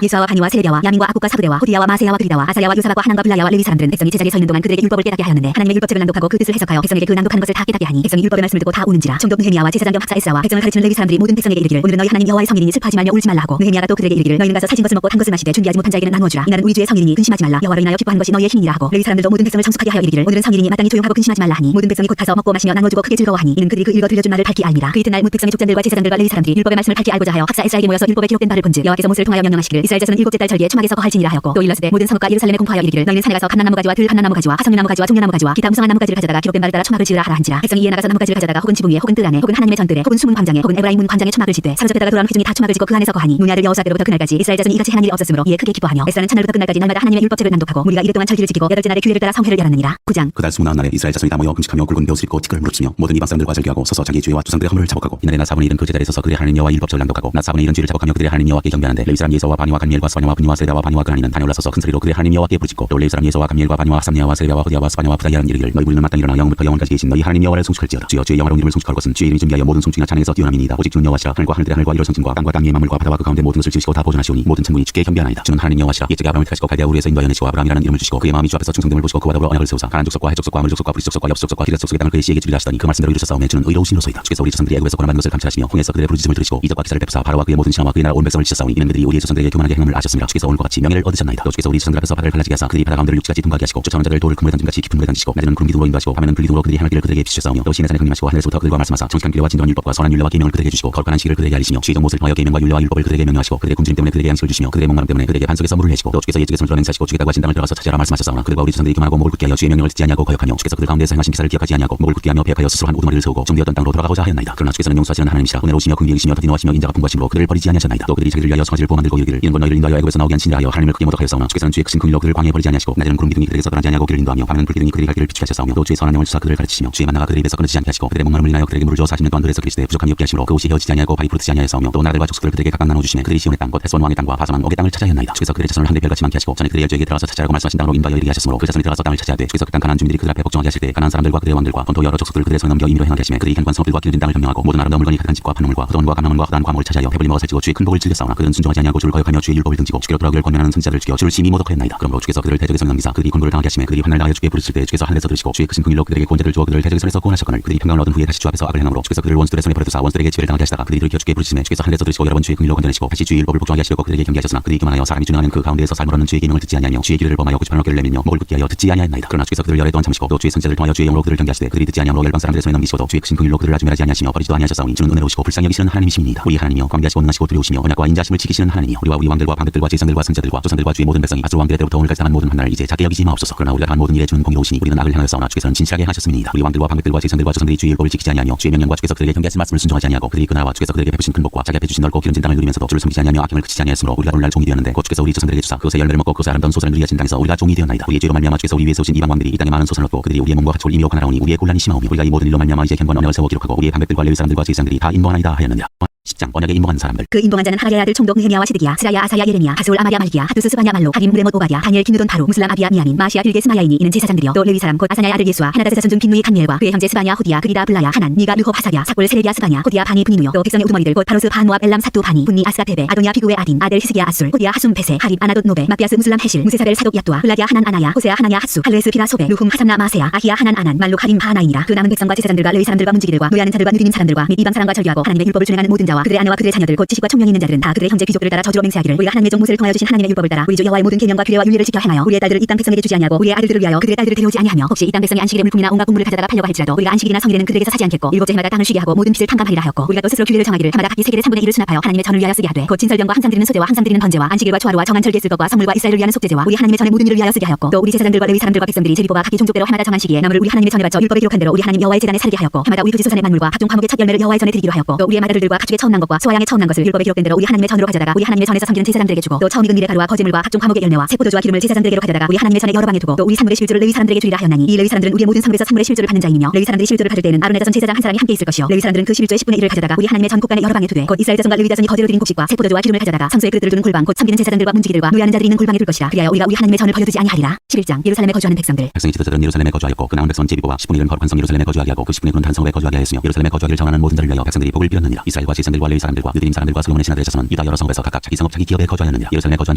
예수아와 바니와 세레비야와 야민과 아국과 사부대와 호디야와 마세야와 그리다와 아사야와 요사박과 하난과 블라야와 레위 사람들은 백성이 제자리에 서 있는 동안 그들에게 율법을 깨닫게 하였는데 하나님의 율법책을 낭독하고 그 뜻을 해석하여 백성에게 그 낭독하는 것을 다 깨닫게 하니 백성이 율법의 말씀을 듣고 다 우는지라. 총독 느헤미야와 제사장 겸 학사 에스라와 백성을 가르치는 레위 사람들이 모든 백성에게 이르기를 오늘은 너희 하나님 여호와의 성일이니 슬퍼하지 말며 울지 말라 하고 느헤미야가 또 그들에게 이르기를 너희는 가서 살진 것을 먹고 단 것을 마시되 준비하지 못한 자에게는 나누어주라. 이날은 우리 주의 성일이니 근심하지 말라. 여호와로 인하여 기뻐하는 것이 너희의 힘이니라 하고 레위 사람들도 모든 백성을 정숙하게 하여 이르기를 오늘은 성일이니 마땅히 조용하고 근심하지 말라 하니 모든 백성이 곧 가서 먹고 마시며 나누어주고 크게 즐거워하니 이는 그들이 그 읽어 들려준 말을 밝히 알미라. 그 이튿날 뭇 백성의 족장들과 제사장들과 레위 사람들이 율법의 말씀을 밝히 알고자 하여 학사 에스라에게 모여서 율법에 기록된 바를 본즉 여호와께서 모세를 통하여 명령하시기를 이스라엘 자손은 일곱째 달 절기에 초막에서 거할지니라 하였고 또 일러스되 모든 성읍과 예루살렘에 공포하여 이르기를 너희는 산에 가서 감람나무 가지와 들 감람나무 가지와 화성류나무 가지와 종려나무 가지와 기타 무성한 나무 가지를 가져다가 기록된 바를 따라 초막을 지으라 하라 한지라. 백성이 이에 나가서 나무 가지를 가져다가 혹은 지붕 위에 혹은 뜰 안에 혹은 하나님의 전들에 혹은 수문 광장에 혹은 에브라임 문 광장에 초막을 짓되 사로잡혔다가 돌아온 회중이 다 다 초막을 짓고 그 안에서 거하니 눈의 아들 여호수아 때로부터 그날까지 이스라엘 자손이 이같이 행한 일이 없었으므로 이에 크게 기뻐하며 에스라는 첫날부터 끝날까지 날마다 하나님의 율법책을 낭독하고 무리가 이르 동안 철기를 지키고 여덟째 날에 규례를 따라 성회를 열었느니라. 9장. 그달 29날에 이스라엘 자손이 다 모여 금식하며 굵은 벼슬 입고 티끌을 무릅쓰며 모든 이방 사람들과 절기하고 서서 자기 죄와 주상들의 허물을 자복하고 이날에 낮 4분의 1은 그 제자리에 서서 그들의 하나님 여호와 율법책을 낭독하고 낮 4분의 1은 죄를 자복하며 그들의 하나님 여호와께 경배하는데 레위 사람 예서와 바니와 간미엘과 스바냐와 분니와 세레와 바니와 그라니는 단에 올라서서 큰 소리로 그들의 하나님 여호와께 부르짖고 또 레위 사람 예서와 감미엘과 바니와 하삼냐와 세레와 호디아와 스바냐와 부다이아는 이르기를 너희 부르는 마땅히 일어나 영부터 영원까지 계신 너희 하나님 여호와를 송축할지어다. 주여 주의 영화로운 이름을 송축할 것은 주의 이름이 준비하여 모든 송축이나 찬양에서 뛰어남이니이다. 오직 주는 여호와시라. 하늘과 하늘들의 하늘과 이루 성층과 땅과 땅 위의 만물과 바다와 그 가운데 모든 것을 지으시고 다 보존하시오니 모든 천군이 주께 경배하나이다. 주는 하나님 여호와시라. 옛적에 아브라함을 택하시고 갈대아 우르에서 인도하여 내시고 아브라함이라는 이름을 주시고 그의 마음이 주 앞에서 충성됨을 보시고 그와 더불어 언약을 세우사 가나안 족속과 헷 족속과 아물 족속과 브리스 족속과 엽 족속과 기렛 족속의 땅을 그의 씨에게 주리라 하시더니 그 말씀대로 이루셨사오매 주는 의로우심으로소이다. 주께서 우리 조상들이 애굽에서 고난받은 것을 감찰하시며 홍해에서 그들의 부르짖음을 들으시고 이적과 기사를 베푸사 바로와 그의 모든 신하와 그의 나라 온 백성을 지셨사오니 이는 그들이 우리의 조상들에게 교만하게 행함을 아셨습니다. 주께서 오늘과 같이 명예를 얻으셨나이다. 또 주께서 우리 조상들 앞에서 바다를 갈라지게 하사 그들이 바다 가운데를 육지같이 둥가게 하시고 쫓아오는 자들 돌을 그물에 던짐같이 깊은 물에 던지시고 낮에는 구름 기둥으로 인도하시고 밤에는 불기둥으로 그들이 행할 길을 그들에게 비추셨사오며 또 시내 산에 강림하시고 하늘에서부터 그들과 말씀하사 정직한 길과 진정한 율법과 선한 율례와 계명을 그들에게 주시고 거룩한 안식일을 그들에게 알리시며 주의 정못을 통하여 계명과 율례와 율법을 그들에게 명령하시고 그들의 굶주림 때문에 그들에게 양식을 주시며 그들의 목마름 때문에 그들에게 반석에서 물을 내시고 또 주께서 옛적의 손으로 행사하시고 주겠다고 하신 땅을 들어가서 차지하라 말씀하셨사오나 그들과 우리 조상들이 교만하고 목을 굳게 하여 주의 명령을 듣지 아니하고 거역하며 주께서 그들 가운데서 행하신 기사를 기억하지 아니하고 목을 굳게 하며 배역하여 스스로 한 우두머리를 세우고 정되었던 땅으로 돌아가고자 하였나이다. 그러나 주께서는 용서하시는 하나님이시라 은혜로우시며 긍휼이시며 더디노하시며 인자가 풍부하심으로 그들을 버리지 아니하셨나이다. 또 그들이 자기를 위하여 성질을 보호 만들고 이르기를 이는 곧 너희를 인도하여 애굽에서 나오게 한 신이라 하여 하나님을 크게 모독하였사오나 주께서는 주의 크신 긍휼로 그들을 광야에 버리지 아니하시고 낮에는 구름 기둥이 그들에게서 떠나지 아니하고 길을 인도하며 밤에는 불기둥이 그들이 갈 길을 비추게 하셨사오며 또 주의 선한 영을 주사 그들을 가르치시며 주의 만나가 그들의 입에서 끊어지지 않게 하시고 그들의 목마름을 인하여 그들에게 물을 주어 40년 동안 그들에서 그리스도의 부족함이 없게 하심으로 그 옷이 헤어지지 아니하고 발이 부르트지 아니하였사오며 또 나라들과 족속들을 그들에게 각각 나눠주시며 그들이 시온의 땅 곧 헤스본 왕의 땅과 바산 왕 옥의 땅을 차지하였나이다. 주께서 그들의 자손을 한데 별같이 많게 하시고 전에 그들의 열조에게 들어가서 차지하라고 말씀하신 땅으로 인도하여 이르게 하셨으므로 그 자손이 들어가서 땅을 차지하되 주께서 그 땅 가나안 주민들이 그들 앞에 복종하게 하실 때 가나안 사람들과 그들의 왕들과 본토 여러 족속들을 그들의 손에 넘겨 임의로 행하게 하시며 그들이 견관 성읍들과 길진 땅을 점령하고 모든 아름다운 물건이 가득한 집과 판물과 흑돈과 감나물과 흑단 과목을 차지하여 배불리 먹어 살찌고 주의 큰 복을 즐겼사오나 그들은 순종하지 아니하고 주를 거역하며 주의 율법을 등지고 주께로 돌아오기를 권면하는 선지자들을 죽여 주를 심히 모독하였나이다. 그러므로 주께서 그들을 대적에서 명함이사 그들이 곤고를 당하게 하시며 그들이 환난을 당하여 주께 부르실 때 주께서 하늘에서 들으시고 주의 크신 긍휼로 그들에게 구원자를 주어 그들을 대적의 손에서 구원하셨거늘 그들이 평강을 얻은 후에 다시 주 앞에서 악을 행함으로 주께서 그들을 원수들의 손에 버려두사 원수들에게 지배를 당하게 하시다가 그들이 돌이켜 주께 부르시매 주께서 하늘에서 들으시고 여러 번 주의 긍휼로 건져내시고 다시 주의 율법을 복종하게 하시려고 그들에게 경계하셨으나 그들이 교만하여 사람이 준행하는 그 가운데에서 삶을 얻는 주의 계명을 듣지 아니하며 주의 길을 범하여 고집하는 어깨를 내밀며 목을 굳게 하여 듣지 아니하였나이다. 그러나 주께서 그들을 열애 동안 참으시고 또 주의 선지자를 통하여 주의 영으로 그들을 경계하시되 그들이 듣지 아니하므로 열방 사람들의 손에 넘기시고 또 주의 크신 긍휼로 그들을 아주 멸하지 아니하시며 버리지도 아니하셨사오니 주는 은혜로우시고 불쌍히 여기시는 하나님이십니다. 우리 하나님이여 광대하시고 온전하시고 두려우시며 언약과 인자심을 지키시는 하나님이여 우리와 우리 왕들과 방백들과 제사장들과 승자들과 조상들과 주의 모든 백성이 아수르 왕들의 때부터 오늘까지 당한 모든 환난을 이제 작게 여기지 마옵소서. 그러나 우리가 당한 모든 일에 주는 공의로우시니 우리는 악을 향하였사오나 주께서는 진실하게 하셨음이니이다. 우리 왕들과 방백들과 제사장들과 조상들이 주의 율법을 지키지 아니하며 주의 명령과 주께서 그들에게 경계하신 말씀을 순종하지 아니하고 그들이 그 나라와 주께서 그들에게 베푸신 큰 복과 자기 앞에 주신 넓고 기름진 땅을 누리면서도 주를 섬기지 아니하며 악행을 그치지 아니하였으므로 우리가 오늘날 종이 되었는데 곧 주께서 우리 조상들에게 주사 그것의 열매를 먹고 그것의 아름다운 소산을 누리게 하신 땅에서 우리가 종이 되었나이다. 우리의 죄로 말미암아 주께서 우리 위에 세우신 이방 왕들이 이 땅에 많은 소산을 얻고 그들이 우리의 몸과 가축을 이미 욕하나라오니 우리의 곤란이 심하오며 우리가 이 모든 일로 말미암아 이제 견고한 언약을 세워 기록하고 우리의 방백들과 레위 사람들과 제사장들이 다 인도하나이다 하였느니라. 10장 언약에 인봉한 사람들. 그 인봉한 자는 하가랴의 아들 총독 느헤미야와 시드기야 스라야 아사야 예레미야 하스울 아마랴 말기야 하두스 스바냐 말로 하림 무레못 오바랴 다니엘 기누돈 바루 무슬람 아비야 미야민 마시아 빌게 스마야이니 이는 제사장들이여 또 레위 사람 곧 아사냐의 아들 예수와 하나다스 자손 중 빈누이 간미엘과 그의 형제 스바냐 호디야 그리다 블라야 하난 니가 르호 하사랴 사골 세레비야 스바냐 호디야 바니 분이누여 또 백성의 우두머리들 곧 바로스 반 모압 엘람 사뚜 바니 분니 아스가 베베 아도냐 피구의 아딘 아델 히스기야 아술 호디야 하숨 베세 하립 아나돗 노베 마피아스 무슬람 헤실 무세사벨 사독 야뚜아 블라디아 하난 아나야 호세아 하나냐 핫수 할레스 비라 소베 루훔 하삼나 마세야 아히야 하난 아난 말록 하림 바하나이니라. 그 남은 백성과 제사장들과 레위 사람들과 문지기들과 노예하는 자들과 누리는 사람들과 및 이방 사람과 절교하고 하나님의 율법을 준행하는 모든 자와 그들의 아내와 그들의 자녀들 곧 지식과 총명이 있는 자들은 다 그들의 형제 귀족들을 따라 저주로 맹세하기를 우리가 하나님의 종 모세를 통하여 주신 하나님의 율법을 따라 우리 주 여호와의 모든 계명과 규례와 율례를 지켜 행하여 우리의 딸들을 이 땅 백성에게 주지 아니하고 우리의 아들들을 위하여 그들의 딸들을 데려오지 아니하며 혹시 이 땅 백성이 안식일에 물품이나 온갖 곡물을 가져다가 팔려고 할지라도 우리가 안식일이나 성일에는 그들에게서 사지 않겠고 일곱째 해마다 땅을 쉬게 하고 모든 빚을 탕감하리라 하였고 우리가 또 스스로 규례를 정하기를 해마다 각기 세겔의 3분의 1을 수납하여 하나님의 전을 위하여 쓰게 하되 곧 진설병과 항상 드리는 소제와 항상 드리는 번제와 안식일과 초하루와 정한 절기에 쓸 것과 성물과 이스라엘을 위하는 속죄제와 우리 하나님의 전의 모든 일을 위하여 쓰게 하였고 또 우리 제사장들과 레위 사람들과 백성들이 제비 뽑아 각기 종족대로 해마다 정한 시기에 나무를 우리 하나님의 전에 바쳐 율법에 기록한 대로 우리 하나님 여호와의 제단에 살게 하였고 해마다 우리 부지소산의 만물과 각종 과목의 첫 열매를 여호와의 전에 드리기로 하였고 또 우리의 맏아들들과 가축의 처음 난 것과 소와 양의 처음 난 것을 율법에 기록된 대로 우리 하나님의 전으로 가져다가 우리 하나님의 전에서 섬기는 제사장들에게 주고 또 처음 익은 밀의 가루와 거제물과 각종 과목의 열매와 세포도주와 기름을 제사장들에게로 가져다가 우리 하나님의 전에 여러 방에 두고 또 우리 산물의 실주를 레위 사람들에게 주리라 하였나니 이 레위 사람들은 우리의 모든 성물에서 산물의 실주를 받는 자이며 레위 사람들이 실주를 받을 때에는 아론의 자손 제사장 한 사람이 함께 있을 것이요 레위 사람들은 그 11조의 10분의 1을 가져다가 우리 하나님의 전 곳간에 여러 방에 두되 곧 이스라엘 자손과 레위 자손이 거제로 드린 곡식과 세포도주와 기름을 가져다가 성소의 그릇들을 두는 골방 곧 섬기는 제사장들과 문지기들과 노예하는 자들이 있는 골방에 둘 것이라. 그리하여 우리가 우리 하나님의 전을 버려두지 아니하리라. 11장 예루살렘에 거주하는 백성들. 백성이 지도자들은 예루살렘에 거주하였고 그 나온 백성 제비보와 10분의 1은 거룩한 성 예루살렘에 거주하게 하고 그 10분의 1은 단성에 거주하게 하였으며 예루살렘에 거주하기를 정하는 모든 자를 위하여 백성들이 복을 빌었느니라. 이스라엘과 제사장들과 레위 사람들과 느드림 사람들과 솔로몬의 신하들의 자손은 유다 여러 성읍에서 각각 자기 성읍 자기 기업에 거주하였느니라. 예루살렘에 거주한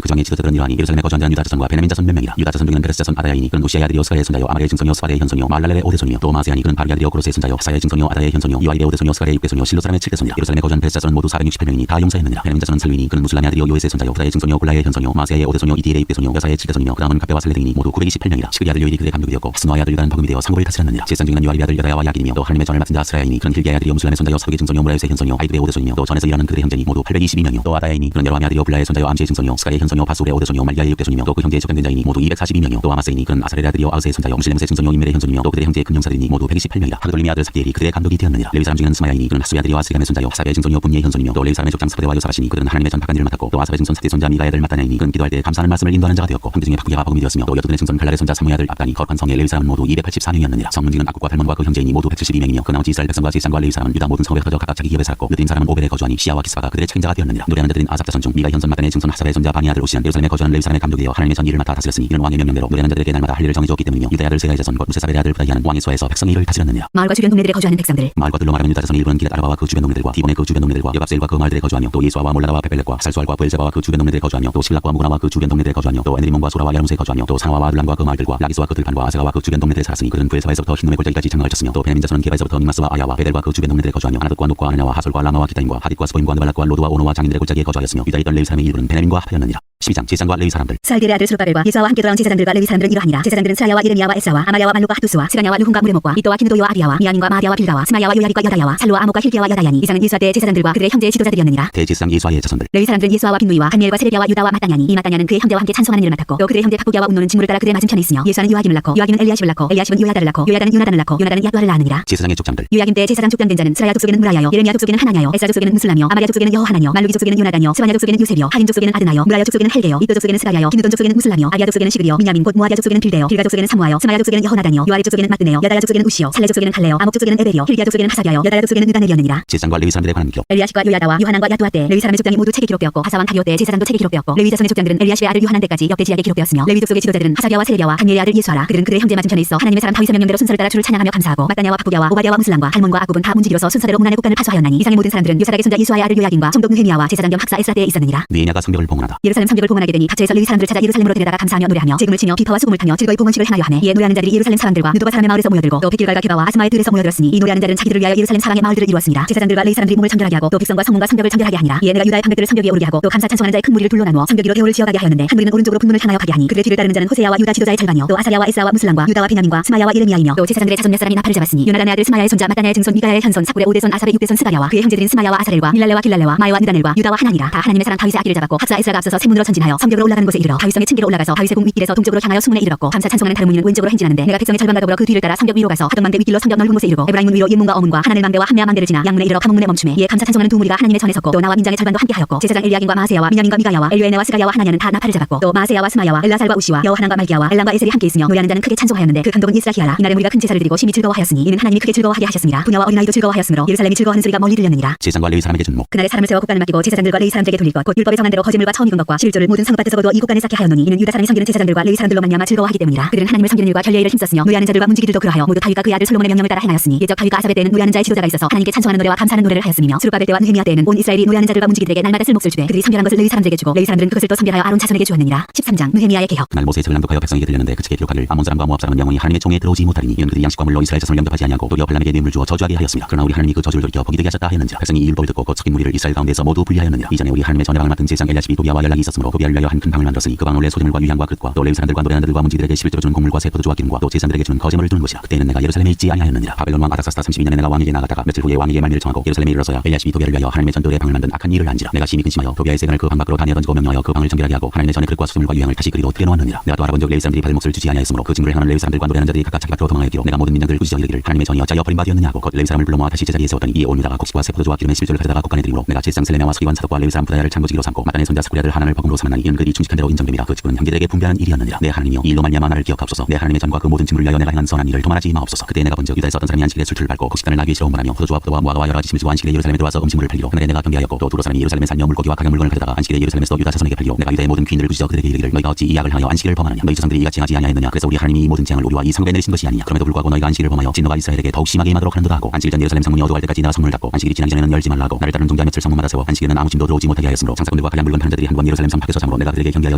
그 정의 지도자들은 이러하니 예루살렘에 거주한 자는 유다 자손과 베냐민 자손 몇 명이라. 유다 자손 중에는 페레스 자손 아다야이니 그는 우시아의 아들이 여스가의 손자요 아말의 증손이요 스바데의 현손이요 말랄렐의 오대손이요 또 마세아니 그는 바르게 아들이요 고로스의 손자요 사야의 증손이요 아다의 현손이요 요아일의 오대손이요 스가랴의 육대손이요 실로 사람의 칠대손이라. 예루살렘에 거주한 페레스 자손은 모두 468명이니 다 용사였느니라. 베냐민 자손은 살루이니 그는 무슬람의 아들이요 요에스의 손자요 부다의 증손이요 골라의 현손이요 마세아의 오대손이요 이디엘의 육대손이요 여사의 칠대손이며 그 다음은 갑배와 살레등이니 모두 928명이라. 시그리 아들 요일이 그의 감독이 되었고 스노아의 아들 유다는 버금이 되어 상국을 다스렸느니라. 제사장 중에는 요아립의 아들 여다야와 야긴이며 또 하나님의 전을 맡은 자 스라야이니 그는 힐기야의 아들이요 무슬람의 손자요 사독의 증손이요 무라요스의 현손이요 아이들의 오대손이요 형제이며 또 전에서 일하는 그들의 형제니 모두 822명이요 또 아다야이니 그는 여러 아미아들이요 블라의 손자요 암시의 증손이요 스가의 현손이요 바술의 오대손이요 말리아의 육대손이며 또 그 형제의 족장된 자이니 모두 242명이요 또 아마세이니 그는 아사렐의 아들이요 아우스의 손자요 무실레무스의 증손이요 임멜의 현손이며 또 그들의 형제의 큰 형사들이니 모두 128명이라 하그돌림의 아들 삽디엘이 그들의 감독이 되었느니라 레위 사람 중에는 스마야이니 그는 하수의 아들이요 아스리감의 손자요 하사베의 증손이요 분니의 현손이며 또 레위 사람의 족장 스프데와 요사바시니 그들은 하나님의 전박한 일을 맡았고 또 아사베의 증손 사대 손자 미가의 아들 마따냐이니 그는 기도할 때 감사하는 말씀을 인도하는 자가 되었고 형제 중에 바꾸기가 복음이 되었으며 또 여두둔의 증손 갈랄의 손자 사무의 아들 압단이 거룩한 성의 레위 사람은 모두 284명이었느니라 성문지는 악국과 달몬과 그 형제이니 모두 172명이며 그 나머지 이스라엘 백성과 제사장과 레위 사람은 유다 모든 성읍에 흩어져 각각 자기 기업에 살았고 느드림 사람은 오벨에 거주하니 시야와 기스바가 그들의 책임자가 되었느니라 노래하는 자들인 아삽 자손 중 미가 현손 마따의 증손 하사베의 손자 바니 아들 오시안 예루살렘에 거주하는 레위 사람의 감독이 되어 하나님의 전 일을 맡아 다스렸으니 이는 왕의 명령대로 노래하는 자들에게 날마다 할 일을 정해주었기 때문이며 유다의 아들 세가의 자손 곧 무세사벨의 아들 부다히아는 왕의 수하에서 백성의 일을 다스렸느니라 마을과 주변 동네들에 거주하는 백성들 마을과 들로 말하면 유다 자손의 일부는 기럇 아르바와 그 주변 동네들과 디본의 그 주변 동네들과 여갑세일과 그 마을들에 거주하며 또 예수아와 몰라다와 베벨렛과 살수알과 부엘제바와 그 주변 동네들에 거주하며 또 시블락과 무그나와 그 주변 동네들에 거주하며 또 에네림몬과 소라와 야르무스에 거주하며 또 사나와와 아둘람과 그 마을들과 라기스와 그 들판과 아세가와 그 주변 동네들에 살았으니 그들은 부엘사에서부터 흰놈의 골짜기까지 장막을 쳤으며 또 베냐민 자손은 게바에서부터 미마스와 아야와 베델과 그 주변 동네들에 거주하며 아나돗과 녹과 아느냐와 하솔과 라마와 기타임과 하딧과 스보임과 느발락과 로드와 오노와 장인들의 골짜기에 거주하였으며 유다에 있던 레위 사람의 일부는 베냐민과 합하였느니라 12장 제사장과 레위 사람들 살겔의 아들 수르바벨과 예수아와 함께 돌아온 제사장들과 레위 사람들은 이러하니라 제사장들은 스라야와 예레미야와 에사와 아마야와 말로가 하투스와 스가냐와 르훔과 무레목과 이또와 기누도와 아비야와 미야민과 마아디아와 빌가와 스마야와 요야깃과 여다야와 살로와 아목과 힐기야와 여다야니 이상은 예수아 때 제사장들과 그들의 형제의 지도자들이었느니라 대제사장 예수아의 자손들 레위 사람들은 예수아와 빈누이와 한미엘과 세레비야와 유다와 마따냐니 이 마따냐는 그의 형제와 함께 찬송하는 일을 맡았고 또 그들의 형제 박부기야와 운노는 직무를 따라 그들의 맞은편에 있으며 예수아는 요아김을 낳고 요아김은 엘리야십을 낳고 엘리야십은 요야다를 낳고 요야다는 요나단을 낳고 요나단은 야두아를 낳았느니라 제사장의 족장들 요야김 때 제사장 족장된 자는 스라야 족속에는 무라야요 예레미야 족속에는 하나냐요 에사 족속에는 무슬라며 아마랴 족속에는 여호하나뇨 말루기 족속에는 요나단요 스바냐 족속에는 요셉이요 하인 족속에는 아드나요 무라야 족속에는 헬게요 이또 족속에는 스가랴요 기누돈 족속에는 무슬라며 아비야 족속에는 시그리요 미냐민 곧 모아디아 족속에는 빌데요 빌가 족속에는 사무아요 스마야 족속에는 여호나단요 요아리 족속에는 마뜨네요 여다야 족속에는 우시요 살레 족속에는 갈레요 아목 족속에는 에베리요 힐기야 족속에는 하사비아요 여다야 족속에는 느다넬이었느니라 제사장과 레위 사람들에 관한 기록 엘리야십과 요야다와 요하난과 야두아 때 레위 사람의 족장이 모두 책에 기록되었고 하사왕 다리오 때 제사장도 책에 기록되었고 레위 자손의 족장들은 엘리야십의 아들 요하난 때까지 역대지약에 기록되었으며 레위 족속의 지도자들은 하사비아와 세레비야와 한미엘의 아들 예수아라 그들은 그들의 형제 맞은편에 있어 하나님의 사람 다윗의 명령대로 순서를 따라 주를 찬양하며 감사하고 마따냐와 박부기야와 오바댜와 무슬람과 할몬과 아굽은 다 문지기로서 순서대로 문안의 곡간을 파수하였나니 이상의 모든 사람들은 요사닥의 손자 예수아의 아들 요야긴과 총독 느헤미야와 제사장 겸 학사 에스라 때에 있었느니라 느헤미야가 성벽을 봉헌하다 예루살렘 성벽을 봉헌하게 되니 각처에서 레위 사람들을 찾아 예루살렘으로 데려다가 감사하며 노래하며 제금을 치며 비파와 수금을 타며 즐거이 봉헌식을 행하여 하매 이에 노래하는 자들이 예루살렘 사람들과 느도바 사람의 마을에서 모여들고 또 백길갈과 게바와 아스마의 들에서 모여들었으니 이 노래하는 자들은 자기들을 위하여 예루살렘 사방의 마을들을 이루었습니다 제사장들과 레위 사람들이 몸을 청결하게 하고 또 백성과 성문과 성벽을 청결하게 하니라 이에 내가 유다의 방백들을 성벽 위에 오르게 하고 또 감사 찬송하는 자의 큰 무리를 둘러 나누어 성벽 위로 대오를 지어가게 하였는데 한 무리는 오른쪽으로 북문을 향하여 가게 하니 그들의 뒤를 따르는 자는 호세야와 유다 지도자의 절반이요 또 아사랴와 에스라와 무슬람과 유다와 베냐민과 스마야와 예레미야이며 또 제사장들의 자손 몇 사람이 나팔을 잡았으니 요나단의 아들 스마야의 손자 마따냐의 증손 미가야의 현손 사굴의 오대손 아삽의 육대손 스가랴와 그의 형제들인 스마야와 아사렐과 밀랄레와 길랄레와 마야와 느다넬과 유다와 하나니라 다 하나님의 사람 다윗의 악기를 잡았고 학사 에스라가 앞서서 세문으로 전진하여 성벽으로 올라가는 곳에 이르러 다윗성의 층계로 올라가서 다윗의 공 윗길에서 동쪽으로 향하여 수문에 이르렀고 감사 찬송하는 다른 무리는 왼쪽으로 행진하는데 내가 백성의 절반과 더불어 그 뒤를 따라 성벽 위로 가서 하동망대 윗길로 성벽 넓은 곳에 이르고 에브라임 문 위로 옌문과 어문과 하나넬 망대와 한메아 망대를 지나 양문에 이르러 카문문에 멈추매 이에 감사 찬송하는 두 무리가 하나님의 전에 섰고 또 나와 민장의 절반도 함께 하였고 제사장 엘리야긴과 마아세야와 미냐민과 미가야와 엘류에네와 스가랴와 하나냐는 다 나팔을 잡았고 또 마아세야와 스마야와 엘라살과 우시와 여호하난과 말기야와 엘람과 에셀이 함께 있으며 노래하는 자는 크게 찬송하였는데 그 감독은 이스라히야라 이날에 우리가 큰 제사를 드리고 심히 즐거워하였으니 이는 하나님이 크게 즐거워하게 하셨습니다 부녀와 어린아이도 즐거워하였으므로 예루살렘이 즐거워하는 소리가 멀리 들렸느니라 제사장과 레위 사람에게 준목 그날에 사람을 세워 국간을 맡기고 제사장들과 레위 사람들에게 돌릴 것 곧 율법에 정한 대로 거짓물과 처음 익은 것과 실조를 모든 성읍밭에서 거두어 이 국간에 쌓게 하였노니 이는 유다 사람이 섬기는 제사장들과 레위 사람들로 말미암아 즐거워하기 때문이라 그들은 하나님을 섬기는 일과 결례의 일을 힘썼으며 노래하는 자들과 문지기들도 그러하여 모두 다윗과 그의 아들 솔로몬의 명령을 따라 행하였으니 예적 다윗과 아삽의 때에는 노래하는 자의 지도자가 있어서 하나님께 찬송하는 노래와 감사하는 노래를 하였으며 스룹바벨 때와 느헤미야 때에는 온 이스라엘이 노래하는 자들과 문지기들에게 날마다 쓸 몫을 주되 그들이 선별한 것을 레위 사람들에게 주고 레위 사람들은 그것을 또 선별하여 아론 자손에게 주었느니라 13장 느헤미야의 개혁 그날 모세의 책을 낭독하여 백성에게 들렸는데 그 책에 기록하길 아몬 사람과 모압 사람은 영원히 하나님의 총에 들어오지 못하리니 이는 그들이 양식과 물로 이스라엘 자손을 영접하지 아니하고 도리어 발람에게 뇌물 주어 저주하게 하였습니다. 그러나 우리 하나님이 그 저주를 돌이켜 복이 되게 하셨다 하였는지라 백성이 이 율법을 듣고 곧 섞인 무리를 이스라엘 가운데서 모두 분리하였느니라. 이전에 우리 하나님의 전야방을 맡은 제사장 엘리야십이 도비아와 연락이 있었으므로 도비아를 위하여 한 큰 방을 만들었으니 그 방 원래 소재물과 유향과 그릇과 또 레위 사람들과 노래하는 자들과 문지기들에게 11조로 주는 곡물과 새 포도주와 기름과 또 제사장들에게 주는 거제물을 두는 것이라. 그때는 내가 예루살렘에 있지 아니하였느니라. 바벨론 왕 아닥사스다 32년에 내가 왕에게 나갔다가 며칠 후에 왕에게 말미를 청하고 예루살렘에 이르러서야 엘리야십이 도비아를 위하여 하나님의 전도의 방을 만든 악한 일을 안지라. 내가 심히 근심하여 도비아의 세간을 그 방 밖으로 다니어 던지고 명령하여 그 방을 정결하게 하고 하나님의 전에 그릇과 수물과 유향을 다시 그리로 들여놓았느니라. 내가 또 알아본즉 레위 사람들이 받을 몫을 주지 아니하였으므로 그 직무를 행하는 레위 사람들과 노래하는 자들이 각각 자기 밖으로 도망하였기로 내가 모든 민장들을 꾸짖어 이르기를 하나님의 전이 어찌하여 버림받았느냐 하고 곧 레위 사람을 불러 모아 다시 제자리에 세웠더니 이에 온 유다가 곡식과 새 포도주와 기름의 11조를 가져다가 곡간에 드리므로 내가 제사장 셀레나와 서기관 사독과 레위 사람 부다야를 참고지기로 삼고 마따네 손자 사구리 아들 하나를 버금으로 삼았나니 이는 그들이 충직한 대로 인정됨이라. 그 직분은 형제들에게 분배하는 일이었느니라. 내 하나님이여 이 일로 말미암아 나를 기억하옵소서. 내 하나님의 전과 그 모든 직무를 위하여 내가 행한 선한 일을 도말하지 마옵소서. 그때 내가 본즉 유다에서 어떤 사람이 안식일에 술틀을 밟고 곡식단을 나귀에 실어 운반하며 포도주와 포도와 무화과와 여러 가지 심지와 안식일에 예루살렘에 들어와서 음식물을 팔기로 그날에 내가 경계하였고 또 두로 사람이 예루살렘에 살며 물고기와 각양 물건을 가져다가 안식일에 예루살렘에서 유다 자손에게 팔기로 내가 유다의 모든 귀인들을 꾸짖어 그들에게 이르기를 너희가 어찌 이 악을 하여 안식일을 범하느냐. 너희 조상들이 이같이 행하지 아니하였느냐. 그래서 우리 하나님이 이 모든 재앙을 우리와 이 성읍에 내리신 것이 아니냐. 그럼에도 불구하고 너희가 안식일을 범하여 진노가 이스라엘에게 더욱 심하게 임하도록 하는도다 하고 안식일 전 예루살렘 성문이 어두워할 때까지 내가 성문을 닫고 안식일이 지나기 전에는 열지 말라 하고 나를 따르는 종자 며칠 성문마다 세워 안식일에는 아무 짐도 들어오지 못하게 하였으므로 장사꾼들과 각양 물건 파는 자들이 한 번 예루살렘 성 밖에서 잠으로 내가 그들에게 경계하여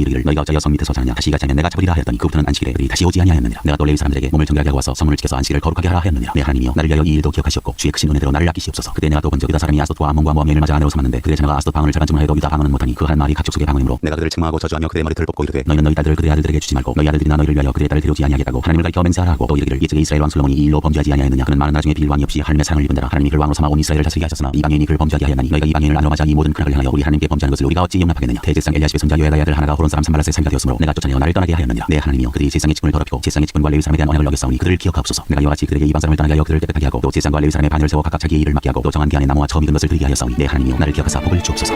이르기를 너희가 어찌하여 성 밑에서 자느냐 다시 가자면 내가 잡으리라 하였더니 그부터는 안식일에 그들이 다시 오지 아니하였느니라. 내가 또 레위 사람들에게 몸을 정결하게 하고 와서 성문을 지켜서 안식일을 거룩하게 하라 하였느니라. 내 하나님이여 나를 위하여 이 일도 기억하시옵고 주의 크신 은혜대로 나를 아끼시옵소서. 그때 내가 또 본적 유다 사람이 아스돗과 암몬과 모함을 맞아 안으로 삼았는데 그의 자녀가 아스돗 방언을 절반쯤을 하여도 유다 방언은 못하니 그 한 말이 각족 속의 방언이므로 내가 그들을 책망하고 저주하며 그들의 머리털을 뽑고 이르되 너희는 너희 딸들을 그들의 아들들에게 주지 말고 너희 아들들이나 너희를 위하여 그들의 딸을 데려오지 아니하겠다고 하나님을 가리켜 맹세하라 하고 또 이르기를 이적의 이스라엘 왕 솔로몬이 이 일로 범죄하지 아니하였느냐. 그는 많은 나중에 빌 왕이 없이 하나님의 사랑을 입은 자라. 하나님이 그를 왕으로 삼아 온 이스라엘을 다스리게 하셨으나 이방인이 그를 범죄하게 하였나니 너희가 이방인을 안으로 맞아 이 모든 큰 악을 향하여 우리 하나님께 범죄하는 것을 우리가 어찌 용납하겠느냐. 대제사장 엘리야십의 손자 요에다의 아들 하나가 호론 사람 산발랏의 살가 되었으므로 내가 쫓아내어 나를 떠나게 하였느니라. 내 하나님이여 그들이 제사장의 직분을 더럽히고 제사장의 직분과 레위 사람에 대한 언약을 어겼사오니 그들을 기억하옵소서. 내가 이와 같이 그들에게 이방 사람을 떠나게 하여 그들을 깨끗하게 하고 또 제사장과 레위 사람의 반열을 세워 각각 자기의 일을 맡게 하고 또 정한 기한에 나무와 처음 익은 것을 드리게 하였사오니 내 하나님이여 나를 기억하사 복을 주옵소서.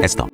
에스더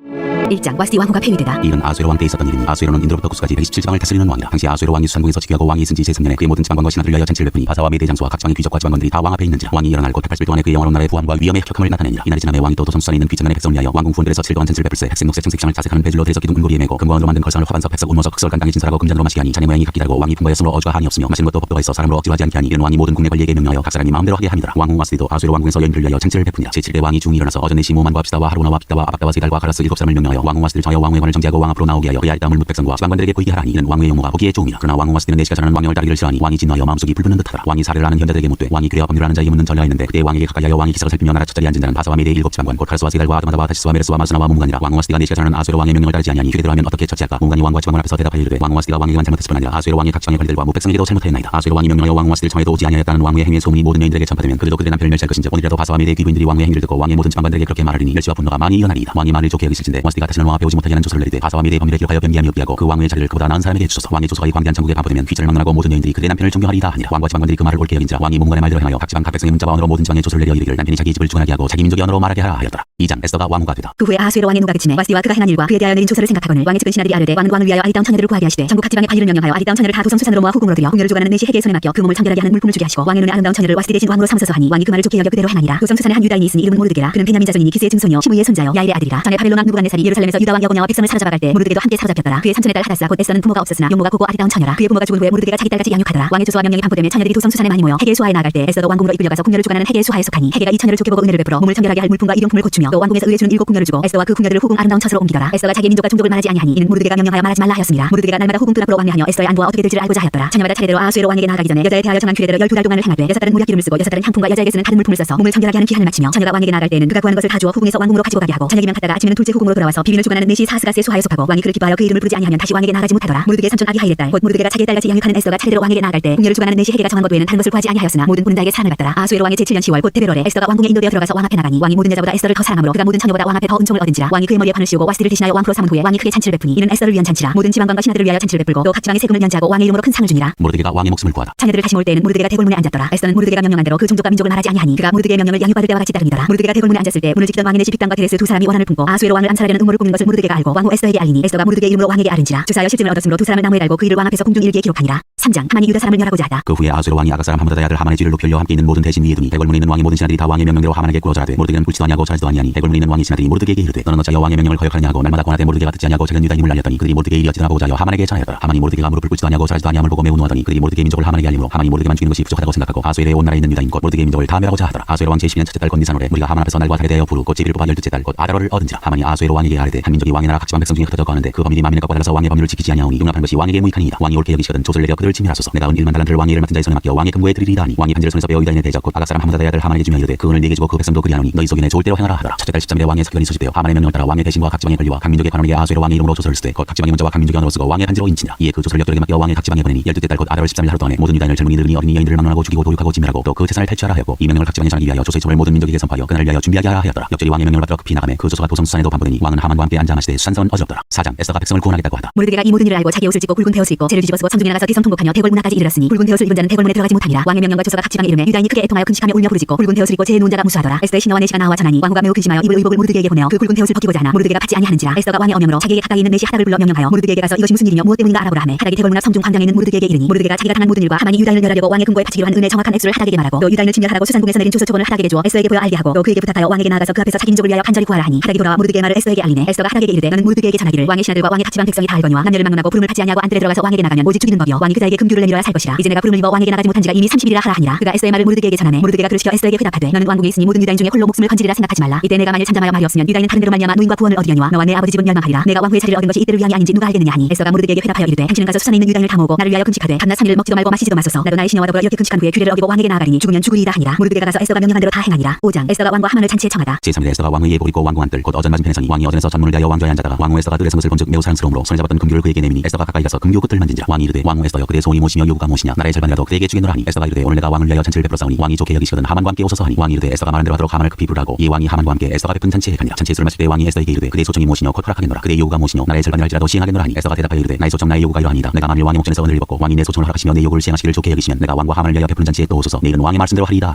1장 와스디 왕후가 폐위되다. 이는 아수에로 왕 때 있었던 일이니 아수에로는 인도로부터 구스까지 127지방을 다스리는 왕이라. 당시 아수에로 왕이 수산국에서 즉위하고 왕이 있은 지 제3년에 그의 모든 지방관과 신하들 위하여 잔치를 베푸니 바사와 메대 장수와 각 지방의 귀족과 지방관들이 다 왕 앞에 있는지라. 왕이 일어날 곧 180일 동안에 그의 영원한 나라의 부함과 위엄의 혁혁함을 나타내니라. 이날이 지남에 왕이 또 도성수산에 있는 귀천간의 백성을 위하여 왕궁 후원들에서 7일 동안 잔치를 베풀세. 백색 녹색 청색장을 자색하는 배줄로 들에서 기둥 근고리에 메고 금관으로 만든 걸상을 화반석 백석 운모석 흑설 간당에 진설하고 금잔으로 마시게 하니 자네 모양이 각기 다르고 왕이 풍부하였으므로 어주가 한이 없으며 마시는 것도 법도가 있어 사람으로 억지로 하지 않게 하니 이는 왕이 모든 국내 관리에게 명령하여 각 사람이 마음대로 하게 함이더라. 왕후 와스디도 아수에로 왕궁에서 여인들을 위하여 잔치를 베푸니라. 제7대 왕이 중이 일어나서 어전네시 모만과 압시다와 하루나와 빅다와 아박다와 세달과 가라스 7사람을 명령하여 왕후 와스디를 정하여 왕후의 관을 정지하고 왕 앞으로 나오게 하여 그의 알담을 뭇 백성과 지방관들에게 보이게 하라니 이는 왕후의 용모가 보기에 좋음이라. 그러나 왕후 와스디는 내시가 전하는 왕명을 따르기를 싫어하니 왕이 진노하여 마음속이 불붙는 듯하더라. 왕이 사례를 아는 현자들에게 묻되 왕이 규례와 법률을 아는 자에게 묻는 전례하였는데 그때 왕에게 가까이하여 왕이 기사를 살피며 나라 첫자리에 앉은 자는 바사와 메대의 7지방관 곧 가라스와 세달과 아드마다와 다시스와 메레스와 마스나와 무문관이라. 왕후 와스디가 내시가 전하는 아수에로 왕의 명령을 따르지 아니하니 규례대로 하면 어떻게 처치할까. 무문관이 왕과 지방관 앞에서 대답하여 이르되 왕후 와스디가 왕에게만 잘못했을 뿐 아니라 아수에로 왕의 각 지방의 관리들과 무백성에게도 잘못하였나이다. 아수에로 왕이 명령하여 왕후 와스디를 청해도 오지 아니하였다는 왕후의 행위의 소문이 모든 여인들에게 전파되면 그들도 그들의 남편을 멸시할 것인지 오늘이라도 바사와 메대의 귀부인들이 왕후의 행위를 듣고 왕의 모든 지방관들에게 그렇게 말하리니 멸시와 분노가 많이 일어나리이다. 왕이 말을 좋게 여기실진데 와스디가 다시는 왕 앞에 오지 못하게 하는 조서를 내리되 바사와 메대의 법률에 기록하여 변기함이 없게 하고 그 왕후의 자리를 그보다 나은 사람에게 주소서. 왕의 조서가 이 광대한 천국에 반포되면 귀천을 막론하고 모든 여인들이 그들의 남편을 존경하리이다 하니라. 왕과 지방관들이 그 말을 옳게 여긴지라 왕이 문관의 말대로 행하여 각 지방 각 백성의 문자와 언어로 모든 지방에 조서를 내려 이르기를 남편이 자기 집을 주관하게 하고 자기 민족의 언어로 말하게 하라 하였더라. 2장 에스더가 왕후가 되다. 그 후에 아수에로 왕의 노가 그치매 와스디와 그가 행한 일과 그에 대하여 내린 조서를 생각하거늘 왕의 측은 신하들이 아뢰되 왕은 왕을 위하여 아리따운 처녀들을 구하게 하시되 전국 각 지방에 파일을 명령하여 아리따운 처녀를 다 도성 수산으로 모아 후궁으로 들여 궁녀를 주관하는 내시 해계의 손에 맡겨 그 몸을 청결하게 하는 물품을 주게 하시고 왕의 눈에 아름다운 처녀를 와스디 대신 왕으로 삼으소서 하니 왕이 그 말을 좋게 여겨 그대로 행하니라. 도성 수산에 한 유다인이 있으니 이름은 모르드게라. 그는 베냐민 자손이니 기스의 증손이요 시므이의 손자요 야일의 아들이라. 전에 바벨론 왕 느부갓네살이 예루살렘에서 유다 왕 여고냐와 백성을 사로잡아갈 때 모르드게도 함께 사로잡혔더라. 그의 삼촌의 딸 하다스아 곧 에스더는 부모가 없었으나 용모가 고고 아리따운 처녀라. 그의 부모가 죽은 후에 모르드게가 자기 딸같이 양육하더라. 왕의 조서와 명령이 반포되며 처녀들이 도성 수산에 많이 모여 해계의 수하에 나아갈 때 에스더도 왕궁으로 이끌려가서 궁녀를 주관하는 해계의 수하에 속하니 해계가 이 처녀를 좋게 보고 은혜를 베풀어 몸을 청결하게 할 물품과 일용품을 고추며 또 왕궁에서 의뢰 주는 7궁녀를 주고 에스더와 그 궁녀들을 후궁 아름다운 처소로 옮기더라. 에스더가 자기의 민족과 종족을 말하지 아니하니 이는 모르드게가 명령하여 말하지 말라 하였습니다. 모르드게가 날마다 후궁 뜰 앞으로 왕래하며 에스더의 안부와 어떻게 될지를 알고자 하였더라. 처녀마다 차례대로 아수에로 왕에게 나아가기 전에 여자에 대하여 정한 규례대로 12달 동안을 행하되 6달은 무약 기름을 쓰고 6달은 향품과 여자에게 쓰는 다른 물품을 써서 몸을 청결하게 하는 기한을 마치며 처녀가 왕에게 나아갈 때는 그가 구하는 것을 다 주어 후궁에서 왕궁으로 가지고 가게 하고 저녁이면 갔다가 아침에는 둘째 후궁으로 돌아와서 비빈을 주관하는 내시 사스가스의 수하에 속하고 왕이 그를 기뻐하여 그 이름을 부르지 아니하면 다시 왕에게 나아가지 못하더라. 모르드게 삼촌 아비하일의 딸 곧 모르드게가 자기의 딸같이 양육하는 에스더가 차례대로 왕에게 나아갈 때 궁녀를 주관하는 내시 해계가 정한 것 외에는 다른 것을 구하지 아니하였으나 모든 보는 자에게 사랑을 받더라. 아수에로 왕의 제7년 10월 곧 데베롤에 에스더가 왕궁에 인도되어 들어가서 왕 앞에 나가니 왕이 모든 여자보다 에스더를 더 사랑하므로 그가 모든 처녀보다 왕 앞에 더 은총을 얻은지라. 왕이 그의 머리에 관을 씌우고 와스디를 대신하여 왕으로 삼은 후에 왕이 크게 잔치를 베푸니 이는 에스더를 위한 잔치라. 모든 지방관과 신하들을 위하여 잔치를 베풀고 또 각 지방의 세금을 면제하고 왕의 이름으로 큰 상을 주니라. 모르드게가 왕의 목숨을 구하다. 처녀들을 다시 모을 때에는 모르드게가 대궐문에 앉았더라. 에스더는 모르드게가 명령한 대로 그 종족과 민족을 말하지 아니하니 그가 모르드게의 명령을 양육받을 때와 같이 따르니더라. 모르드게가 대궐문에 앉았을 때 문을 지키던 왕의 내시 빅단과 데레스 두 사람이 원한을 품고 아수에로 왕을 암살하려는 음모를 꾸민 것을 모르드게가 알고 왕후 에스더에게 알리니 에스더가 모르드게의 이름으로 왕에게 아른지라. 주사하여 실증을 얻었으므로 두 사람을 나무에 달고 그 일을 왕 앞에서 공중 일기에 기록하니라. 3장 하만이 유다 사람을 멸하고자 하다. 그 후에 아수에로 왕이 아각 사람 하므다다의 아들 하만의 쥐를 높이 올려 함께 있는 모든 대신 위에 두니 대궐문에 있는 왕의 모든 신하들이 다 왕의 명령대로 하만에게 굴어져라되 모르드게는 굴지도 아니하고 잘지도 아니하니 대궐문에 있는 왕의 신하들이 모르드게에게 이르되 너는 어찌하여 왕의 명령을 거역하느냐 하고 날마다 권하되 모르드게가 듣지 아니하고 작은 유다인임을 알렸더니 그들이 모르드게의 일이 어찌되나 보고자 하여 하만에게 전하였더라. 하만이 모르드게가 무릎을 꿇지도 아니하고 잘지도 아니함을 보고 매우 노하더니 그들이 모르드게의 민족을 하만에게 알림으로 하만이 모르드게만 죽이는 것이 부족하다고 생각하고 아수에르의 온 나라에 있는 유다인 곧 모르드게의 민족을 다 멸하고자 하더라. 아수에로 왕 제12년 첫째 달 건니산월에 무리가 하만 앞에서 날과 달에 대하여 부르 곧 제1일 뽑아 12째 달 곧 아다로를 얻은지라. 하만이 아수에로 왕에게 아뢰되 한 민족이 왕의 나라 각 지방 백성 중에 흩어져 거하는데 그 법률이 만민의 것과 달라서 왕의 법률을 지키지 아니하오니 용납하는 것이 왕에게 무익하니이다. 왕이 옳게 여기시거든 조서를 내려 그들을 침해하소서. 내가 은 1만 달란트를 왕의 일을 맡은 자의 손에 맡겨 왕의 금고에 드리리다 하니 왕이 반지를 손에서 빼어 유다인의 대적 곧 아각 사람 하므다다의 아들 하만에게 주며 이르되 그 은을 네게 주고 그 백성도 그리하노니 너희 속인에 좋을 대로 행하라 하더라. 첫째 달 13일에 왕의 사견이 소집되어 하만의 명령을 따라 왕의 대신과 각 지방의 권리와 각 민족의 관원에게 아수에로 왕의 이름으로 조서를 쓰되 곧 각 지방의 문자와 각 민족의 언어로 쓰고 왕의 반지로 인치니라. 이에 그 조서를 역들에게 맡겨 왕의 각 지방에 보내니 12째 달 곧 아다월 13일 하루 동안에 모든 유다인을 젊은이 늙은이 어린이 여인들을 막론하고 죽이고 도륙하고 진멸하고 또 그 재산을 탈취하라 하였고 이 명령을 각 지방에 전하기 위하여 조서의 첩을 모든 민족에게 선포하여 그날을 위하여 준비하게 하라 하였더라. 역절이 왕의 명령을 받들어 급히 나가매 그 조서가 도성 수산에도 반포되니 왕은 하만과 함께 앉아 마시되 수산선 어지럽더라. 4장 에스더가 백성을 구원하겠다고 하다. 모르드게가 이 모든 일을 알고 자기 옷을 찢고 굵은 베옷을 입고 재를 뒤집어 쓰고 성중에 나가서 기성통곡하며 대궐 문화까지 이르렀으니 굵은 베옷을 입은 자는 대궐문에 들어가지 못하니라. 왕의 명령과 조서가 각 지방에 이르매 유다인이 크게 애통하여 근식하며 울며 부르짖고 굵은 베옷을 입고 재에 누운 자가 무수하더라. 에스더의 신하와 내시가 나와 전하니 왕후가 매우 근심하여 입을 의복을 모르드게에게 보내어 그 굵은 베옷을 벗기고자 하나 모르드게가 받지 아니하는지라. 에스더가 왕의 어명으로 자기에게 가까이 있는 내시 하닥을 불러 명령하여 모르드게에게 가서 이것이 무슨 일이며 무엇 때문인가 알아보라 하매 하닥이 대궐문화 성중 광장에 있는 모르드게에게 이르니 모르드게가 자기가 당한 모든 일과 하만이 유다인을 멸하려고 왕의 금고에 바치기로 한 은의 정확한 액수를 하닥에게 말하고 또 유다인을 진멸하라고 수산궁에서 내린 조서 초본을 하닥에게 주어 에스더에게 보여 알게 하고 또 그에게 부탁하여 왕에게 나아가서 그 앞에서 자기 민족을 위하여 간절히 구하라 하니 하닥이 돌아와 모르드게의 말을 에스더에게 알리네. 에스더가 하닥에게 이르되 너는 모르드게에게 전하기를 왕의 신하들과 왕의 각 지방 백성이 다 알거니와 남녀를 막론하고 부름을 받지 아니하고 안뜰에 들어가서 왕에게 나가면 오직 죽이는 법이요. 왕이 그자에게 왕에게 금규를 내밀어야 살 것이라. 이제 내가 부름을 입어 왕에게 나가지 못한 지가 이미 30일이라 하라 하니라. 그가 에스더의 말을 모르드게에게 전하매 모르드게가 그를 시켜 에스더에게 회답하되 너는 왕궁에 있으니 모든 유다인 중에 홀로 목숨을 건지리라 생각하지 말라. 이때 내가 만일 잠잠하여 말이 없으면 유다인은 다른 데로 말미암아 노임과 구원을 얻으려니와 너와 내 아버지 집은 멸망하리라. 내가 왕후의 자리를 얻은 것이 이때를 위함이 아닌지 누가 알겠느냐 하니 에스더가 모르드게에게 회답하여 이르되 당신은 가서 수산에 있는 유다인을 다 모으고 나를 위하여 금식하되 밤낮 3일을 먹지도 말고 마시지도 마소서. 나도 나의 시녀와 더불어 이렇게 금식한 후에 규례를 어기고 왕에게 나아가리니 죽으면 죽으리이다 하니라. 모르드게가 가서 에스더가 명령한 대로 다 행하니라. 5장 에스더가 왕과 하만을 잔치에 청하다. 제3일 에스더가 왕의 예복을 입고 왕궁 안뜰 곧 어전 맞은편에 서니 왕이 어전에서 전문을 다하여 왕좌에 앉았다가 왕후 에스더가 뜰에서 것을 본즉 매우 사랑스러움으로 손에 잡았던 금규를 그에게 내미니 에스더가 가까이 가서 금규 끝을 만진지라. 왕이 이르되 왕후 에스더여 그대 소원이 무엇이며 요구가 무엇이냐 나라의 절반이라도 그에게 주겠노라 하니 에스더가 이르되 오늘 내가 왕을 위하여 잔치를 베풀어 싸우니 왕이 좋게 여기시거든 하만과 함께 오소서 하니 왕이 이르되 에스더가 말한 대로 하도록 하만을 급히 부르라고 이 왕이 하만과 함께 에스더가 베푼 잔치에 가니라. 잔치에 술을 마실 때 왕이 에스더에게 이르되 그대의 소청이 무엇이뇨 곧 허락하겠노라. 그대의 요구가 무엇이뇨 나라의 절반이라 할지라도 시행하겠노라 하니 에스더가 대답하여 이르되 나의 소청 나의 요구가 이러하니이다. 내가 만일 왕의 목전에서 은혜를 입었고 왕이 내 소청을 허락하시며 내 요구를 시행하시기를 좋게 여기시면 내가 왕과 하만을 위하여 베푸는 잔치에 또 오소서. 내일은 왕의 말씀대로 하리이다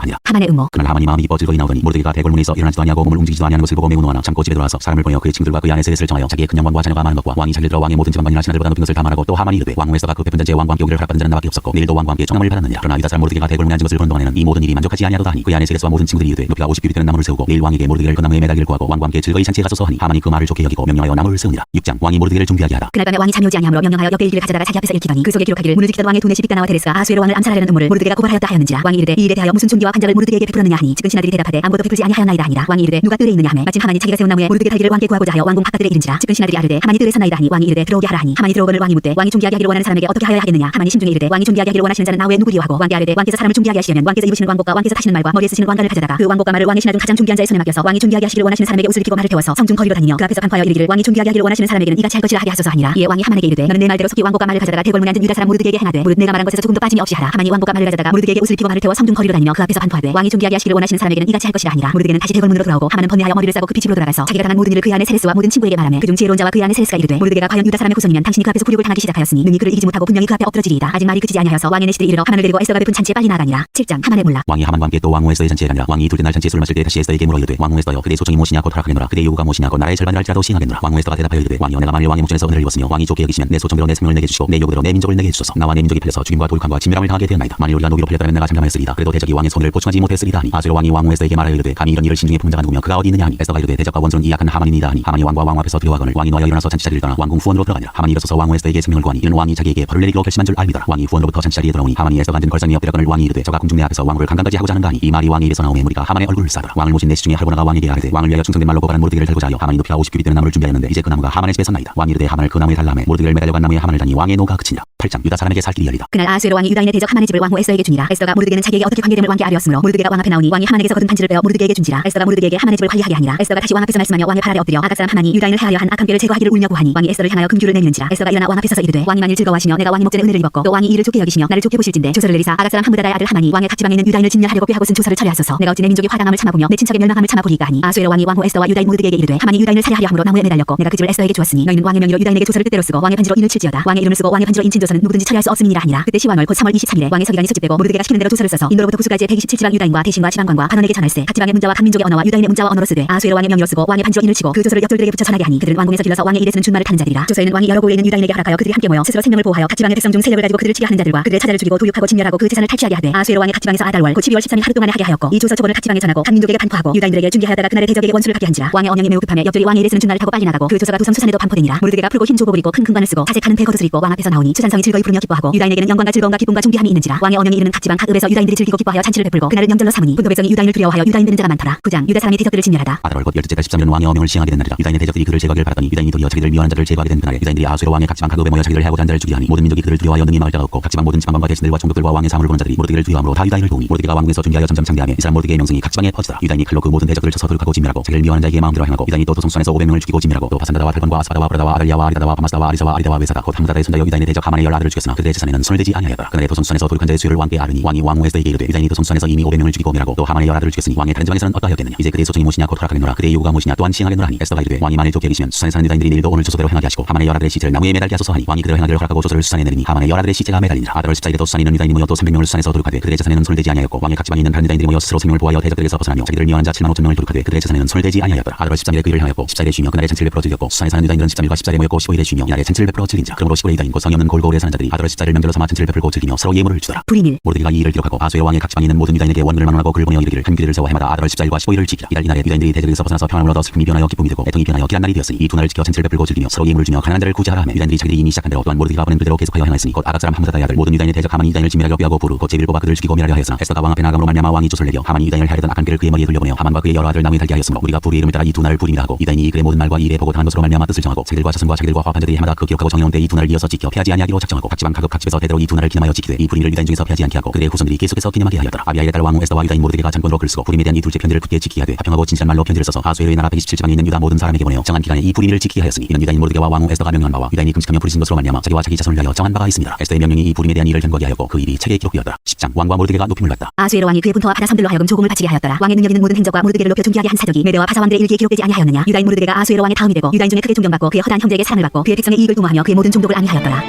하니라. 하만의 음모. 그날 하만이 마음이 기뻐 즐거이 나오더니 모르드게가 대궐문에 있어 일어나지도 아니하고 몸을 움직이지도 아니하는 것을 보고 매우 노하나 참고 집에 들어와서 사람을 보내어 그의 친구들과 그 안에 세렛을 정하여 자기의 큰 영광과 자녀가 많은 것과 왕이 자리를 들어 왕의 모든 지방만이나 신하들보다 높은 것을 다 말하고 또 하만이 이르되 왕후 에스더가 그 베푼 잔치에 왕과 함께 오기를 허락받은 자는 나밖에 없었고 내일도 왕과 함께 청함을 받았느냐. 그러나 유다 사람 모르드게가 대궐문에 앉은 것을 보는 동안에는 이 모든 일이 만족하지 아니하도다 하니 그 안에 세렛과 모든 친구들이 이르되 높이가 50규빗 되는 나무를 세우고 내일 왕에게 모르드게를 그 나무에 매달기를 구하고 왕과 함께 즐거이 잔치에 가소서 하니 하만이 그 말을 좋게 여기고 명령하여 나무를 세우니라. 6장 왕이 모르드게를 준비하게 하다. 그날 밤에 왕이 잠이 오지 아니하므로 명령하여 옆에 일기를 가져다가 자기 앞에서 읽히더니 그 속에 기록하기를 문을 지키던 왕의 두 내시 빅다나와 데레스가 아수에로 왕을 암살하려는 음모를 모르드게가 고발하였다 하였는지라. 왕이 이르되 이 일에 대하여 무슨 존귀와 관작을 모르드게에게 베풀었느냐 하니 측은 신하들이 대답하되 아무것도 베풀지 아니하였나이다 하니라. 왕이 이르되 누가 뜰에 있느냐 하매 마침 하만이 자기가 세운 나무에 모르드게 달기를 왕께 구하고자 하여 왕궁 바깥들에 이른지라. 측은 신하들이 아르되 하만이 뜰에 섰나이다 하니 왕이 이르되 들어오게 하라 하니 하만이 들어오거늘 왕이 묻되 왕이 존귀하게 하기를 원하는 사람에게 어떻게 하여야 하겠느냐. 하만이 심중에 이르되 왕이 존귀하게 하기를 원하시는 자는 나 외에 누구리요 하고 왕께 아르되 왕께서 사람을 존귀하게 하시려면 왕께서 입으시는 왕복과 왕께서 타시는 말과 머리에 쓰시는 왕관을 가져다가 그 왕복과 말을 왕의 신하중 가장 존귀한 자의 손에 맡겨서 왕이 존귀하게 하시기를 원하시는 사람에게 옷을 입히고 말을 태워서 성중 거리로 다니며 그 앞에서 간파하여 이르기를 왕이 존귀하게 하기를 원하시는 사람에게는 이같이 할 것이라 하게 하소서 하니라. 이에 왕이 하만에게 이르되 너는 내 말대로 속히 왕복과 말을 가져다가 대궐문에 앉은 유다 사람 모르드게에게 행하되 무릇 내가 말한 것에서 조금도 빠짐이 없이 하라. 하만이 왕복과 말을 가져다가 모르드게에게 옷을 입히고 말을 태워 성중 거리로 다니며 그 앞에서 간파하되 왕이 존귀하게 하시기를 원하시는 사람에게는 이같이 할 것이라 하니라. 모르드게는 다시 대궐문으로 돌아오고 하만은 번뇌하여 머리를 싸고 급히 집으로 돌아가서 자기가 당한 모든 일을 그 안에 세레스와 모든 친구에게 말하며 그중 지혜로운 자와 그 안에 세레스가 이르되 모르드게가 과연 유다 사람의 후손이면 당신이 그 앞에서 굴욕을 당하기 시작하였으니 능히 그를 이기지 못하고 분명히 그 앞에 엎드러지리이다. 아직 말이 그치지 아니하여서 왕의 내시들이 이르러 하만을 데리고 에스더가 베푼 잔치에 빨리 나아가니라. 7장 하만의 몰락. 왕이 하만과 함께 또 왕후 에스더의 잔치에 가니라. 왕이 둘째 날 잔치에 술을 마실 때 다시 에스더에게 물어 이르되 왕후 에스더여 그대의 소청이 무엇이냐 곧 허락하겠노라. 그대의 요구가 무엇이냐 곧 나라의 절반이라 할지라도 시행하겠노라. 왕후 에스더가 대답하여 이르되 왕이여 내가 만일 왕의 목전에서 은혜를 입었으며 왕이 좋게 여기시면 내 소청대로 내 생명을 내게 주시고 내 요구대로 내 민족을 내게 해주소서. 나와 내 민족이 팔려서 죽임과 돌감과 진멸함을 당하게 되었나이다. 만일 우리가 노비로 팔렸다면 내가 잠잠하였으리다. 그래도 대적이 왕의 손을 보충하지 못했으리다 하니 아수르 왕이 왕후 에스더에게 말하여 이르되 감히 이런 일을 신중에 품은 자가 누구며 그가 어디 있느냐 하니 에스더가 이르되 대적과 원수는 이 약한 하만이니이다 하니 하만이 왕과 왕 앞에서 두려워하거늘 왕이 노하여 일어나서 잔치 자리를 떠나 왕궁 후원으로 들어가니라. 하만이 일어서서 왕후 에스더에게 생명을 구하니 이는 왕이 자기에게 벌을 내리기로 결심한 줄 알미더라. 왕이 후원으로부터 잔치 자리에 돌아오니 하만이 에스더가 앉은 걸상에 엎드려거늘 왕이 이르되 저가 궁중 내 앞에서 왕후를 강간까지 하고자 하는가 하니 이 말이 왕의 입에서 나오매 무리가 하만의 얼굴을 싸더라. 왕을 모신 내시 중에 할보나가 왕에게 아뢰되 왕을 위하여 충성된 말로 고발한 모르드게를 달고자 하여 하만이 높이가 50규빗 되는 나무를 준비하였는데 이제 그 나무가 하만의 집에 섰나이다. 왕이 이르되 하만을 그 나무에 달라매 모르드게를 매달려간 나무에 하만을 다니 왕의 노가 그치니라. 8장 유다 사람에게 살 길이 열리다. 그날 아수에로 왕이 유다인의 대적 하만의 집을 왕후 에스더에게 주니라. 에스더가 모르드게는 자기에게 어떻게 관계됨을 왕께 아뢰었으므로 모르드게가 왕 앞에 나오니 왕이 하만에게서 거둔 반지를 빼어 모르드게에게 준지라. 에스더가 모르드게에게 하만의 집을 관리하게 하니라. 에스더가 다시 왕 앞에서 말씀하며 왕의 팔 아래 엎드려 아각 사람 하만이 유다인을 해하여 한 악한 꾀를 제거하기를 울며 구하니 왕이 에스더를 향하여 금규를 내미는지라. 에스더가 일어나 왕 앞에 서서 이르되 왕이 만일 즐거워하시며 내가 왕의 목전에 은혜를 입었고 또 왕이 이를 좋게 여기시며 나를 좋게 보실진대 조서를 내리사 아각 사람 하무다다의 아들 하만이 왕의 각 지방에 있는 유다인을 진멸하려고 꾀하고 쓴 조서를 처리하소서. 내가 어찌 내 민족의 화당함을 참아보며 내 친척의 멸망함을 참아보리까 하니 아수에로 왕이 왕후 에스더와 유다인 모르드게에게 이르되 하만이 유다인을 살해하려 함으로 나무에 매달렸고 내가 그 집을 에스더에게 주었으니 너희는 왕의 명의로 유다인에게 조서를 뜻대로 쓰고 왕의 반지로 인을 칠지어다. 왕의 이름을 쓰고 왕의 반지로 인친 조서는 누구든지 처리할 수 없음이니라 하니라. 그때 시완월 곧 3월 23일에 왕의 서기관이 소집되고 모르드게가 시키는 대로 조서를 써서 인도로부터 부수가지의 127지방 유다인과 대신과 지방관과 반원에게 전할세. 각 지방의 문자와 각 민족의 언어와 유다인의 문자와 언어로 쓰되 아수에로 왕의 명의로 쓰고 왕의 반지로 인을 치고 그 조서를 역졸들에게 붙여 전하게 하니 그들은 왕궁에서 길러서 왕의 일에 쓰는 준말을 타는 자들이라. 조서에는 왕이 여러 고에 있는 유다인에게 허락하여 그들이 함께 모여 스스로 생명을 보호하여 각 지방의 백성 중 세력을 가지고 그들을 치게 하는 자들과 그들의 차자를 죽이고 도륙하고 진멸하고 그 재산을 탈취하게 하되 아수에로 왕이 각 지방에서 아달월 곧 12월 13일 하루 동안에 하게 하였고 이 조서 초본을 각 지방에 전하고 각 민족에게 반포하고 유다인들에게 준비하였다가 그날의 대적에게 원수를 갚게 한지라. 왕의 언영이 매우 급하며 옆들이 왕의 일에 쓰는 준말을 타고 빨리 나가고 그 조서가 두성 수산에도 반포되니라. 모르드게가 풀고 흰 조복을 입고 큰 금관을 쓰고 자색하는 배 겉옷을 입고 왕 앞에서 나오니 수산성이 즐거이 부르며 기뻐하고 유다인에게는 영광과 즐거움과 기쁨과 존귀함이 있는지라. 왕의 언영이 이르는 각 지방 각 읍에서 유다인들이 즐기고 기뻐하여 잔치를 베풀고 그날은 명절로 삼으니 분도 백성이 유다인을 두려워하여 유다인 되는 자가 많더라. 9장 유다 사람이 대적들을 진멸하다. 아달월 곧 12째 달 13일은 왕의 어명을 시행하게 된 날이라. 유다인의 대적들이 그를 제거하기를 바랐더니 유다인이 도리어 자기들을 미워하는 자들을 제거하게 된 그날에 유다인들이 아수에로 왕의 각 지방 각 읍에 모여 자기들을 해하고자 한 자를 죽이려 하니 모든 민족이 그를 두려워하여 능히 막을 자가 없고 각 지방 모든 지방관과 대신들과 총독들과 왕의 사물을 보는 자들이 모르드게를 두려워함으로 다 유다인을 도우니 모르드게가 왕궁에서 준비하여 점점 창대하며 이 사람 모르드게의 명성이 각 지방에 퍼지더라. 유다인이 칼로 그 모든 대적들을 쳐서 도륙하고 진멸하고 자기를 미워하는 자에게 마음대로 행하고 유다인이 또 도성수산에서 500명을 죽이고 진멸하고 또 바산다다와 탈건과 아스바다와 브라다와 아달리아와 아리다다와 바마스다와 아리사와 아리다와 외사다 곧 하무다다의 손자여 유다인의 대적 하만의 열 아들을 죽였으나 그들의 재산에는 손을 대지 아니하였더라. 그날에 도성수산에서 도륙한 자의 수요를 왕께 아르니 왕이 왕후 에스더에게 이르되 유다인이 도성수산에서 이미 500명을 죽이고 멸하고 또 하만의 열 아들을 죽였으니 왕의 다른 지방에서는 어떠하였겠느냐. 이제 그대의 소청이 무엇이냐 곧 허락하겠노라. 그대의 요구가 무엇이냐 또한 시행하겠노라 하니 에스더가 이르되 왕이 만일 좋게 여기시면 수산에 사는 유다인들이 내일도 오늘 조서대로 행하게 하시고 하만의 열 아들의 시체를 나무에 매달게 하소서 하니 왕이 그대로 행하기를 허락하고 조서를 수산에 내리니 하만의 열 아들의 시체가 매달리니라. 아달월 14일에도 수산에 있는 유다인이 모여 또 300명을 수산에서 도륙하되 그들의 재산에는 손을 대지 아니하였고 왕의 각 지방에 있는 다른 유다인들이 모여 스스로 생명을 보호하여 대적들에게서 벗어나며 자기들을 미워하는 자 7만 5천 명을 도륙하되 그들의 재산에는 손을 대지 아니하였더라. 아달월 13일에 그 일을 행하였고 14일에 쉬며 그날에 잔치를 베풀어 즐겼고 수산에 사는 유다인들은 13일과 14일에 모였고 15일에 쉬며 이날에 잔치를 베풀어 즐긴자. 그러므로 15일에 유다인 곧 성이 없는 골고울의 오래 사는 자들이 아들의 십자를 명절로 삼아 잔치를 베풀고 즐기며 서로 예물을 주더라. 불임일 모르드게가 이 일을 기록하고 아수의 왕의 각 지방에 있는 모든 유다인에게 원금을 만원하고 글을 보내어 이르기를 한 규례를 세워 해마다 아들의 십자일과 15일을 지키라. 이달 이날에 유다인들이 대적에서 벗어나서 평안을 얻어 슬픔이 변하여 기쁨이 되고 애통이 변하여 귀한 날이 되었으니 이 두 날을 지켜 잔치를 베풀고 즐기며 서로 예물을 주며 가난한 자를 구제하라 하며 유다인들이 자기들이 이미 시작한 대로 또한 모르드게가 보낸 그대로 계속하여 행하였으니 곧 아각 사람 함므다다의 아들 모든 유다인의 대적 하만이 유다인을 진멸하려 뼈하고 부르 곧 제비를 뽑아 그들을 죽이고 멸하려 하였으나 에스더가 왕 앞에 나아감으로 말미암아 왕이 조소를 내려 하만이 유다인을 하려던 악한 글을 그의 머리에 돌려보내어 하만과 그의 여러 아들 나무에 달게 하였으므로 우리가 불의 이름을 따라 이 두 날을 불임이라 하고 유다인이 이 글의 모든 말과 이 일에 보고 당한 것으로 말미암아 뜻을 정하고 자기들과 자손과 자기들과 화합한 자들이 해마다 그 기록하고 정해온 때 이 두 날을 이어서 지켜 피하지 아니하기로 작정하고 각 지방 각급 각 집에서 대대로 이 두 날을 기념하여 지키되 이 불임을 유다인 중에서 피하지 않게 하고 그들의 후손들이 계속해서 기념하게 하였더라. 아비아의 딸 왕후 에스더와 유다인 모르드게가 잠권으로 글 쓰고 불임에 대한 이 둘째 편지를 굳게 지키게 하되 화평하고 진실한 말로 편지를 써서 아수에르의 나라 127지방에 있는 유다 모든 사람에게 보내어 정한 기간에 이 불임을 지키게 하였으니 이는 유다인 모르드게와 왕후 에스더가 명령한 바와 유다인이 금식하며 부르신 것으로 말미암아 자기와 자기 자손을 위하여 정한 바가 있습니다. 에스더의 명령이 이 불임에 대한 일을 견고하게 하였고 그 일이 책에 기록되었더라. 10장 왕과 모르드게가 높임을 받다. 아수에로 왕이 그의 분토와 바다 섬들로 하여금 조공을 바치게 하였더라. 왕의 능력 있는 모든 행적과 모르드게를 높여 존귀하게 한 사적이 메대와 바사 왕들의 일기에 기록되지 아니하였느냐. 유다인 모르드게가 아수에로 왕의 다음이 되고 유다인 중에 크게 존경받고 그의 허다한 형제에게 사랑을 받고 그의 백성의 이익을 도모하며 그의 모든 종족을 안위하였더라.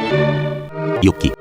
욥기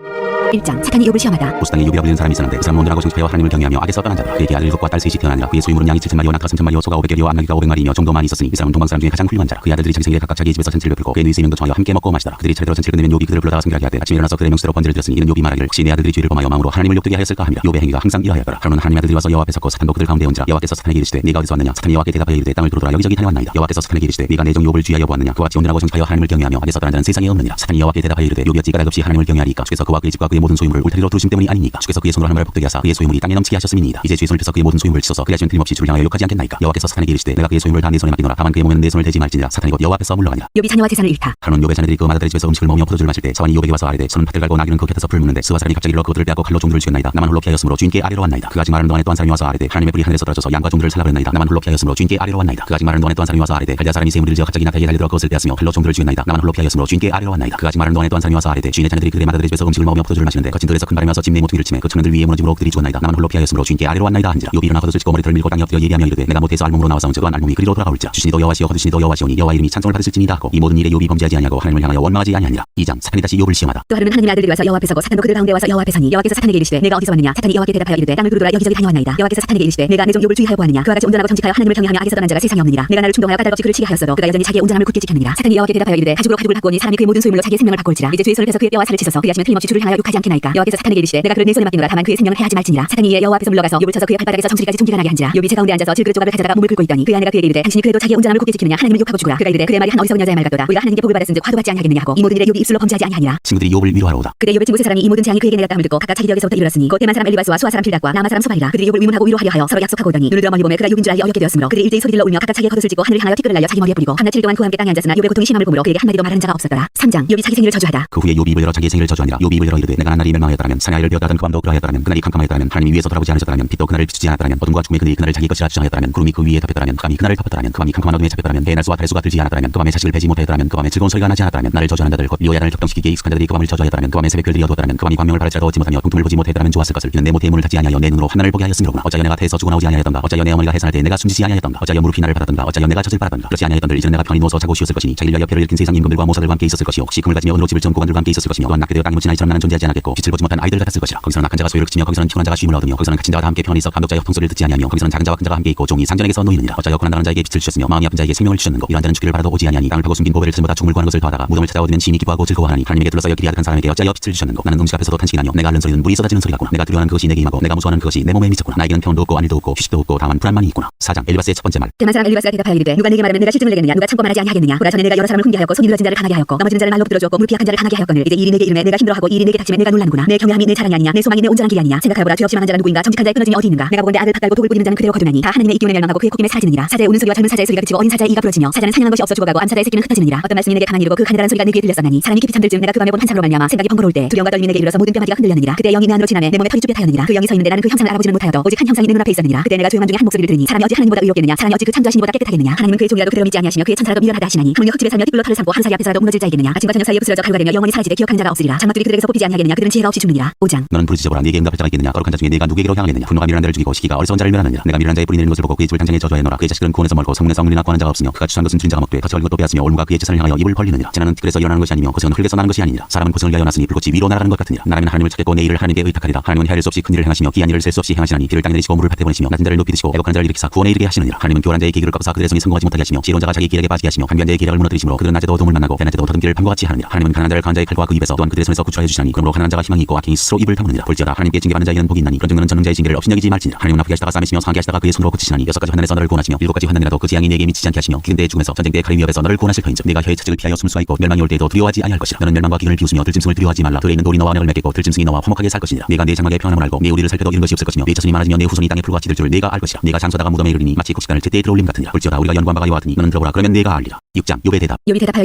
1장 사탄이 욥을 시험하다. 보스당에 욥이라 불리는 사람이 있었는데 그 사람은 온전하고 정직하여 하나님을 경외하며 악에서 떠난 자더라. 그에게 아들 7과 딸 셋이 태어나니라. 그의 소유물은 양이 7,000마리요 낙타 3,000마리요 소가 500개리요 암나귀가 500마리이며 정도만 있었으니 이 사람은 동방 사람 중에 가장 훌륭한 자라. 그의 아들들이 자기 생일에 각각 자기 집에서 잔치를 베풀고 그의 누이 3명도 정하여 함께 먹고 마시더라. 그들이 차례대로 잔치를 끝내면 욥이 그들을 불러다가 성결하게 하되 아침에 일어나서 그들의 명수대로 번제를 드렸으니 이는 욥이 말하기를 혹시 내 아들들이 죄를 범하여 마음으로 하나님을 욕되게 하였을까 하며 욥의 행위가 항상 이러하였더라. 하루는 하나님의 아들들이 와서 여호와 앞에 섰고 사탄도 그들 가운데 온지라. 여호와께서 사탄에게 이르시되 네가 어디서 왔느냐. 사탄이 여호와께 대답하여 이르되 땅을 두루두라 여기저기 다녀왔나이다. 여호와께서 사탄에게 이르시되 네가 내 종 욥을 주의하여 보았느냐. 그와 같이 온전하고 정직하여 하나님을 경외하며 악에서 떠난 자는 세상에 없느니라. 사탄이 여호와께 대답하여 이르되 욥이 어찌 까닭없이 하나님을 경외하리까. 주께서 그와 그의 집과 그의 모든 소유물을 울타리로 두신 때문이 아니니까. 주께서 그의 손으로 하나님을 복되게 하사 그의 소유물이 땅에 넘치게 하셨음이니이다. 이제 주의 손을 펴서 그의 모든 소유물을 치소서 그리하시면 틀림없이 주를 향하여 욕하지 않겠나이까. 여호와께서 사탄에게 이르시되 내가 그의 소유물을 다 네 손에 맡기노라. 다만 그의 몸에는 내 손을 대지 말지니라. 사탄이 곧 여호와 앞에서 물러가니라. 욥이 자녀와 재산을 잃다. 하루는 욥의 자녀들이 그 마다들의 집에서 음식을 먹으며 포도주를 마실 때 사환이 욥에게 와서 아뢰되 저는 밭을 갈고 나귀는 그 곁에서 풀을 묻는데 스와 사람이 갑자기 일러 그들을 빼앗고 칼로 종들을 죽였나이다. 나만 홀로 피하였으므로 주인께 아뢰러 왔나이다. 그가 아직 말하는 동안에 또 한 사람이 와서 아뢰되 하나님의 불이 하늘에서 떨어져서 양과 종들을 살라버렸나이다. 나만 홀로 피하였으므로 주인께 아뢰러 왔나이다. 그가 아직 말하는 동안에 또 한 사람이 와서 아뢰되 갈대아 사람이 샘물을 지어 갑자기 나귀에 달리들어 그것을 빼앗으며 칼로 종들을 죽였나이다. 나만 홀로 피하였으므로 주인께 아뢰러 왔나이다. 그가 아직 말하는 동안에 또 한 사람이 와서 아뢰되 주인의 자녀들이 그들의 마다들의 집에서 음식을 먹으며 포도주를 마시는데 거친 돌에서 큰 바람이 와서 집 내 모퉁이를 치매 그 청년들 위에 무너짐으로 그들이 죽었나이다. 나만 홀로 피하였으므로 주인께 아뢰러 왔나이다 한지라. 욥이 일어나 겉옷을 찢고 머리털을 밀고 땅에 엎드려 예비하며 이르되 내가 못해서 알몸으로 나와서온즉 또한 알몸이 그리로 돌아올지라. 주신이도 여호와시여 거두신이도 여호와시오니 여호와 이름이 찬송을 받으실지니이다 하고 이 모든 일에 욥이 범죄하지 아니하고 하나님을 향하여 원망하지 아니하니라. 2장 사탄이 다시 욥을 시험하다. 또 하루는 하나님의 아들들이 와서 여호와 앞에 서고 사탄도 그들 가운데 와서 여호와 앞에 서니 여호와께서 사탄에게 이르시되 내가 어디서 왔느냐. 사탄이 여호와께 대답하여 이르되 땅을 두루두라 여기저기 다녀왔나이다. 여호와께서 사탄에게 이르시되 내가 내 종 욥을 주의하여 보았느냐. 그와 같이 온전하고 정직하여 하나님을 경외하며 악에서 떠난 자가 세상에 없느니라. 내가 나를 충동하여 까닭없이 그를 치게 하였어도 그가 여전히 자기의 온전함을 굳게 지켰느니라. 사탄이 여호와께 대답하여 이르되 가죽으로 가죽을 갖고 오니 사람이 그의 모든 소유물로 자기의 생명을 바꿀지라. 이제 주의 손을 펴서 그의 뼈와 살을 치소서 그리하시면 틀림없이 주를 향하여 욕하지 않겠나이까. 여호와께서 사탄에게 이르시되 내가 그를 내 손에 맡기노라. 다만 그의 생명을 해하지 말지니라. 사탄이 이에 여호와 앞에서 물러가서 욥을 쳐서 그의 발바닥에서 정수리까지 종기가 나게 한지라. 욥이 제 가운데 앉아서 질그릇 조각을 가져다가 몸을 긁고 있더니 그의 아내가 그에게 이르되 당신이 그래도 자기의 온전함을 굳게 지키느냐. 하나님을 욕하고 죽으라. 그가 이르되 그의 말이 한 어리석은 여자의 말 같도다. 우리가 하나님께 복을 받았은즉 화도 받지 아니하겠느냐 하고 이 모든 일에 욥이 입술로 범죄하지 아니하니라. 친구들이 욥을 위로하러 오다. 그때 욥의 친구 세 사람이 이 모든 재앙이 그에게 내렸다 함을 듣고 각각 자기 지역에서부터 이르렀으니 곧 대만 사람 엘리바스와 수아 사람 빌닷과 나마 사람 수발이라. 그들이 욥을 위문하고 위로하려 하여 서로 약속하고 오더니 눈을 들어 멀리 보매 그가 욥인 줄 알기 어렵게 되었으므로 그들이 일제히 소리들러 울며 각각 자기의 겉옷을 찢고 하늘을 향하여 티끌을 날려 자기 머리에 뿌리고 밤낮 7일 동안 그와 함께 땅에 앉았으나 욥의 고통이 심함을 보므로 그에게 한마디도 말하는 자가 없었더라. 3장 욥이 자기 생일을 저주하다. 그 후에 욥이 입을 열어 자기의 생일을 저주하니라. 욥이 입을 열어 이르되 내가 난 날이 멸망하였더라면 산의 아이를 베었다던 그 밤도 그러하였더라면 그날이 캄캄하였더라면 하나님이 위에서 돌아보지 않으셨더라면 빛도 그날을 비추지 않았더라면 어둠과 죽음의 그늘이 그날을 자기 것이라 주장하였더라면 구름이 그 위에 덮였더라면 그 밤이 그날을 덮었더라면 그 밤이 캄캄한 어둠에 잡혔더라면 해의 날수와 달의 수가 들지 않았더라면 그 밤에 자식을 베지 못하였더라면 그 밤에 즐거운 소리가 나지 않았더라면 나를 저주하는 자들 곧 요야단을 격동시키기에 익숙한 자들이 그 밤을 저주하였더라면 그 밤에 새벽 별들이 어두웠더라면 그 밤이 광명을 바랄지라도 얻지 못하며 동tum을 보지 못하였더라면 좋았을 것을. 이는 내 모태의 문을 닫지 아니하여 내 눈으로 하늘을 보게 하였음이로구나. 어찌하여 내가 태에서 죽어 나오지 아니하였던가. 어찌하여 내 어머니가 해산할 때 내가 숨지지 아니하였던가. 어찌하여 무릎이 나를 받았던가. 어찌하여 내가 젖을 빨았던가. 그렇지 아니하였던들 이제는 내가 편히 누워서 자고 쉬었을 것이니 자기를 위하여 배를 일으킨 세상 임금들과 모사들과 함께 있었을 것이요 혹시 금을 가지며 은으로 집을 지은 고관들과 함께 있었을 것이며 또한 낙게 되어 땅에 묻힌 아이처럼 나는 존재하지 않았겠고 빛을 보지 못한 아이들 같았을 것이라. 거기서는 악한 자가 소유를 그치며 거기서는 피곤한 자가 쉼을 얻으며 거기서는 갇힌 자와 다 함께 편히 있어 감독자의 허통소리를 듣지 아니하며 거기서는 작은 자와 큰 자가 함께 있고 종이 상전에게서 놓이느니라. 어찌하여 고난당하는 자에게 빛을 주셨으며 마음이 아픈 자에게 생명을 주셨는고. 이러한 자는 주기를 바라도 오지 아니하니 땅을 파고 숨긴 보배를 찾보다 죽음을 구하는 것을 더하다가 무덤을 찾아 얻으면 시인이 기뻐하고 즐거워하니 하나님에게 둘러싸여 길이 아득한 사람에게 어찌하여 빛을 주셨는고. 나는 음식 앞에서도 탄식이 나뇨. 내가 앓는 소리는 물이 쏟아지는 소리 같구나. 내가 두려워하는 그것이 내게 임하고 내가 무서워하는 그것이 내 몸에 미쳤구나. 나에게는 평온도 없고 안일도 없고 휴식도 없고 다만 불안만이 있구나. 4장 엘리바스의 첫 번째 말. 대만 사람 엘리바스가 대답하여 이르되 누가 내게 말하면 내가 실증을 내겠느냐. 누가 참고 말하지 아니하겠느냐. 보라 전에 내가 여러 사람을 훈계하였고 손이 늘어진 자를 강하게 하였고 넘어지는 자를 말로 붙들어주었고 무릎이 약한 자를 강하게 하였거늘 이제 이 일이 내게 이르매 내가 힘들어하고 이 일이 내게 닥치매 내가 놀라는구나. 내 경외함이 내 자랑이 아니냐. 내 소망이 내 온전한 길이 아니냐. 생각하여보라 주의 없이 망한 자가 누구인가. 정직한 자의 끊어짐이 어디 있는가. 내가 보건대 아들 팥 깔고 독을 뿌리는 자는 그대로 거두나니 다 하나님의 이기운에 멸망하고 그의 코김에 사라지느니라. 사자의 우는 소리와 젊은 사자의 소리가 그치고 어린 사자의 이가 부러지며 사자는 사냥한 것이 없어 죽어가고 암사자의 새끼는 흩어지느니라. 어떤 말씀이 내게 가만히 이르고 그 가느다란 소리가 내 귀에 들렸었나니 사람이 깊이 잠들 즈음 내가 그 밤에 본 환상으로 말미암아 생각이 번거로울 때 두려움과 떨림이 내게 이르러서 모든 뼈마디가 흔들렸느니라. 그때 영이 내 안으로 지나매 내 몸에 털이 쭈뼛하였느니라. 그 영이 서 있는데 나는 그 형상을 알아보지는 못하여도 오직 한 형상이 내 눈앞에 있었느니라. 그때 내가 조용한 중에 한 목소리를 들으니 사람이 어찌 하나님보다 의롭겠느냐. 사람이 어찌 그 창조하신 이보다 깨끗하겠느냐. 하나님은 그의 종이라도 그대로 믿지 아니하시며 그의 천사라도 미련하다 하시나니 하물며 흙집에 살며 띠뿔로 털을 삼고 하루살이 앞에서라도 무너질 자이겠느냐. 아침과 저녁 사이에 부스러져 가루가 되며 영원히 사라지되 기억하는 자가 없으리라. 장막들이 그들에게서 뽑히지 아니하겠느냐. 아니하느냐 그들은 지혜가 없이 죽느니라. 5장. 너는 부르짖어보라. 네게 응답할 자가 있겠느냐. 거룩한 자 중에 네가 누구에게로 향하겠느냐. 분노가 미련한 자를 죽이고 시기가 어리석은 자를 멸하느니라. 내가 미련한 자의 뿌리 내리는 것을 보고 그의 집을 당장에 저주하여노라. 그의 자식들은 구원에서 멀고 성문에서 억눌리나 구하는 자가 없으며 그가 취한 것은 준 자가 먹되 덫을 걸린 것도 빼앗으며 올무가 그의 재산을 향하여 입을 벌리느니라. 재난은 티끌에서 일어나는 것이 아니며 고생은 흙에서 나는 것이 아니니라. 사람은 고생을 위하여 났으니 불꽃이 위로 날아가는 것 같으니라. 나라면 하나님을 찾겠고 내 일을 하나님께 의탁하리라. 하나님은 헤아릴 수 없이 큰 일을 행하시며 기이한 일을 셀 수 없이 행하시나니 비를 땅에 내리시고 물을 밭에 보내시며 낮은 자를 높이 드시고 애곡하는 자를 일으키사 구원에 이르게 하시느니라. 하나님은 교활한 자의 계기를 꺾으사 그들의 성이 성공하지 못하게 하시며 지혜로운 자가 자기 길에게 빠지게 하시며 간교한 자의 기력을 무너뜨리시므로 그들은 낮에도 어둠을 만나고 대낮에도 더듬기를 밤과 같이 하느니라. 하나님은 가난한 자를 강한 자의 칼과 그 입에서 또한 그들의 손에서 구출하여 주시나니 그러므로 가난한 자가 희망이 있고 악행이 스스로 입을 다무느니라. 볼지어다 하나님께 징계받는 자에게는 복이 있나니 그런 증거는 전능자의 징계를 없이 여기지 말지니라. 하나님은 아프게 하시다가 싸매시며 상하게 하시다가 그의 손으로 고치시나니 6가지 환난에서 너를 구원하시며 7가지 환난이라도 그 재앙이 네게 미치지 않게 하시며 기근 때에 죽음에서 전쟁 때에 칼의 위협에서 너를 구원하실 터인즉 네가 혀의 채찍을 피하여 숨을 수가 있고 멸망이 올 때에도 두려워하지 아니할 것이라. 너는 멸망과 기근을 비웃으며 들짐승을 두려워하지 말라. 들에 있는 돌이 너와 언약을 맺겠고 들짐승이 너와 화목하게 살 것이니라. 네가 내 장막의 평안함을 알고 네 우리를 살펴도 이룬 것이 없을 것이며 네 자손이 많아지며 내 후손이 땅에 풀과 같이 될 줄을 네가 알 것이라. 네가 장서다가 무덤에 이르리니 마치 곡식단을 제때에 들어올림 같으니라. 볼지어다 우리가 연구한 바가 이와 같으니 너는 들어보라. 그러면 네가 알리라. 6장. 욥의 대답. 욥이 대답하여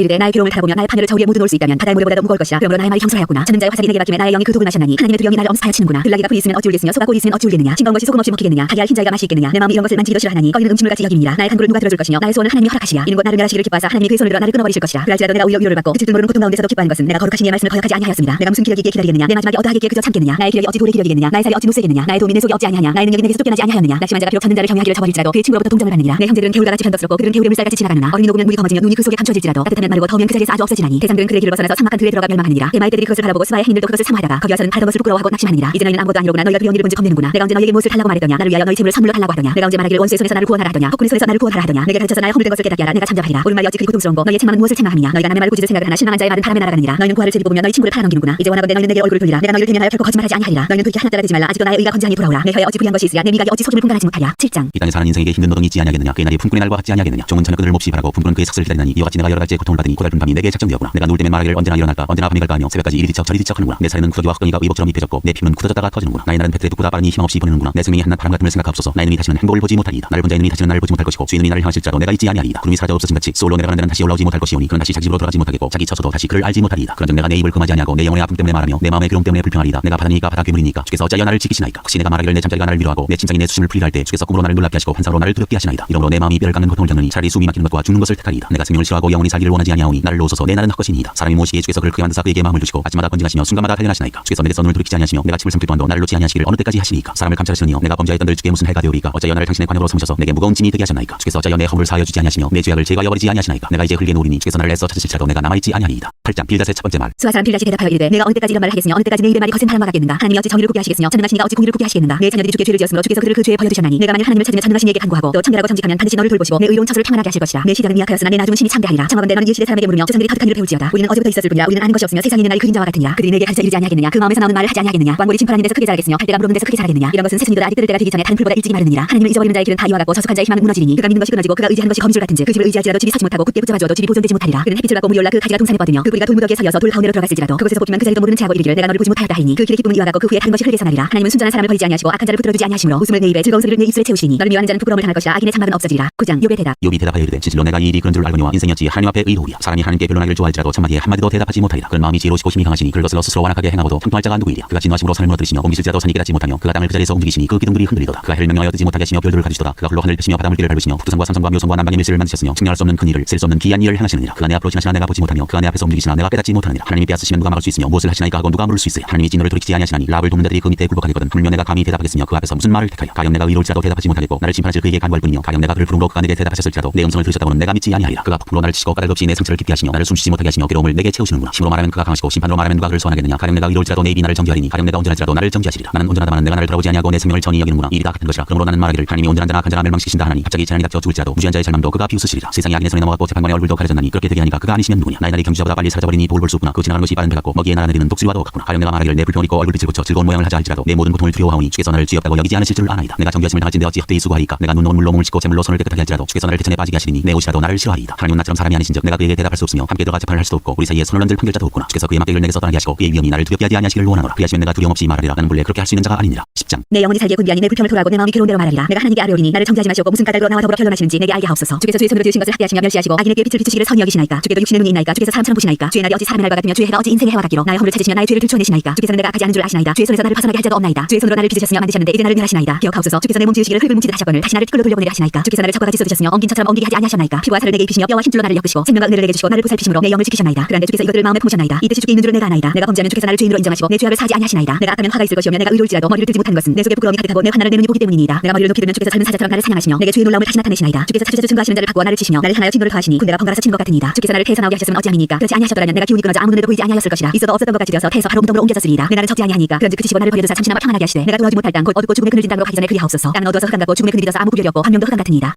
이르되 나의 괴로움을 달아보며 나의 파멸을 저 위에 모두 놓을 수 있다면 바다의 모래보다도 무거울 것이라. 그러므로 나의 말이 형술하였구나. 저는 자의 화살이 내게 박히며 나의 영이 그 독을 마셨나니 하나님의 두려움이 나를 엄습하여 치는구나. 들나귀가 풀이 있으면 어찌 울겠으며 소가 꼴이 있으면 어찌 울겠느냐. 싱거운 것이 소금 없이 먹히겠느냐. 달걀 흰 자위가 맛이 있겠느냐. 내 마음이 이런 것을 만지기도 싫어하나니 꺼리는 음식물같이 여김이니라. 나의 간구를 누가 들어줄 것이며 나의 소원은 하나님이 허락하시랴. 이는 곧 나를 멸하시기를 기뻐하사 하나님이 그의 손을 들어 나를 끊어버리실 것이라. 그럴지라도 내가 오히려 위로를 받고 그 뜻도 모르는 고통 가운데서도 기뻐하는 것은 내가 거룩하신 이의 말씀을 거역하지 아니하였습니다. 내가 무슨 기력이기에 기다리겠느냐. 내 마지막이 어떠하겠기에 그저 참겠느냐. 나의 기력이 어찌 돌의 기력이겠느냐. 나의 살이 어찌 무쇠겠느냐. 나의 도움이 내 속에 없지 아니하냐. 나의 능력이 내게서 쫓겨나지 아니하였느냐. 낙심한 자가 비록 찾는 자를 경외하기를 저버릴지라도 그의 친구로부터 동정을 하느니라. 내 형제들은 겨울과 같이 변덕스럽고 그들은 겨울의 물살같이 지나가느나. 어린이 녹으면 물이 검어지며 눈이 그 속에 감춰질지라도 따뜻하면 마르고 더우면 그 자리에서 아주 없어지나니. 대장들은 그의 길을 벗어나서 삭막한 들에 들어가 멸망하느니라. 대마의 떼들이 그것을 바라보고 스바의 행인들도 그것을 사모하다가 거기 와서는 다른 것을 부끄러워하고 낙심하느니라. 이제 너희는 아무것도 아니로구나. 너희가 두려운 일을 본즉 겁내는구나. 내가 언제 너희에게 무엇을 달라고 말했더냐. 나를 위하여 너희 재물을 선물로 달라고 하더냐. 내가 언제 말하기를 원수의 손에서 나를 구원하라 하더냐. 폭군의 손에서 나를 구원하라 하더냐. 내게 가르쳐서 나의 허물된 것을 깨닫게 하라. 내가 잠잠하리라. 옳은 말이 어찌 그리 고통스러운 고 너희의 책망은 무엇을 책망하느냐. 너희가 남의 말을 꾸짖을 생각을 하나 실망한 자의 말은 바람에 날아가느니라. 너희는 구하를 제비 뽑으며 너희 친구를 팔아넘기는구나. 이제 원하건대 너희는 내게 얼굴을 돌리라. 내가 너희를 대면하여 결코 거짓말하지 아니하리라. 너희는 돌이켜 하나 따라 되지 말라. 아직도 나의 의가 건재하니 돌아오라. 내 혀에 어찌 불의한 것이 있으랴. 내 미각이 어찌 소금을 분간하지 못하랴. 7장. 이 땅에 사는 인생에게 힘든 노동이 있지 아니하겠느냐. 그의 날이 품꾼의 날과 같지 아니하겠느냐. 종은 저녁 그들을 몹시 바라고 품꾼은 그의 삭슬을 기다리나니 이와 같이 내가 여러 가지의 고통을 받으니 고달픈 밤이 내게 작정되었구나. 내가 누울 때면 말하기를 언제나 일어날까 언제나 밤이 갈까 하며 새벽까지 이리 뒤척 저리 뒤척하는구나. 내 살에는 구더기와 흑덩이가 의복처럼 입혀졌고 내 피는 굳어졌다가 터지는구나. 나의 날은 배틀에 돋보다 빠르니 희망 없이 보내는구나. 내 생명이 한낱 바람 같음을 생각하옵소서. 나의 눈이 다시는 행복을 보지 못하리이다. 나를 본 자의 눈이 다시는 나를 보지 못할 것이고 주의 눈이 나를 향하실지라도 내가 있지 아니하리이다. 구름이 사라져 없어진 같이 소홀로 내려가는 데는 다시 올라오지 못할 것이오니 그는 다시 자기 집으로 돌아가지 못하겠고 자기 처소도 다시 그를 알지 못하리이다. 그런즉 내가 내 입을 금하지 아니하고 내 영혼의 아픔 때문에 말하며 내 마음의 괴로움 때문에 불평하리이다. 내가 바다니까 바다 괴물이니까 주께서 어찌하여 나를 지키시나이까. 혹시 내가 말하기를 내 잠자리가 나를 위로하고 내 침상이 내 수심을 풀이할 때 주께서 꿈으로 나를 놀랍게 하시고 환상으로 나를 두렵게 하시나이다. 이러므로 내 마음이 뼈를 깎는 고통을 겪느니 차라리 숨이 막히는 것과 죽는 것을 택하리이다. 내가 생명을 싫어하고 영원히 살기를 원하지 아니하오니 나를 놓으소서. 내 날은 헛것이니이다. 사람이 무엇이기에 주께서 그를 크게 만드사 그에게 마음을 주시고 아침마다 건징하시며 순간마다 단련하시나이까. 주께서 내게서 눈을 돌이키지 아니하시며 내가 침을 삼킬 또한도 나를 놓지 아니하시기를 어느 때까지 하시니까. 사람을 감찰하시느니요 내가 범죄하였던 들 주께 무슨 해가 되오리까. 어찌하여 나를 당신의 관역으로 삼으셔서 내게 무거운 짐이 되게 하셨나이까. 주께서 어찌하여 내 허물을 사하여 주지 아니하시며 내 죄악을 제거하여 버리지 아니하시나이까. 내가 이제 흙에 놓으리니 주께서 나를 애써 찾으실지라도 내가 남아있지 아니하리이다. 8장. 빌닷의 첫 번째 말. 수아 사람 빌닷이 대답하여 이르되 내가 어느 때까지 이런 말을 하겠으며 어느 때까지 내 입의 말이 거센 바람과 같겠는가. 하나님이 어찌 정의를 굽게 하시겠으며 전능하신 이가 어찌 공의를 굽게 하시겠는가. 내 자녀들이 주께 죄를 지었으므로 주께서 그들을 그 죄에 버려두셨나니 내가 만일 하나님을 찾으면 전능하신 이에게 간구하고 또 청결하고 정직하면 반드시 너를 돌보시고 내 의로운 처소를 평안하게 하실 것이라. 내 시작은 미약하였으나 내 나중은 심히 창대하리라. 청하건대 너는 이 시대 사람에게 물으며 조상들이 가득한 일을 배울지어다. 우리는 어제부터 있었을 뿐이라. 우리는 아는 것이 없으며 세상에 있는 나의 그림자와 같으니라. 그들이 내게 가르쳐 이르지 아니하겠느냐. 그 마음에서 나오는 말을 하지 아니하겠느냐. 왕골이 침팔한 데서 크게 자라겠으며 할 때가 물없는 데서 크게 자라겠느냐. 이런 것은 새순이보다 아직 뜰 때가 되기 전에 다른 풀보다 일찍이 마르느니라. 하나님을 잊어버리는 자의 길은 다 이와 같고 저속한 자의 희망은 무너지리니 그가 믿는 것이 끊어지고 그가 의지하는 것이 거미줄 같은즉 그 집을 의지할지라도 집이 서지 못하고 굳게 붙잡아 주어도 집이 보존되지 못하리라. 그는 햇빛을 받고 물이 올라 그 가지가 동산에 뻗으며 그 뿌리가 돌무더기에 서여서 돌 가운데로 들어갔을지라도 그곳에서 뽑히면 그 자리도 모르는 채하고 이르기를 내가 너를 보지 못하였다 하리니 그 길의 기쁨은 이와 같고 그 후에 다른 것이 흙에서 나리라. 하나님은 순전한 사람을 버리지 아니하시고 악한 자를 붙들어 두지 아니하시므로 웃음을 내 입에 즐거운 소리를 내 입술에 채우시니 너를 미워하는 자는 부끄러움을 당할 것이라. 악인의 장막은 없어지리라. 9장. 욥의 대답. 욥이 대답하여 이르되 진실로 내가 이 일이 그런 줄 알거니와 인생이었지 하나님 앞에 의로우리야. 사람이 하나님께 변론하기를 좋아할지라도 첫마디에 한마디도 대답하지 못하리라. 그런 마음이 지혜로우시고 힘이 강하시니 그를 거슬러 스스로 완악하게 행하고도 형통할 자가 누구이랴. 그가 진노하심으로 산을 무너뜨리시며 옮기실지라도 산이 깨닫지 못하며 그가 땅을 그 자리에서 움직이시니 그 기둥들이 흔들리도다. 그가 해를 명령하여 뜨지 못하게 하시며 별들을 가지시도다. 그가 홀로 하늘을 펴시며 바다 물길을 밟으시며 북두산과 삼성과 묘성과 남방의 밀실을 만드셨으며 측량할 수 없는 큰 일을 셀 수 없는 기이한 일을 행하시느니라. 그가 내 앞으로 지나시나 내가 보지 못하며 그가 내 앞에서 움직이시나 내가 깨닫지 못하느니라. 하나님이 빼앗으시면 누가 막을 수 있으며 무엇을 하시나이까 하고 누가 물을 수 있으랴. 하나님이 진노를 돌이키지 아니하시나니 라합을 돕는 자들이 그 밑에 굴복하겠거든. 하물며 내가 감히 대답하겠으며 그 앞에서 무슨 말을 택하여. 가령 내가 의로울지라도 대답하지 못하겠고 나를 심판하실 그에게 간구할 뿐이며 가령 내가 그를 부름으로 그가 내게 대답하셨을지라도 내 음성을 들으셨다고는 내가 믿지 아니하리라. 그가 폭풍으로 나를 치시고 까닭 없이 내 상처를 깊게 하시며 나를 숨쉬지 못하게 하시며 괴로움을 내게 채우시는구나. 힘으로 말하면 그가 강하시고 심판으로 말하면 누가 그를 소환하겠느냐. 가령 내가 의로울지라도 내 입이 나를 정죄하리니 가령 내가 온전할지라도 나를 정죄하시리라. 나는 온전하다마는 내가 나를 돌아보지 아니하고 내 생명을 전히 여기는구나. 일이 다 같은 것이라. 그러므로 나는 말하기를 하나님이 온전한 자나 악한 자나 멸망시키신다 하나니 갑자기 재난이 닥쳐 죽을지라도 무지한 자의 절망도 그가 비웃으시리라. 세상이 악인의 손에 넘어갔고 재판관의 얼굴도 가려졌나니 그렇게 되게 하니까 그가 아니시면 누구냐. 나의 날이 경주자보다 빨리 사라져버리니 도울 볼 수 없구나. 그 지나가는 것이 빠른 배 같고 먹이에 날아내리는 독수리와도 같구나. 가령 내가 말하기를 내 불평을 잊고 얼굴빛을 고쳐 즐거운 모양을 하자 할지라도 내 모든 고통을 두려워하오니 주께서 나를 죄 없다고 여기지 않으실 줄 아나이다. 내가 정죄하심을 당할진데 어찌 헛되이 수고하리까. 내가 눈 녹은 물로 몸을 씻고 제물로 손을 깨끗하게 할지라도 주께서 나를 대천에 빠지게 하시리니 내 옷이라도 나를 싫어하리이다. 하나님은 나처럼 사람이 아니신즉 내가 그에게 대답할 수 없으며 함께 들어가 재판을 할 수도 없고 우리 사이에 손을 얹을 판결자도 없구나. 주께서 그의 막대기를 내게서 떠나게 하시고 그의 위험이 나를 두렵게 하지 아니하시기를 원하노라. 그리하시면 내가 두려움 없이 말하리라. 나는 본래 그렇게 할 수 있는 자가 아니니라. 10장. 내 영혼이 살기에 군비하니 내 불평을 토로하고 내 마음이 괴로운 대로 말하리라. 내가 하나님께 아뢰오리니 나를 정죄하지 마시고 무슨 까닭으로 나와 더불어 변론하시는지 내게 알게 하옵소서. 주께서 주의 손으로 지으신 것을 학대하시며 멸시하시고 악인에게 빛을 비추시기를 선히 여기시나이까. 주께도 육신의 눈이 있나이까. 주께서 사람처럼 보시나이까. 주의 날이 어찌 사람의 날과 같으며 주의 해가 어찌 인생의 해와 같기로 나의 허물을 찾으시며 나의 죄를 들추어내시나이까. 주께서는 내가 악하지 않은 줄 아시나이다. 주의 손에서 나를 벗어나게 할 자도 없나이다. 주의 손으로 나를 빚으셨으며 만드셨는데 이제 나를 멸하시나이다. 기억하옵소서. 주께서 내 몸 지으시기를 흙을 뭉치듯 하셨거늘 다시 나를 티끌로 돌려보내려 하시나이까. 주께서 나를 적과 같이 쏟으셨으며 엉긴 차처럼 엉기게 하지 아니하셨나이까. 피부와 살을 내게 입히시며 뼈와 힘줄로 나를 엮으시고 생명과 은혜를 내게 주시고 나를 보살피심으로 내 영을 지키심으로 그런데 주께서 이것들을 마음에 품으셨나이다. 이 뜻이 주께 있는 줄을 내가 아나이다. 내가 범죄하면 주께서 나를 죄인으로 인정하시고 내 죄악을 사지 아니하시나이다. 내가 악하면 화가 있을 것이오며 내가 의로울지라도 머리를 들지 못한 것은 내 속에 부끄러움이 가득하고 내 화나를 내 눈이 보기 때문이니이다. 내가 머리를 높이 들면 주께서 삶은 사자처럼 나를 사냥하시며 내게 죄의 놀라움을 다시 나타내시나이다. 주께서 자주자주 증거하시는 자를 바꾸어 나를 치시며 나를 향하여 진노를 더하시니 군대가 번갈아서 치는 것 같으니이다. 주께서 나를 태에서 나오게 하셨으면 어찌함이니까. 그렇지 아니하셨더라면 내가 기운이 끊어져 아무 눈에도 보이지 아니하였을 것이라. 있어도 없었던 것 같이 되어서 태에서 바로 무덤으로 옮겨졌으리이다. 내 나를 적지 아니하니까. 그런즉 그치시고 나를 버려두사 잠시나마 평안하게 하시되 내가 돌아오지 못할 땅 곧 어둡고 죽음의 그늘 진 땅으로 가기 전에 그리하옵소서. 땅은 어두워서 흑암 같고 죽음의 그늘이 져서 아무 구별이 없고 황명도 흑암 같으니이다.